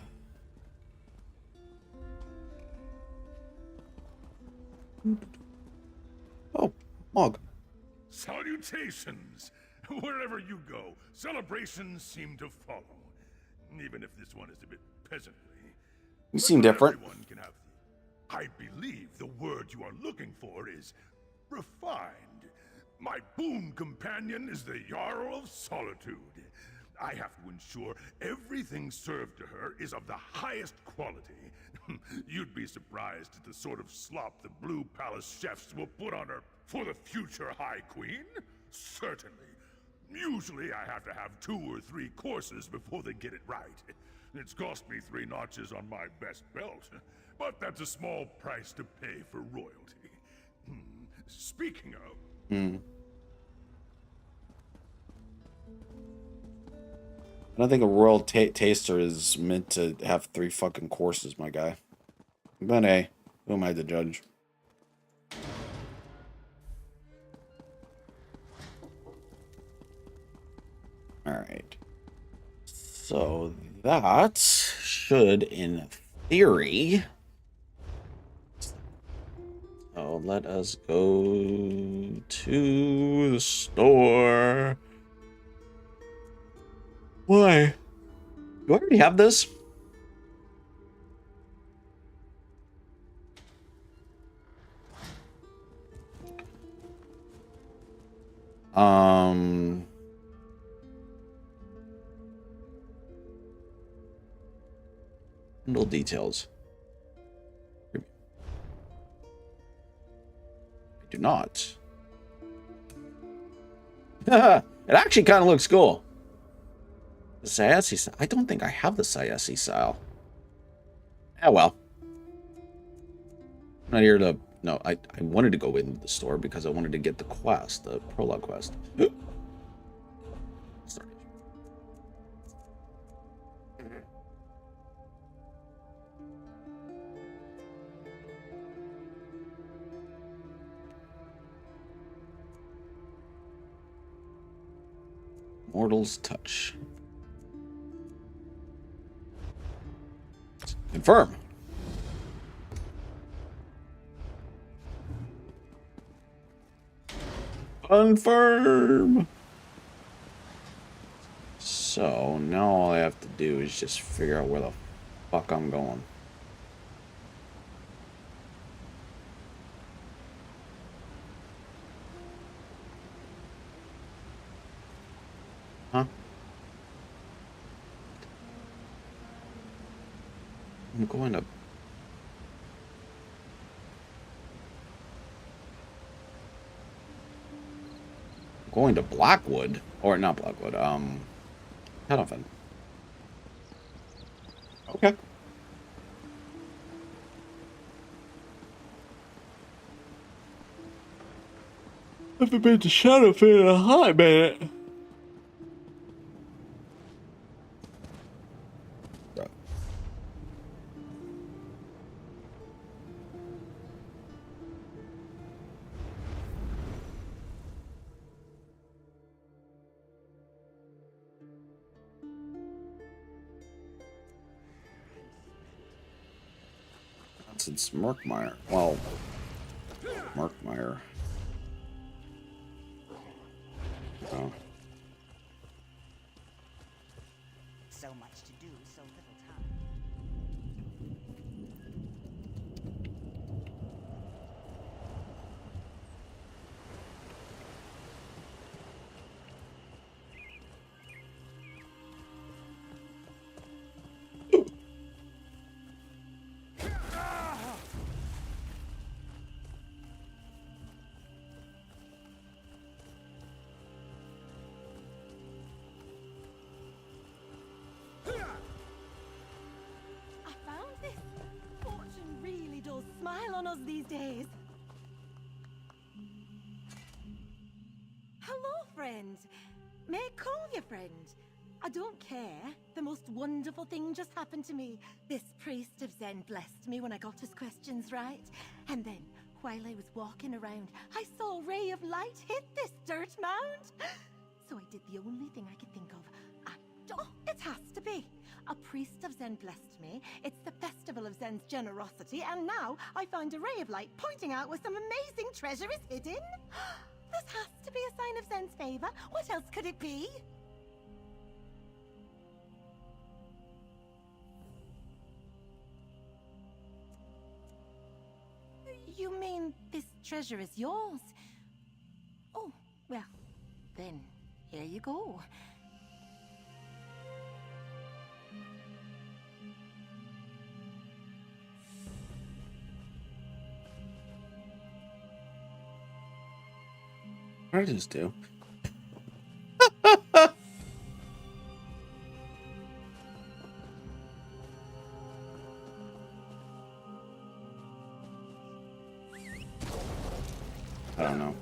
Oh, Mog. Salutations! Wherever you go, celebrations seem to follow. Even if this one is a bit peasantly. You seem different. Everyone can have I believe the word you are looking for is refined. My boon companion is the Jarl of Solitude. I have to ensure everything served to her is of the highest quality. You'd be surprised at the sort of slop the Blue Palace chefs will put on her for the future High Queen. Certainly. Usually I have to have 2 or 3 courses before they get it right. It's cost me 3 notches on my best belt. But that's a small price to pay for royalty. Speaking of... I don't think a royal taster is meant to have 3 fucking courses, my guy. But hey, who am I to judge? Alright. So that should, in theory... So let us go to the store. Why? Do I already have this? Little details. I do not. It actually kind of looks cool. The Sayasi style. I don't think I have the Sayasi style. Ah, well. I'm not here to... No, I wanted to go into the store because I wanted to get the quest, the prologue quest. Sorry. Mortal's Touch. Confirm. Confirm. So now all I have to do is just figure out where the fuck I'm going. Huh? I'm going to... Going to Blackwood. Or not Blackwood, Hedonfen. Okay. I haven't been to Shadowfen in a hot minute. It's Merkmeyer. Well, Merkmeyer. Oh. So much to do, so little time. on us these days. Hello, friend. May I call you friend? I don't care. The most wonderful thing just happened to me. This priest of Zen blessed me when I got his questions right. And then, while I was walking around, I saw a ray of light hit this dirt mound. So I did the only thing I could think of. It has to be. A priest of Zen blessed me. It's the festival of Zen's generosity, and now I found a ray of light pointing out where some amazing treasure is hidden. This has to be a sign of Zen's favor. What else could it be? You mean this treasure is yours? Oh, well, then here you go. What did I just do? I don't know.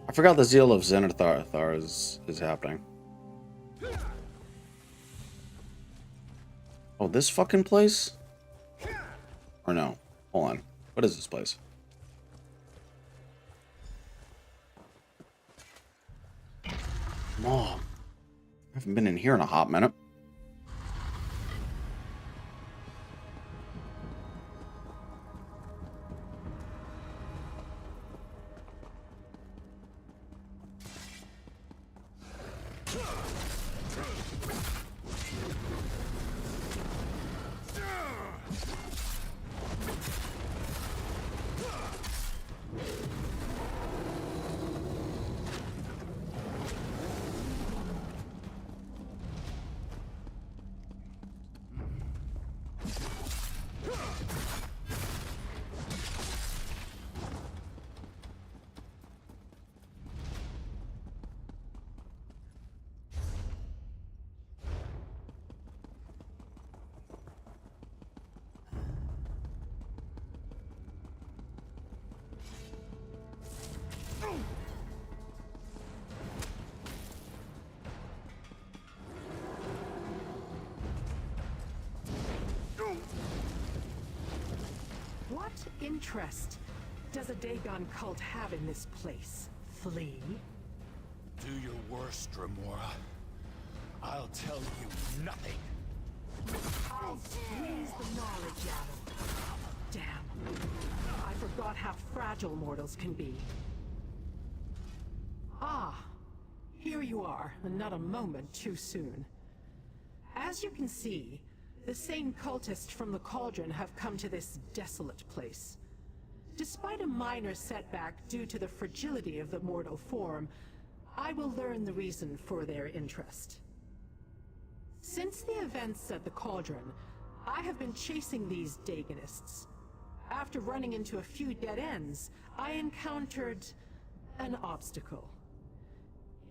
I forgot the zeal of Xanathar is happening. Oh, this fucking place? Or no? Hold on. What is this place? Mom. I haven't been in here in a hot minute. What interest does a Dagon cult have in this place? Flee? Do your worst, Remora. I'll tell you nothing. I'll squeeze the knowledge out of them. Damn. I forgot how fragile mortals can be. Ah, here you are, and not a moment too soon. As you can see, the same cultists from the Cauldron have come to this desolate place. Despite a minor setback due to the fragility of the mortal form, I will learn the reason for their interest. Since the events at the Cauldron, I have been chasing these Dagonists. After running into a few dead ends, I encountered an obstacle.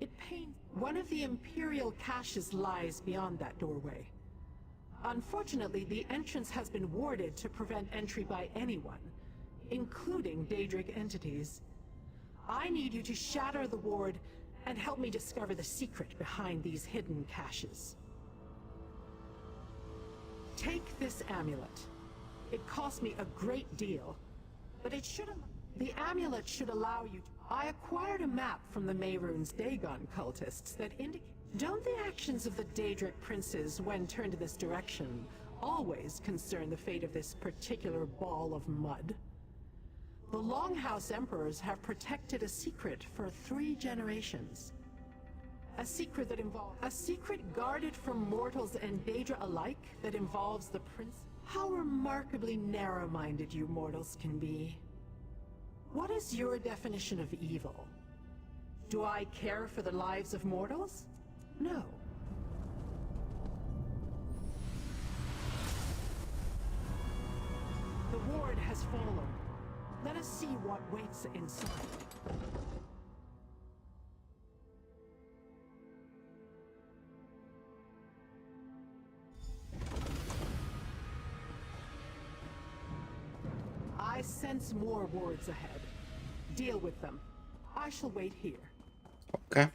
It pains. One of the Imperial caches lies beyond that doorway. Unfortunately, the entrance has been warded to prevent entry by anyone, including Daedric entities. I need you to shatter the ward and help me discover the secret behind these hidden caches. Take this amulet. It cost me a great deal, but it should. The amulet should allow you to. I acquired a map from the Mehrunes Dagon cultists that indicate. Don't the actions of the Daedric princes, when turned in this direction, always concern the fate of this particular ball of mud? The Longhouse Emperors have protected a secret for 3 generations. A secret that involves a secret guarded from mortals and Daedra alike that involves the prince. How remarkably narrow-minded you mortals can be. What is your definition of evil? Do I care for the lives of mortals? No. The ward has fallen. Let us see what waits inside. I sense more wards ahead. Deal with them. I shall wait here. Okay.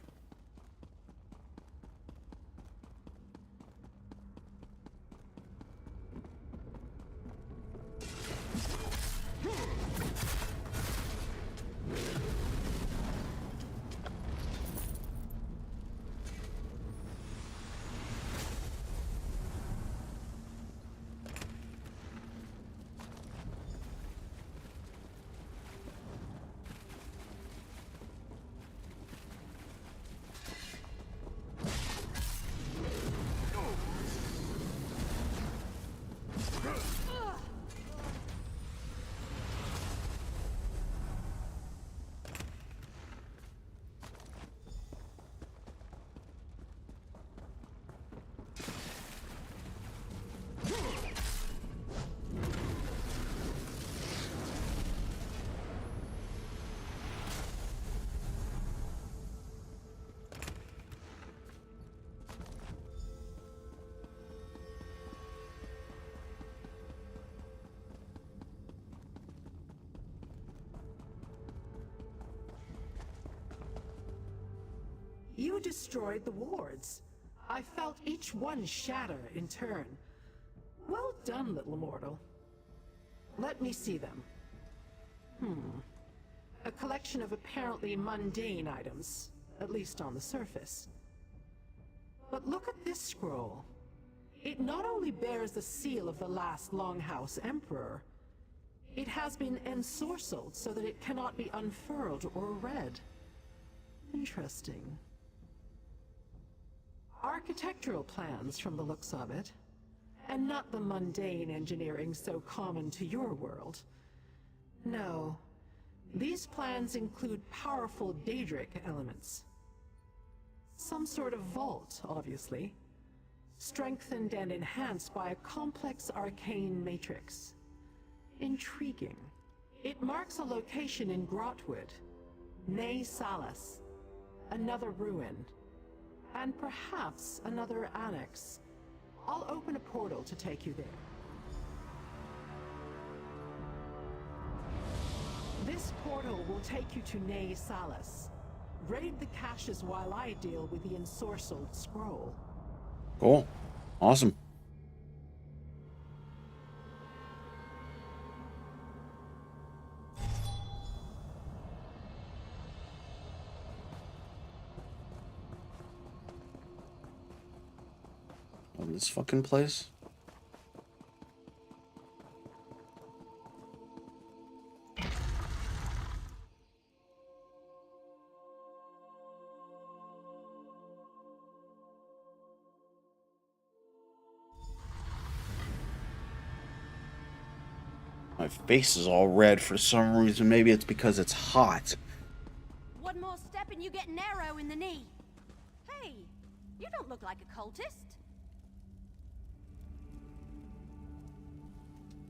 You destroyed the wards. I felt each one shatter in turn. Well done, little mortal. Let me see them. A collection of apparently mundane items, at least on the surface. But look at this scroll. It not only bears the seal of the last Longhouse Emperor, it has been ensorcelled so that it cannot be unfurled or read. Interesting. Architectural plans from the looks of it, and not the mundane engineering so common to your world. No, these plans include powerful Daedric elements. Some sort of vault, obviously, strengthened and enhanced by a complex arcane matrix. Intriguing. It marks a location in Blackwood, Ne Salas, another ruin, and perhaps another annex. I'll open a portal to take you there. This portal will take you to Ne Salas. Raid the caches while I deal with the ensorcelled scroll. Cool. Awesome. On this fucking place? My face is all red for some reason. Maybe it's because it's hot. One more step and you get an arrow in the knee. Hey, you don't look like a cultist.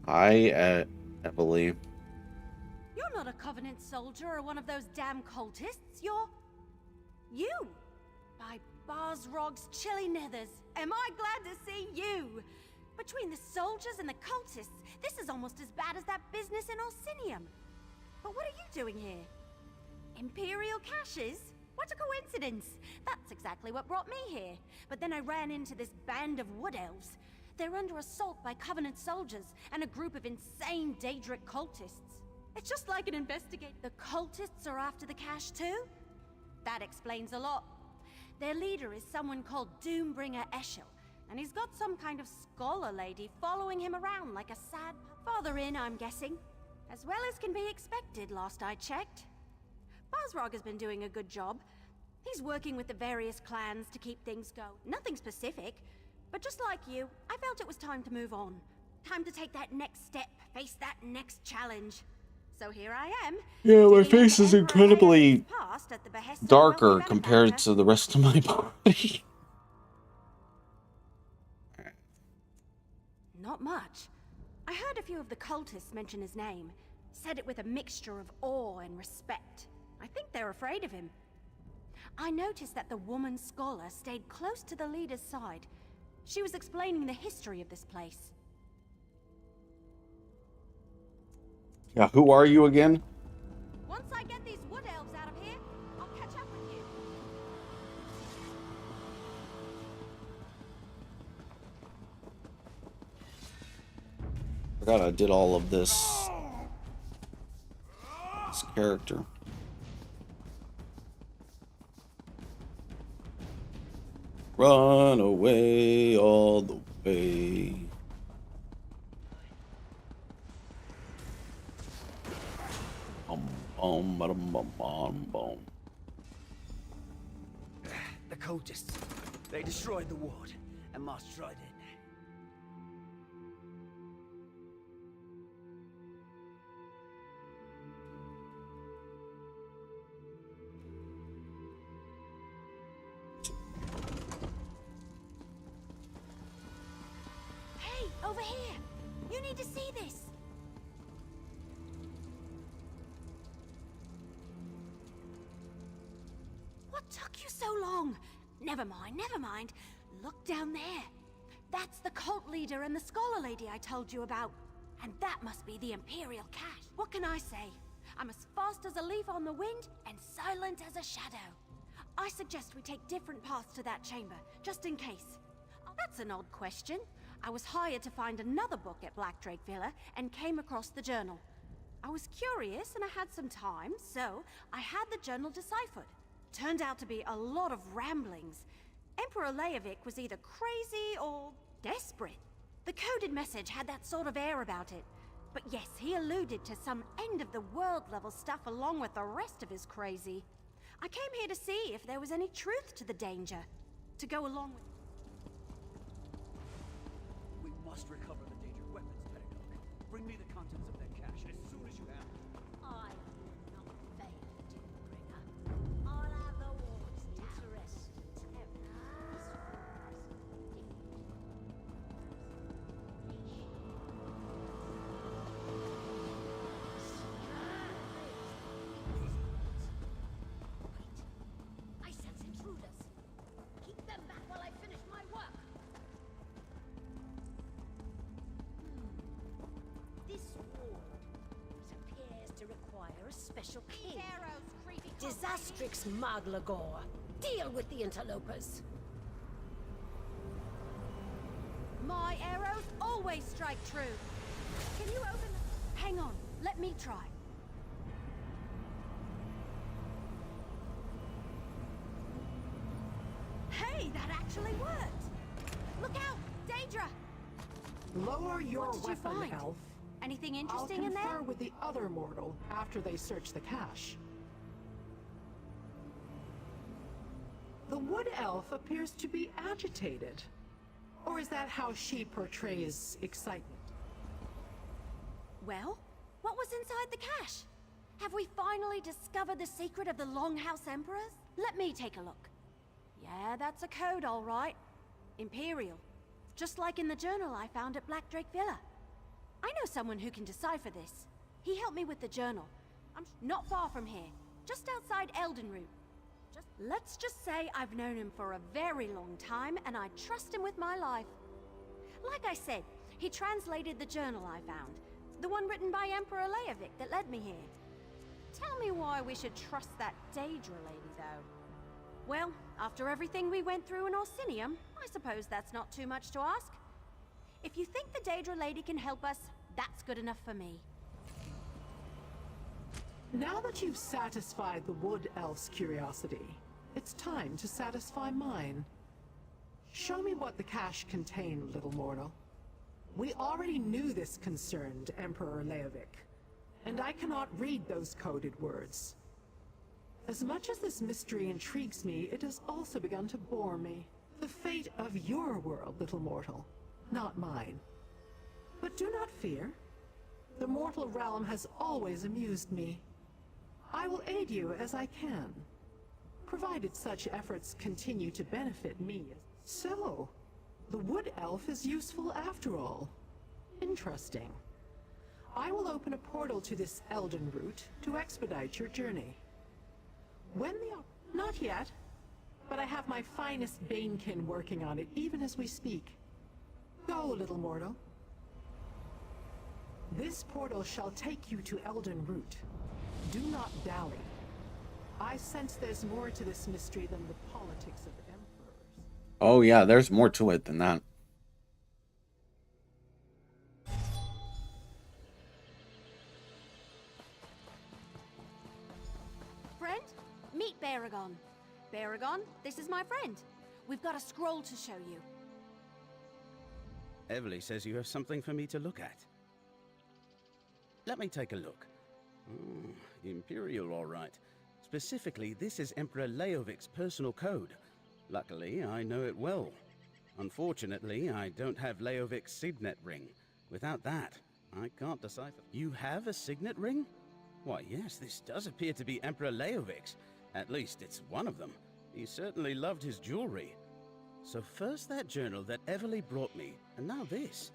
Hi, Emily. You're not a Covenant soldier or one of those damn cultists. You're... you! By Barsrog's chilly nethers, am I glad to see you! Between the soldiers and the cultists, this is almost as bad as that business in Orsinium. But what are you doing here? Imperial caches? What a coincidence! That's exactly what brought me here. But then I ran into this band of wood elves. They're under assault by Covenant soldiers and a group of insane Daedric cultists. It's just like an investigate. The cultists are after the cache too? That explains a lot. Their leader is someone called Doombringer Eshel, and he's got some kind of scholar lady following him around like a sad father in, I'm guessing. As well as can be expected, last I checked. Barsrog has been doing a good job. He's working with the various clans to keep things going. Nothing specific, but just like you, I felt it was time to move on. Time to take that next step, face that next challenge. So here I am. Yeah, my face is incredibly darker compared to the rest of my body. Not much. I heard a few of the cultists mention his name. Said it with a mixture of awe and respect. I think they're afraid of him. I noticed that the woman scholar stayed close to the leader's side. She was explaining the history of this place. Yeah, who are you again? Once I get these wood elves out of here, I'll catch up with you. Forgot I did all of this. This character. Run away all the way. Bum. The cultists. They destroyed the ward and marched right in. Hey, over here! You need to see this! What took you so long? Never mind, never mind. Look down there. That's the cult leader and the scholar lady I told you about. And that must be the Imperial cache. What can I say? I'm as fast as a leaf on the wind and silent as a shadow. I suggest we take different paths to that chamber, just in case. Oh, that's an odd question. I was hired to find another book at Blackdrake Villa and came across the journal. I was curious and I had some time, so I had the journal deciphered. Turned out to be a lot of ramblings. Emperor Leovic was either crazy or desperate. The coded message had that sort of air about it. But yes, he alluded to some end-of-the-world level stuff along with the rest of his crazy. I came here to see if there was any truth to the danger. To go along with... We must recover the dangerous weapons, Pedagogue. Bring me the contents of that cache as soon as you have them. I will not fail, Doombringer. I'll have the wards interested. I sense intruders. Keep them back while I finish my work. This ward, it appears to require a special king. Disastrix Maglagor. Deal with the interlopers. My arrows always strike true. Can you open... Hang on, let me try. Hey, that actually worked! Look out! Daedra! Lower your What did you weapon, find? elf. Anything I'll interesting in there? confer with the other mortal after they search the cache. The wood elf appears to be agitated. Or is that how she portrays excitement? Well, what was inside the cache? Have we finally discovered the secret of the Longhouse Emperors? Let me take a look. Yeah, that's a code, all right. Imperial. Just like in the journal I found at Blackdrake Villa. I know someone who can decipher this. He helped me with the journal. I'm not far from here, just outside Eldenroot. Let's just say I've known him for a very long time, and I trust him with my life. Like I said, he translated the journal I found. The one written by Emperor Leovic that led me here. Tell me why we should trust that Daedra lady, though. Well, after everything we went through in Orsinium, I suppose that's not too much to ask. If you think the Daedra lady can help us, that's good enough for me. Now that you've satisfied the wood elf's curiosity, it's time to satisfy mine. Show me what the cache contained, little mortal. We already knew this concerned Emperor Leovic, and I cannot read those coded words. As much as this mystery intrigues me, it has also begun to bore me. The fate of your world, little mortal, not mine. But do not fear. The mortal realm has always amused me. I will aid you as I can, provided such efforts continue to benefit me. So, the wood elf is useful after all. Interesting. I will open a portal to this Eldenroot to expedite your journey. When the... Not yet, but I have my finest Banekin working on it even as we speak. Go, little mortal. This portal shall take you to Elden Root. Do not dally. I sense there's more to this mystery than the politics of emperors. Oh yeah, there's more to it than that. Friend, meet Baragon. Baragon, this is my friend. We've got a scroll to show you. Evely says you have something for me to look at. Let me take a look. Imperial, all right. Specifically, this is Emperor Leovic's personal code. Luckily, I know it well. Unfortunately, I don't have Leovic's signet ring. Without that, I can't decipher. You have a signet ring? Why, yes, this does appear to be Emperor Leovic's. At least, it's one of them. He certainly loved his jewelry. So first that journal that Evely brought me, and now this.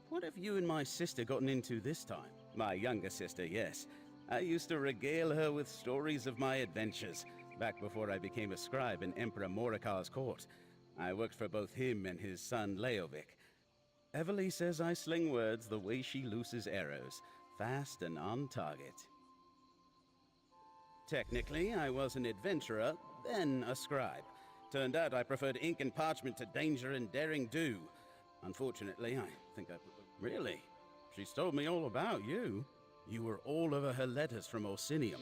What have you and my sister gotten into this time? My younger sister, yes. I used to regale her with stories of my adventures, back before I became a scribe in Emperor Morikar's court. I worked for both him and his son Leovic. Evely says I sling words the way she looses arrows, fast and on target. Technically, I was an adventurer, then a scribe. Turned out I preferred ink and parchment to danger and daring do. Unfortunately, I think I... Really? She's told me all about you. You were all over her letters from Orsinium,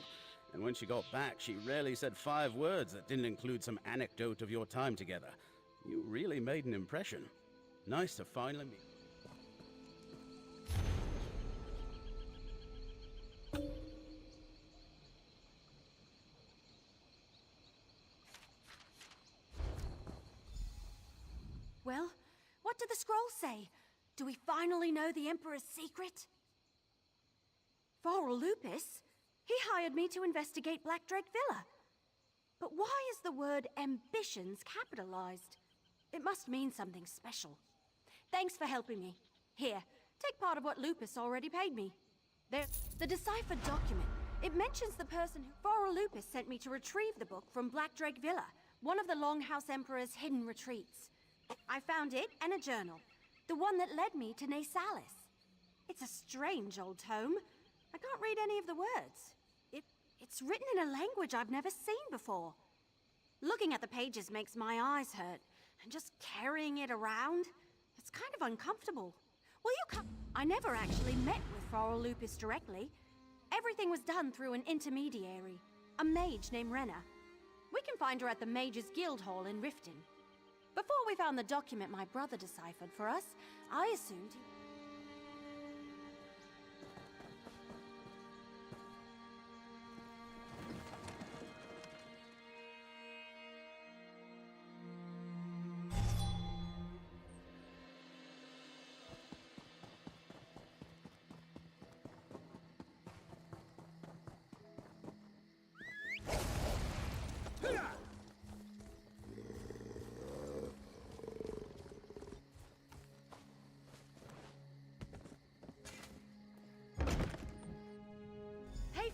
and when she got back, she rarely said 5 words that didn't include some anecdote of your time together. You really made an impression. Nice to finally meet. Well, what did the scroll say? Do we finally know the Emperor's secret? Varl Lupus? He hired me to investigate Blackdrake Villa. But why is the word ambitions capitalized? It must mean something special. Thanks for helping me. Here, take part of what Lupus already paid me. There's the deciphered document. It mentions the person who Varl Lupus sent me to retrieve the book from Blackdrake Villa, one of the Longhouse Emperor's hidden retreats. I found it and a journal, the one that led me to Nasalis. It's a strange old tome. I can't read any of the words. It's written in a language I've never seen before. Looking at the pages makes my eyes hurt, and just carrying it around, it's kind of uncomfortable. Will you come? I never actually met with Varl Lupus directly. Everything was done through an intermediary, a mage named Renna. We can find her at the Mages Guild Hall in Riften. Before we found the document my brother deciphered for us, I assumed he...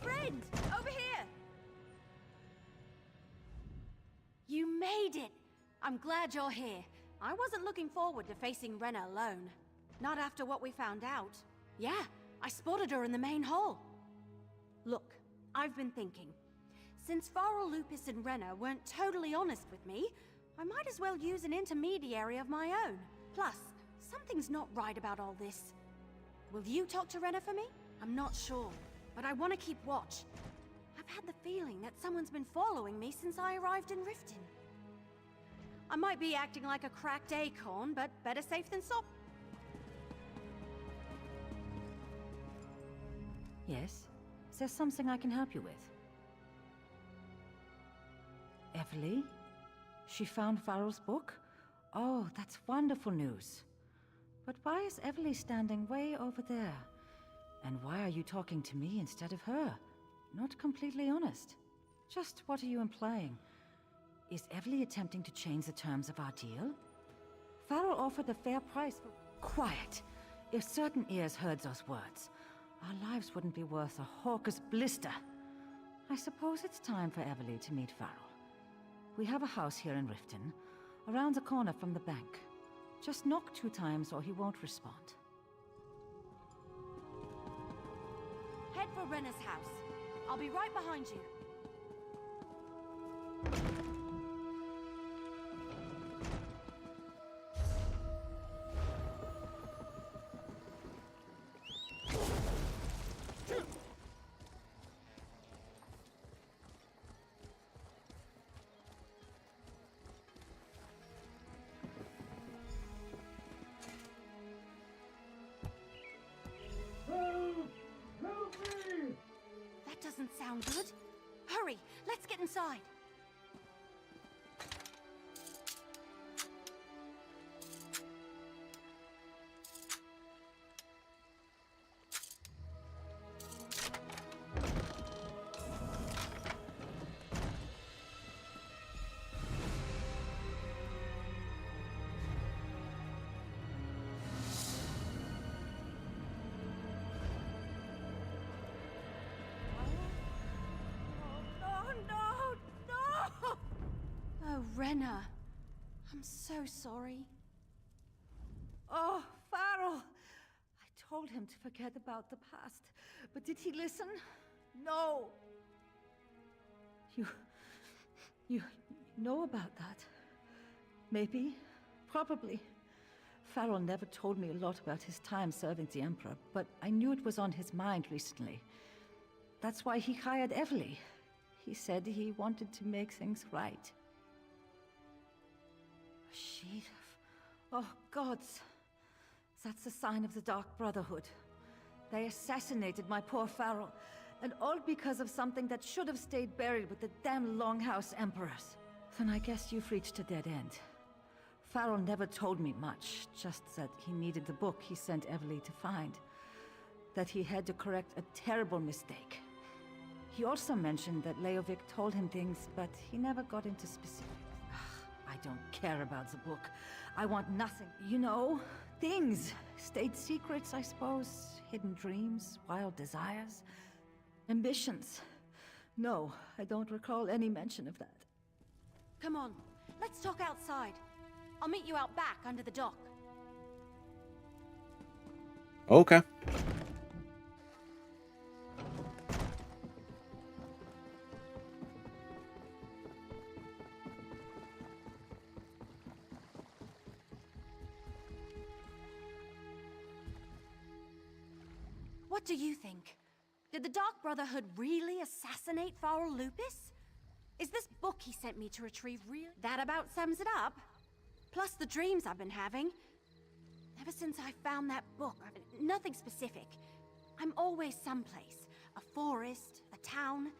Friend, over here! You made it! I'm glad you're here. I wasn't looking forward to facing Renna alone. Not after what we found out. Yeah, I spotted her in the main hall. Look, I've been thinking. Since Varl Lupus and Renna weren't totally honest with me, I might as well use an intermediary of my own. Plus, something's not right about all this. Will you talk to Renna for me? I'm not sure. But I want to keep watch. I've had the feeling that someone's been following me since I arrived in Riften. I might be acting like a cracked acorn, but better safe than sorry. Yes? Is there something I can help you with? Evely? She found Varl's book? Oh, that's wonderful news. But why is Evely standing way over there? And why are you talking to me instead of her? Not completely honest. Just what are you implying? Is Evely attempting to change the terms of our deal? Varl offered a fair price for... Quiet! If certain ears heard those words, our lives wouldn't be worth a hawker's blister. I suppose it's time for Evely to meet Varl. We have a house here in Riften, around the corner from the bank. Just knock 2 times or he won't respond. for Renna's house. I'll be right behind you. That doesn't sound good. Hurry, let's get inside. Oh, Renna. I'm so sorry. Oh, Farrell! I told him to forget about the past, but did he listen? No! You know about that? Maybe? Probably. Farrell never told me a lot about his time serving the Emperor, but I knew it was on his mind recently. That's why he hired Evely. He said he wanted to make things right. A sheet of... oh, gods. That's a sign of the Dark Brotherhood. They assassinated my poor Farrell, and all because of something that should have stayed buried with the damn Longhouse Emperors. Then I guess you've reached a dead end. Farrell never told me much, just that he needed the book he sent Evely to find. That he had to correct a terrible mistake. He also mentioned that Leovic told him things, but he never got into specifics. I don't care about the book. I want nothing. You know, things. State secrets, I suppose. Hidden dreams, wild desires, ambitions. No, I don't recall any mention of that. Come on, let's talk outside. I'll meet you out back under the dock. Okay. What do you think? Did the Dark Brotherhood really assassinate Farrell Lupus? Is this book he sent me to retrieve real? That about sums it up. Plus the dreams I've been having. Ever since I found that book, nothing specific. I'm always someplace. A forest, a town.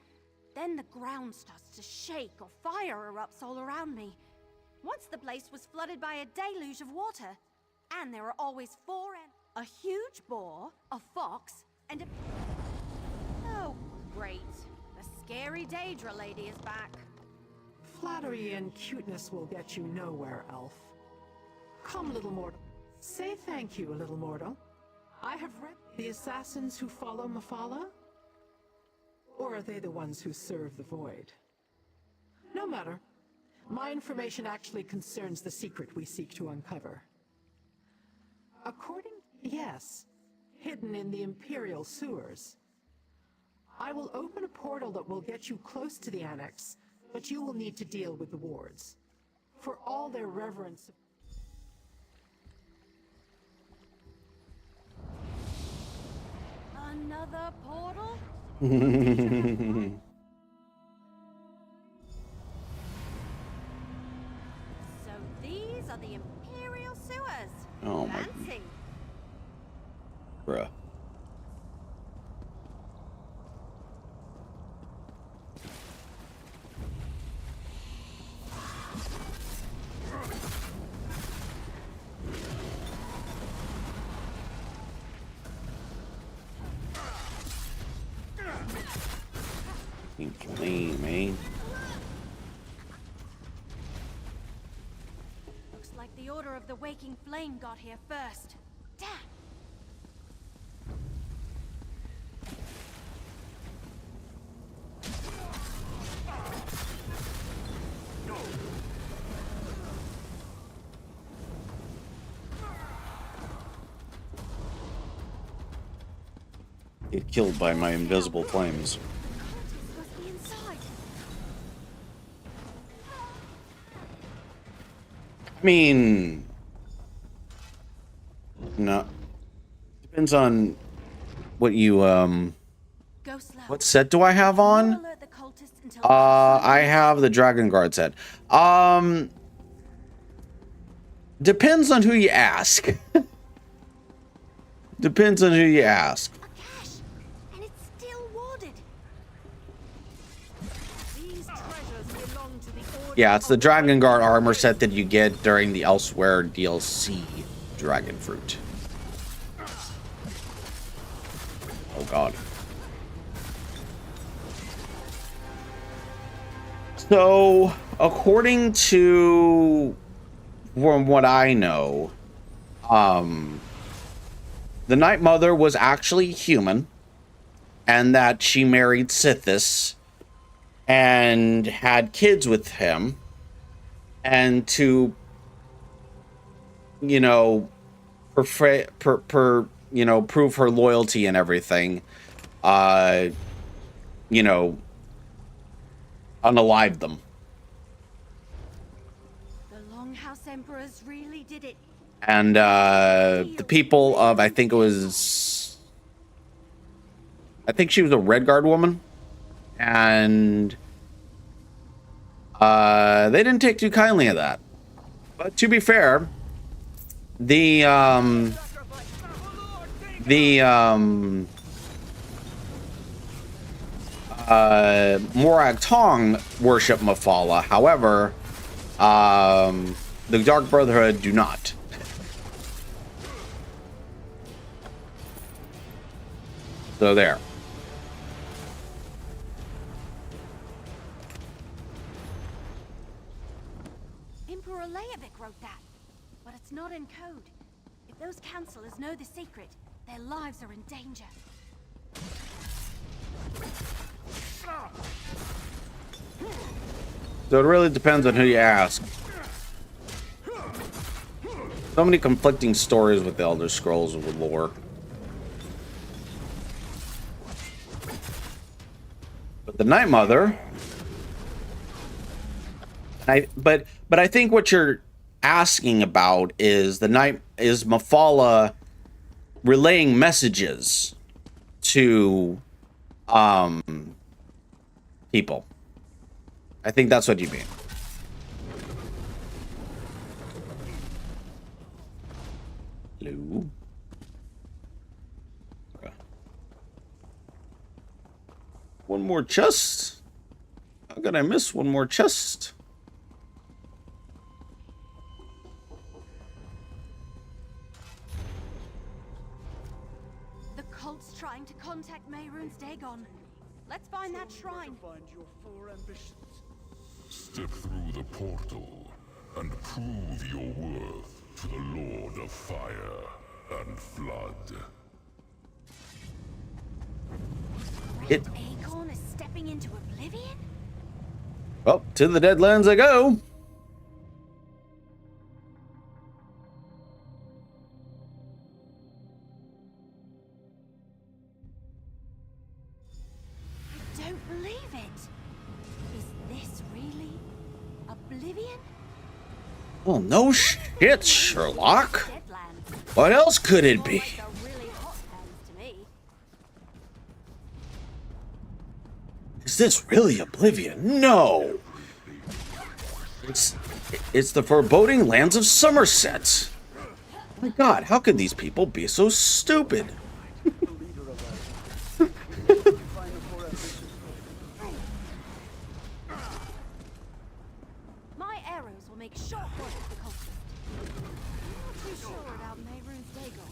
Then the ground starts to shake or fire erupts all around me. Once the place was flooded by a deluge of water. And there were always a huge boar, a fox, and a... Oh, great. The scary Daedra lady is back. Flattery and cuteness will get you nowhere, elf. Come, little mortal. Say thank you, little mortal. I have read the assassins who follow Mephala? Or are they the ones who serve the Void? No matter. My information actually concerns the secret we seek to uncover. Yes, hidden in the Imperial sewers. I will open a portal that will get you close to the Annex, but you will need to deal with the wards. For all their reverence... Another portal? So these are the Imperial sewers. Oh my... Fancy. Bruh. Clean, man. Looks like the Order of the Waking Flame got here first. Damn! get killed by my invisible flames. Must be inside. I mean, no. Depends on what you, Go slow. what set do I have on? Alert the cultists until I have the Dragon Guard set. Depends on who you ask. Depends on who you ask. and it's still warded. These treasures belong to the Order. Yeah, it's the Dragon Guard armor set that you get during the Elsewhere DLC Dragon Fruit. Oh god. So, according to, from what I know, the Night Mother was actually human, and that she married Sithis and had kids with him, and to, you know, prove her loyalty and everything, you know, unalived them. The Longhouse Emperors really did it. And the people of, I think she was a Redguard woman, and they didn't take too kindly of that. But to be fair, the Morag Tong worship Mafala. However, the Dark Brotherhood do not. So there. Emperor Leovic wrote that, but it's not in code. If those counselors know the secret, their lives are in danger. So it really depends on who you ask. So many conflicting stories with the Elder Scrolls with lore. But the Night Mother, but I think what you're asking about is Mafala relaying messages to people. I think that's what you mean. Hello. Okay. One more chest. How could I miss one more chest? The cult's trying to contact Mehrunes Dagon. Let's find that shrine. Find your four ambitions. Step through the portal and prove your worth to the Lord of Fire and Flood. Great Acorn is stepping into oblivion? Well, to the Deadlands I go. I don't believe it. Is this really oblivion? Well, no shit, Sherlock. What else could it be? Is this really Oblivion? No. It's the foreboding lands of Somerset. My God, how could these people be so stupid? My arrows will make short work of the cultist. I'm not too sure about Mehrunes Dagon.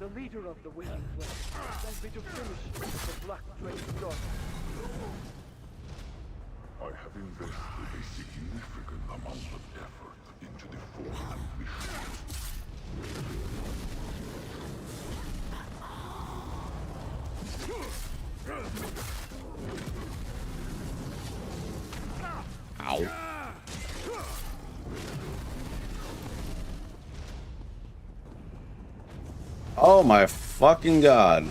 The leader of the Waiting Flame sent me to finish the Black Drake's daughter. I have invested a significant amount of effort into the forthcoming mission. Ow. Oh my fucking god.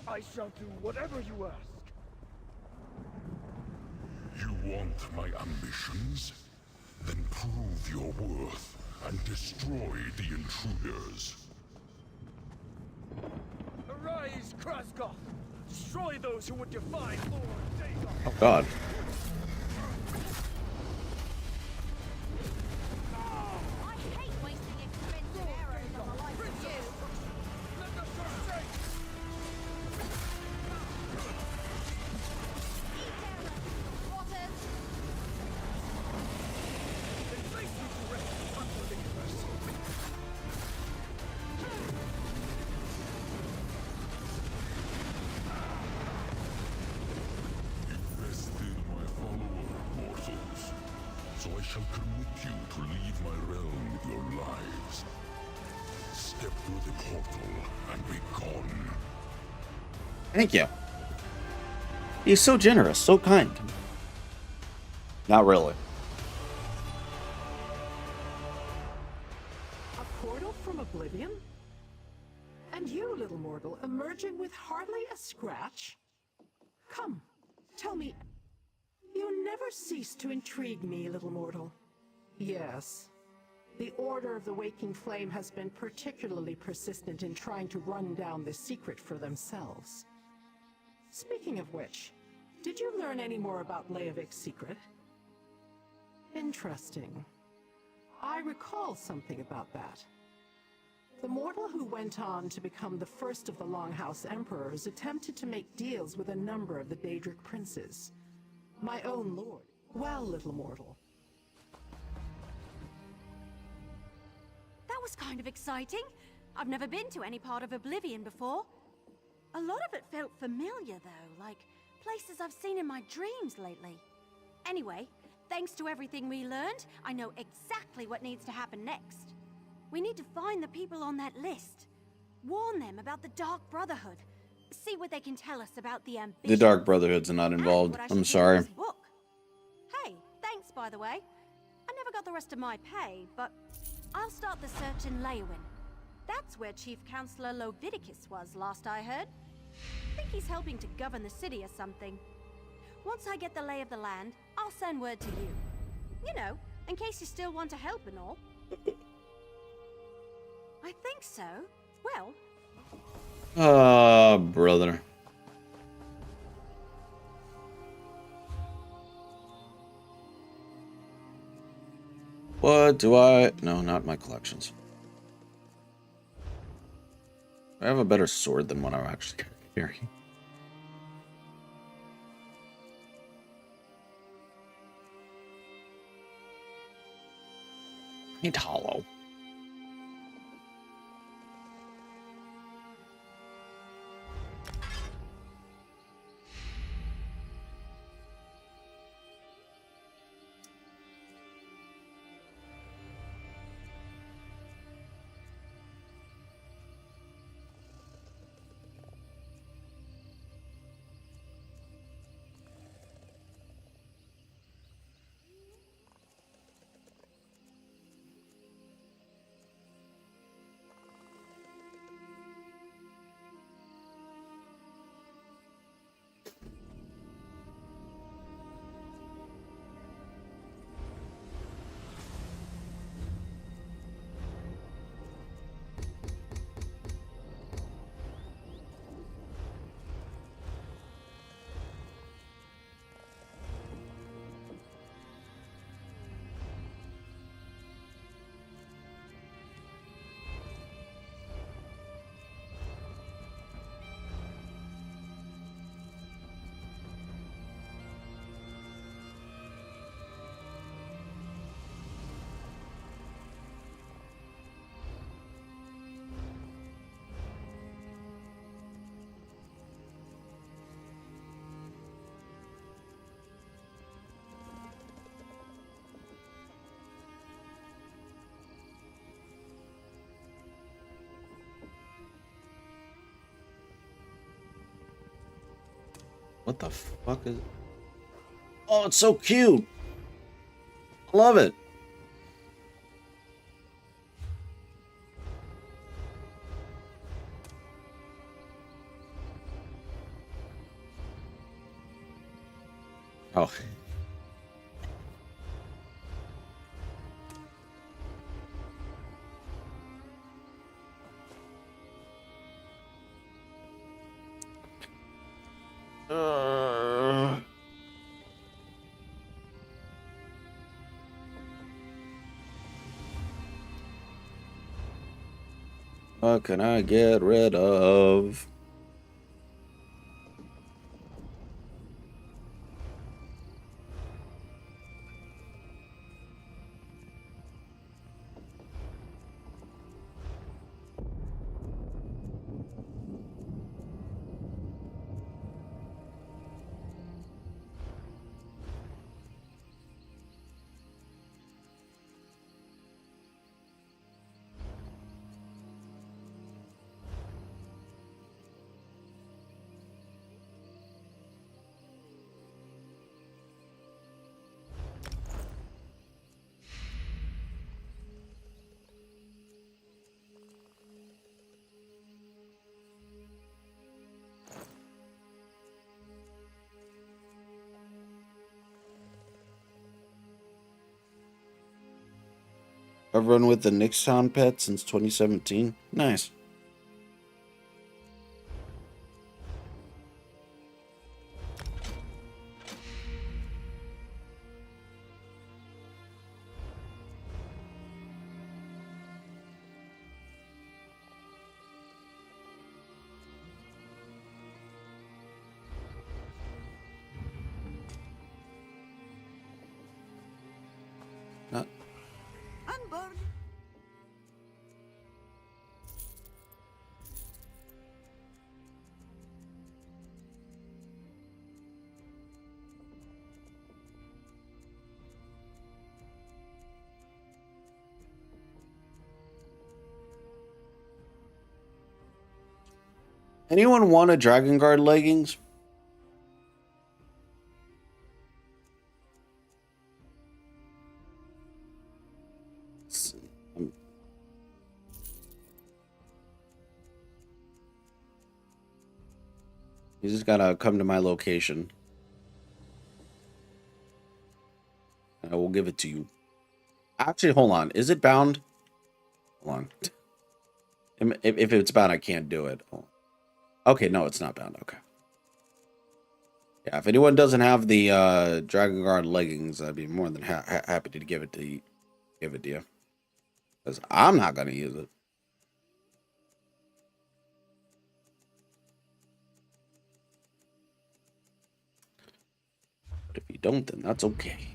I shall do whatever you ask. You want my ambitions? Then prove your worth and destroy the intruders. Arise, Krasgoth! Destroy those who would defy Lord Dagon! Oh god. So I shall permit you to leave my realm with your lives. Step through the portal and be gone. Thank you. He's so generous, so kind. Not really. A portal from oblivion? And you, little mortal, emerging with hardly a scratch? Come, tell me. You never cease to intrigue me, little mortal. Yes. The Order of the Waking Flame has been particularly persistent in trying to run down the secret for themselves. Speaking of which, did you learn any more about Leovik's secret? Interesting. I recall something about that. The mortal who went on to become the first of the Longhouse Emperors attempted to make deals with a number of the Daedric princes. My own lord. Well, little mortal. That was kind of exciting. I've never been to any part of Oblivion before. A lot of it felt familiar, though, like places I've seen in my dreams lately. Anyway, thanks to everything we learned, I know exactly what needs to happen next. We need to find the people on that list. Warn them about the Dark Brotherhood. See what they can tell us about the ambition. The Dark Brotherhood's not involved. I'm sorry. Hey, thanks, by the way. I never got the rest of my pay, but I'll start the search in Leowin. That's where Chief Counselor Lovidicus was, last I heard. I think he's helping to govern the city or something. Once I get the lay of the land, I'll send word to you. You know, in case you still want to help and all. I think so. Well... brother. What do I... No, not my collections. I have a better sword than what I'm actually carrying. I need hollow. What the fuck is? Oh, it's so cute. I love it. Oh. What can I get rid of? I've run with the Nixon pet since 2017. Nice. Unboard. Anyone want a Dragon Guard leggings? You just gotta come to my location. And I will give it to you. Actually, hold on. Is it bound? Hold on. If it's bound, I can't do it. Okay, no, it's not bound. Okay. Yeah, if anyone doesn't have the Dragon Guard leggings, I'd be more than happy to give it to you. Because I'm not gonna use it. But if you don't, then that's okay.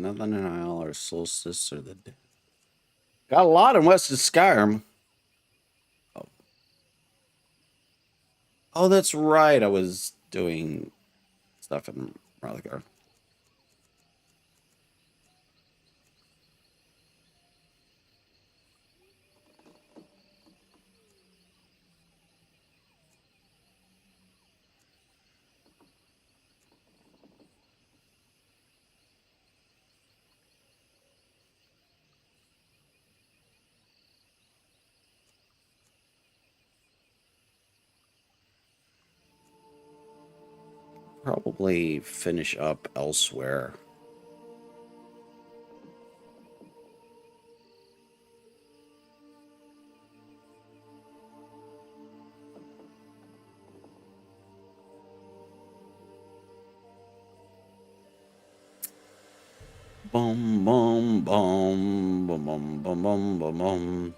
nothing in Isle or Solstice or the... Got a lot in West of Skyrim. Oh, that's right. I was doing stuff in Markarth. Probably finish up elsewhere. Boom, boom, boom, boom, boom, boom, boom, boom, boom.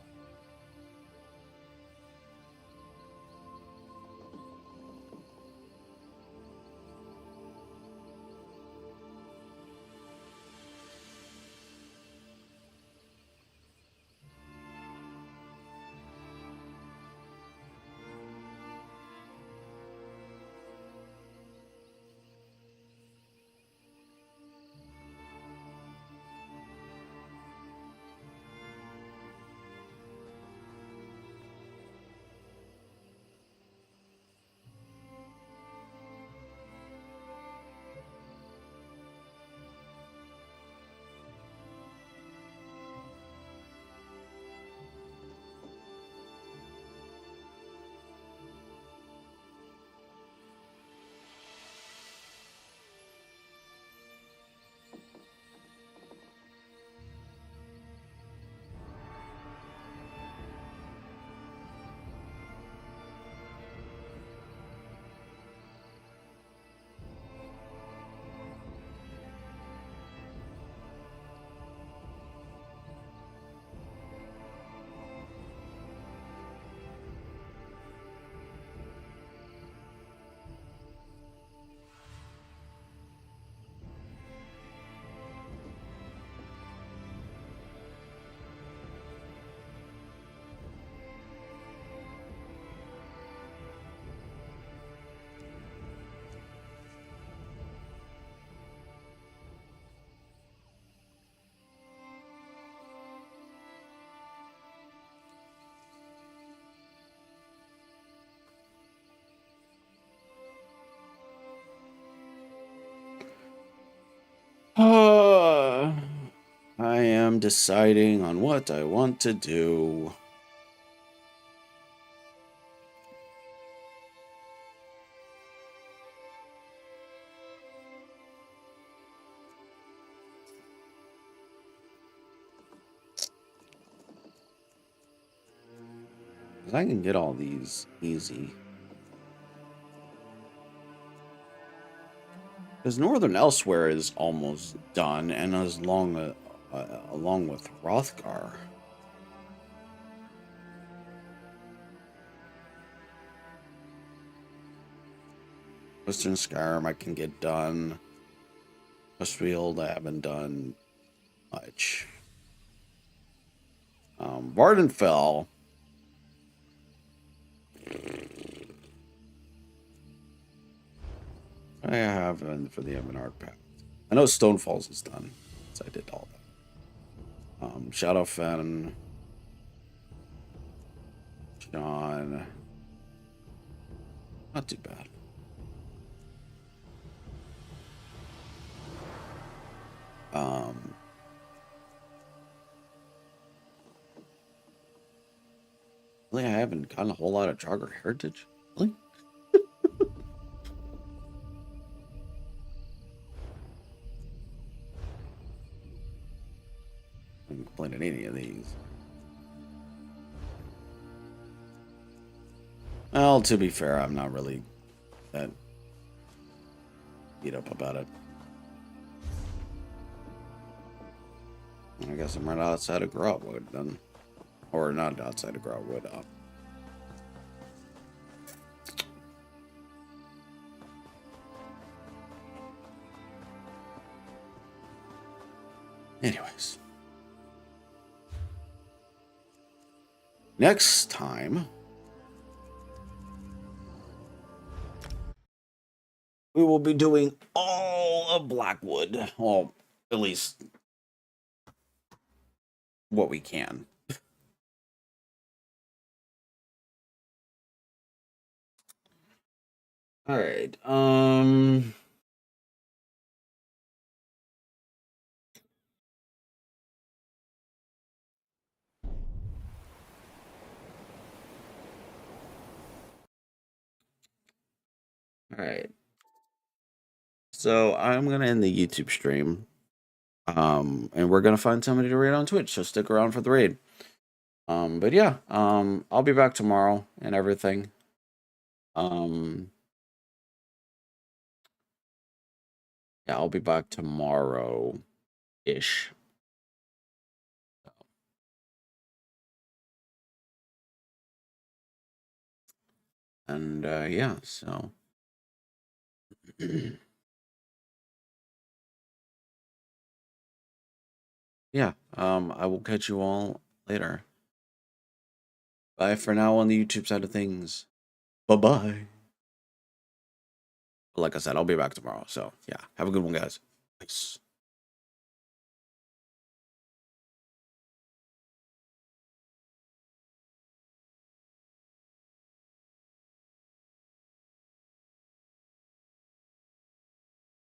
I am deciding on what I want to do. I can get all these easy. Because Northern Elsewhere is almost done, and along with Hrothgar. Western Skyrim I can get done. Westfield I haven't done much. Vardenfell. I have for the Evanard Pact. I know Stonefalls is done, so I did all that. Shadowfen, John, not too bad. Really, I haven't gotten a whole lot of Jogger Heritage. Really? I haven't completed any of these. Well, to be fair, I'm not really that beat up about it. I guess I'm right outside of Grotwood then. Or not outside of Grotwood. Anyways. Next time, we will be doing all of Blackwood. Well, at least what we can. All right. All right. So I'm gonna end the YouTube stream. And we're gonna find somebody to raid on Twitch, so stick around for the raid. But yeah, I'll be back tomorrow and everything. Yeah, I'll be back tomorrow ish. And yeah, so yeah, I will catch you all later. Bye for now on the YouTube side of things. Bye-bye. Like I said, I'll be back tomorrow. So yeah, have a good one, guys. Peace.